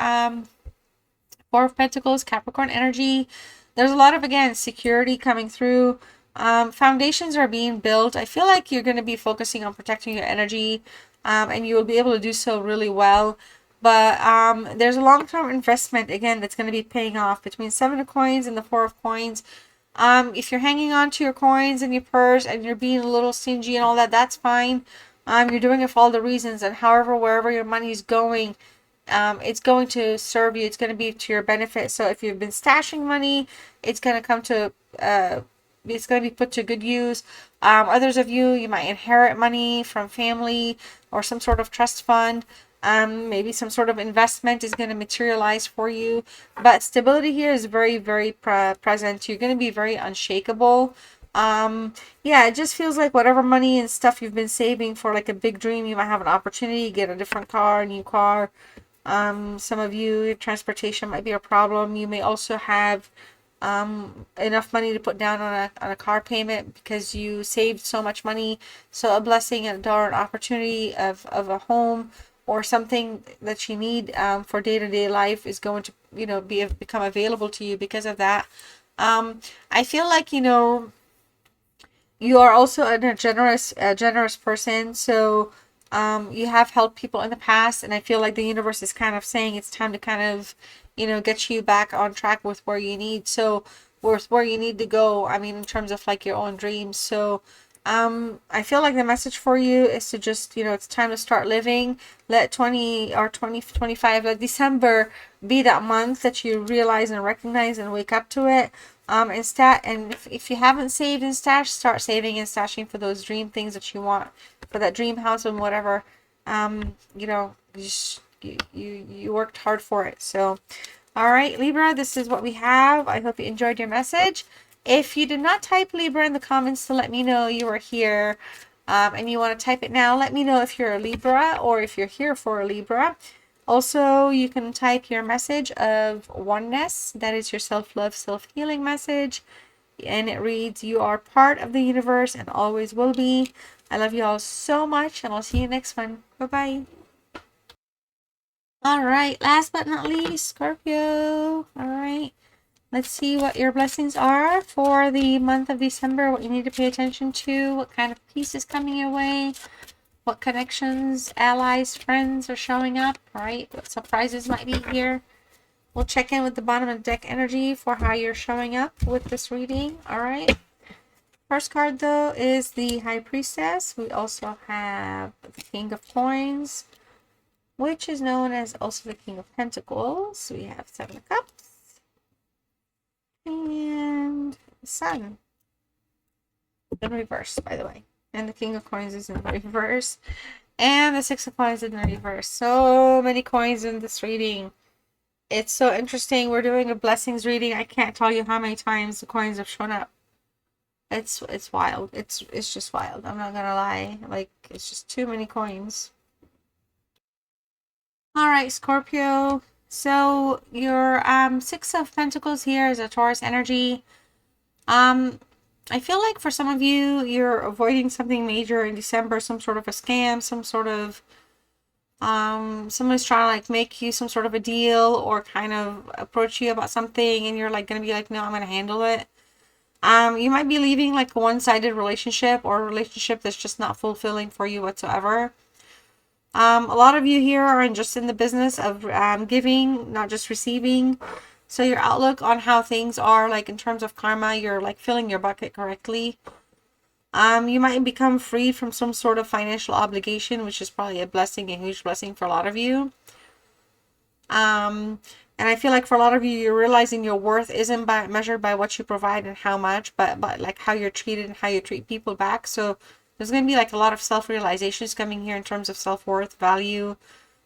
Four of Pentacles, Capricorn energy, there's a lot of, again, security coming through. Foundations are being built. I feel like you're going to be focusing on protecting your energy, and you will be able to do so really well. But there's a long-term investment, again, that's going to be paying off between Seven of Coins and the Four of Coins. If you're hanging on to your coins in your purse and you're being a little stingy and all that, that's fine. You're doing it for all the reasons, and however, wherever your money is going, it's going to serve you. It's going to be to your benefit. So if you've been stashing money, it's going to come to, it's going to be put to good use. Others of you, you might inherit money from family or some sort of trust fund. Maybe some sort of investment is going to materialize for you. But stability here is very, very present. You're going to be very unshakable. Yeah, it just feels like whatever money and stuff you've been saving for like a big dream, you might have an opportunity, get a different car, a new car. Some of you, transportation might be a problem. You may also have enough money to put down on a car payment because you saved so much money. So a blessing or an opportunity of a home or something that you need for day-to-day life is going to, you know, become available to you because of that. I feel like, you know, you are also a generous person. So you have helped people in the past, and I feel like the universe is kind of saying it's time to kind of, you know, get you back on track with where you need. So with where you need to go, I mean, in terms of like your own dreams. So I feel like the message for you is to just, you know, it's time to start living. Let 2025, let December be that month that you realize and recognize and wake up to it. And if you haven't saved and stashed, start saving and stashing for those dream things that you want, for that dream house and whatever. You know, you worked hard for it. So, all right, Libra, this is what we have. I hope you enjoyed your message. If you did not type Libra in the comments to let me know you are here, and you want to type it now, let me know if you're a Libra or if you're here for a Libra. Also, you can type your message of oneness. That is your self-love, self-healing message. And it reads, you are part of the universe and always will be. I love you all so much, and I'll see you next one. Bye-bye. All right, last but not least, Scorpio. All right. Let's see what your blessings are for the month of December, what you need to pay attention to, what kind of peace is coming your way, what connections, allies, friends are showing up, right? What surprises might be here. We'll check in with the bottom of the deck energy for how you're showing up with this reading, all right? First card, though, is the High Priestess. We also have the King of Coins, which is known as also the King of Pentacles. We have Seven of Cups. And the Sun in reverse, by the way, and the King of Coins is in reverse, and the Six of Coins in reverse. So many coins in this reading. It's so interesting. We're doing a blessings reading. I can't tell you how many times the coins have shown up. It's wild. It's just wild. I'm not gonna lie. Like, it's just too many coins. All right, Scorpio. So your Six of Pentacles here is a Taurus energy. I feel like for some of you, you're avoiding something major in December, some sort of a scam, some sort of someone's trying to like make you some sort of a deal or kind of approach you about something, and you're like gonna be like, no, I'm gonna handle it. You might be leaving like a one-sided relationship or a relationship that's just not fulfilling for you whatsoever. A lot of you here are just in the business of giving, not just receiving. So your outlook on how things are, like in terms of karma, you're like filling your bucket correctly. You might become freed from some sort of financial obligation, which is probably a blessing, a huge blessing for a lot of you. And I feel like for a lot of you, you're realizing your worth isn't measured by what you provide and how much, but like how you're treated and how you treat people back. So there's going to be like a lot of self-realizations coming here in terms of self-worth, value,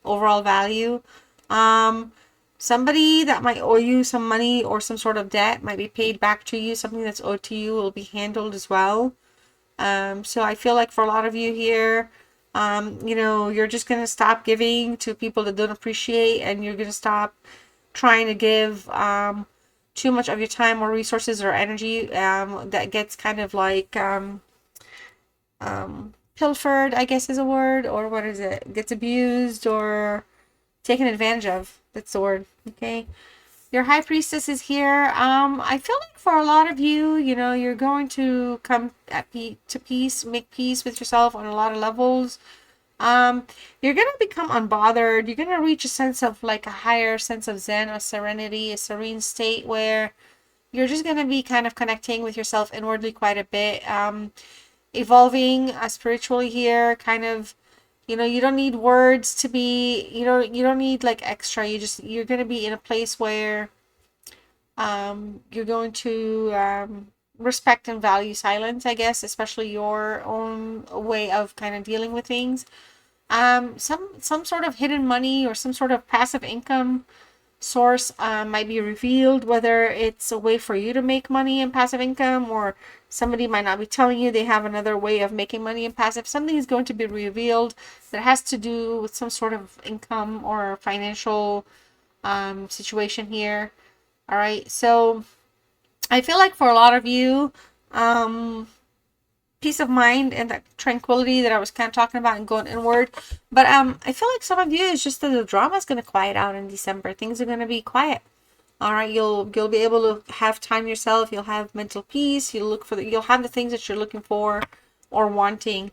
overall value. Um, Somebody that might owe you some money or some sort of debt might be paid back to you. Something that's owed to you will be handled as well. So I feel like for a lot of you here, you know, you're just going to stop giving to people that don't appreciate, and you're going to stop trying to give too much of your time or resources or energy that gets kind of like pilfered, I guess is a word, or what is it? Gets abused or taken advantage of. That's the word. Okay. Your high priestess is here. I feel like for a lot of you, you know, you're going to come to peace, make peace with yourself on a lot of levels. You're gonna become unbothered. You're gonna reach a sense of like a higher sense of zen or serenity, a serene state where you're just gonna be kind of connecting with yourself inwardly quite a bit. Evolving spiritually here, kind of, you know, you don't need words to be, you don't need like extra. You're gonna be in a place where you're going to respect and value silence, I guess, especially your own way of kind of dealing with things. Some sort of hidden money or some sort of passive income source might be revealed, whether it's a way for you to make money and passive income, or somebody might not be telling you they have another way of making money and passive. Something is going to be revealed that has to do with some sort of income or financial situation here. All right, so I feel like for a lot of you, peace of mind and that tranquility that I was kind of talking about and going inward. But I feel like some of you, it's just that the drama is going to quiet out in December. Things are going to be quiet. All right, you'll be able to have time yourself. You'll have mental peace. You'll have the things that you're looking for or wanting.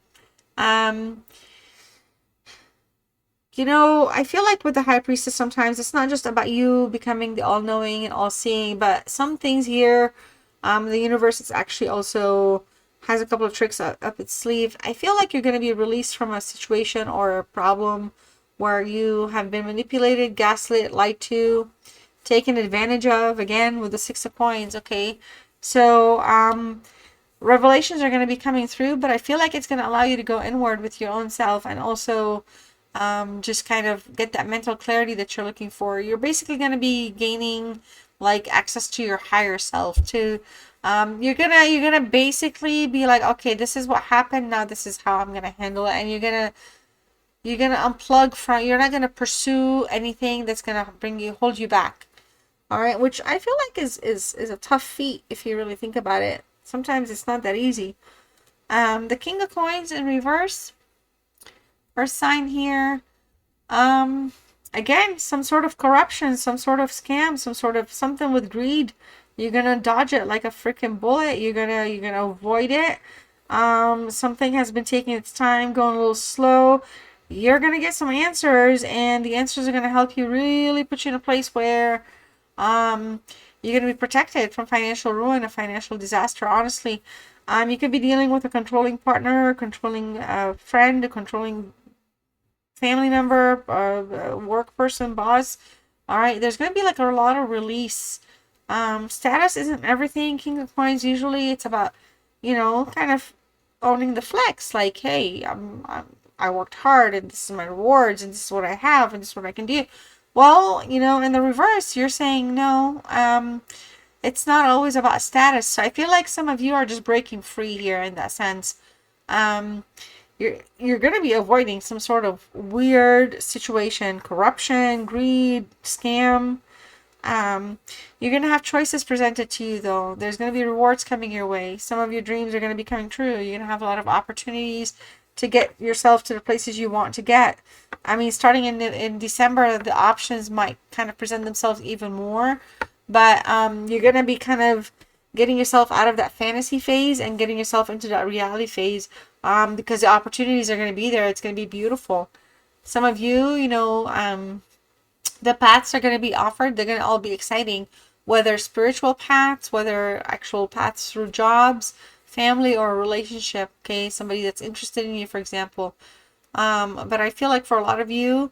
You know, I feel like with the high priestess, sometimes it's not just about you becoming the all-knowing and all-seeing, but some things here, the universe is actually also has a couple of tricks up its sleeve. I feel like you're going to be released from a situation or a problem where you have been manipulated, gaslit, lied to, taken advantage of, again with the Six of Coins. Okay, so revelations are going to be coming through, but I feel like it's going to allow you to go inward with your own self and also just kind of get that mental clarity that you're looking for. You're basically going to be gaining like access to your higher self. To you're gonna basically be like, okay, this is what happened, now this is how I'm gonna handle it. And you're gonna unplug from, you're not gonna pursue anything that's gonna hold you back. All right, which I feel like is a tough feat if you really think about it. Sometimes it's not that easy. The King of Coins in reverse, first sign here. Again, some sort of corruption, some sort of scam, some sort of something with greed. You're gonna dodge it like a freaking bullet. You're gonna avoid it. Something has been taking its time, going a little slow. You're gonna get some answers, and the answers are gonna help you really put you in a place where you're gonna be protected from financial ruin, a financial disaster. Honestly, you could be dealing with a controlling partner, a controlling friend, a controlling family member, work person, boss. All right, there's going to be like a lot of release. Status isn't everything. King of Coins, usually it's about, you know, kind of owning the flex. Like, hey, I worked hard, and this is my rewards, and this is what I have, and this is what I can do. Well, you know, in the reverse, you're saying no. It's not always about status. So I feel like some of you are just breaking free here in that sense. You're going to be avoiding some sort of weird situation, corruption, greed, scam. You're going to have choices presented to you, though. There's going to be rewards coming your way. Some of your dreams are going to be coming true. You're going to have a lot of opportunities to get yourself to the places you want to get. I mean, starting in December, the options might kind of present themselves even more. But you're going to be kind of getting yourself out of that fantasy phase and getting yourself into that reality phase, because the opportunities are going to be there. It's going to be beautiful. Some of you, you know, the paths are going to be offered. They're going to all be exciting, whether spiritual paths, whether actual paths through jobs, family, or a relationship. Okay, somebody that's interested in you, for example. But I feel like for a lot of you,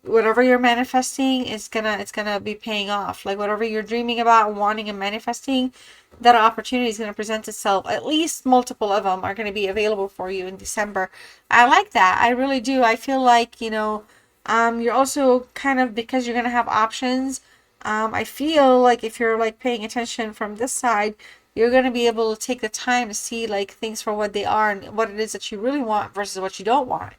whatever you're manifesting is it's gonna be paying off. Like whatever you're dreaming about, wanting, and manifesting, that opportunity is gonna present itself. At least multiple of them are gonna be available for you in December. I like that. I really do. I feel like, you're also kind of, because you're gonna have options. I feel like if you're like paying attention from this side, you're gonna be able to take the time to see like things for what they are and what it is that you really want versus what you don't want.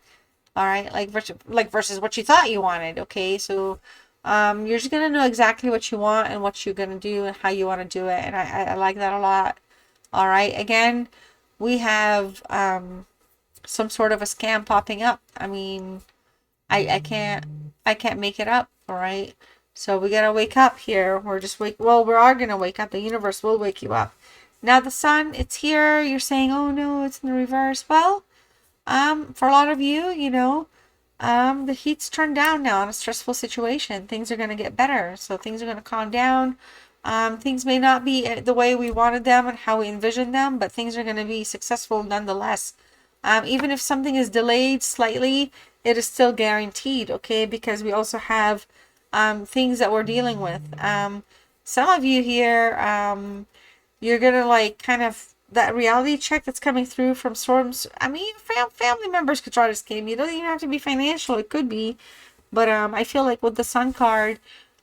All right, versus what you thought you wanted. Okay, so you're just gonna know exactly what you want and what you're gonna do and how you want to do it, and I like that a lot. All right, again, we have some sort of a scam popping up. I mean, I can't make it up. All right, so we gotta wake up here. We are gonna wake up. The universe will wake you up. Now the sun, it's here. You're saying, oh no, it's in the reverse. Well, for a lot of you, the heat's turned down now in a stressful situation. Things are going to get better. So things are going to calm down. Things may not be the way we wanted them and how we envisioned them, but things are going to be successful nonetheless. Even if something is delayed slightly, it is still guaranteed, okay? Because we also have things that we're dealing with. Some of you here, you're gonna like kind of that reality check that's coming through from storms. I mean, family members could try to scam you. It doesn't even have to be financial. It could be, but I feel like with the Sun card,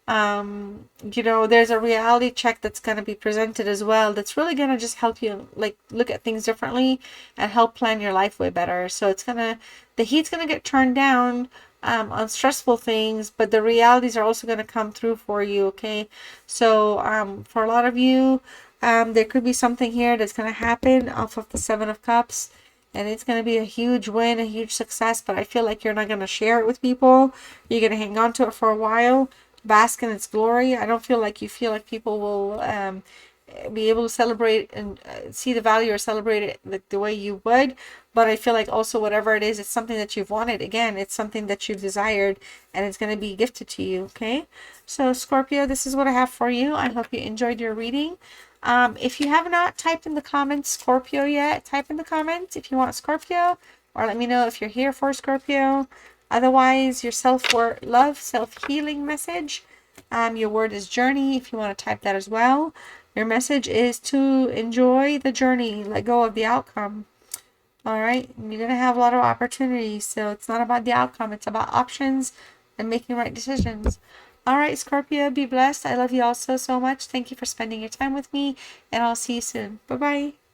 there's a reality check that's gonna be presented as well. That's really gonna just help you like look at things differently and help plan your life way better. So the heat's gonna get turned down. On stressful things, but the realities are also going to come through for you. Okay, so for a lot of you, there could be something here that's going to happen off of the Seven of Cups, and it's going to be a huge win, a huge success, but I feel like you're not going to share it with people. You're going to hang on to it for a while, bask in its glory. I don't feel like you feel like people will be able to celebrate and see the value or celebrate it like the way you would. But I feel like also whatever it is, it's something that you've wanted. Again, it's something that you've desired, and it's going to be gifted to you. Okay, so Scorpio, this is what I have for you. I hope you enjoyed your reading. If you have not typed in the comments Scorpio yet, type in the comments if you want Scorpio, or let me know if you're here for Scorpio. Otherwise, your self-worth, love, self-healing message. Your word is journey if you want to type that as well. Your message is to enjoy the journey, let go of the outcome. All right, you're going to have a lot of opportunities, so it's not about the outcome, it's about options and making right decisions. All right, Scorpio, be blessed. I love you all so much. Thank you for spending your time with me, and I'll see you soon. Bye-bye.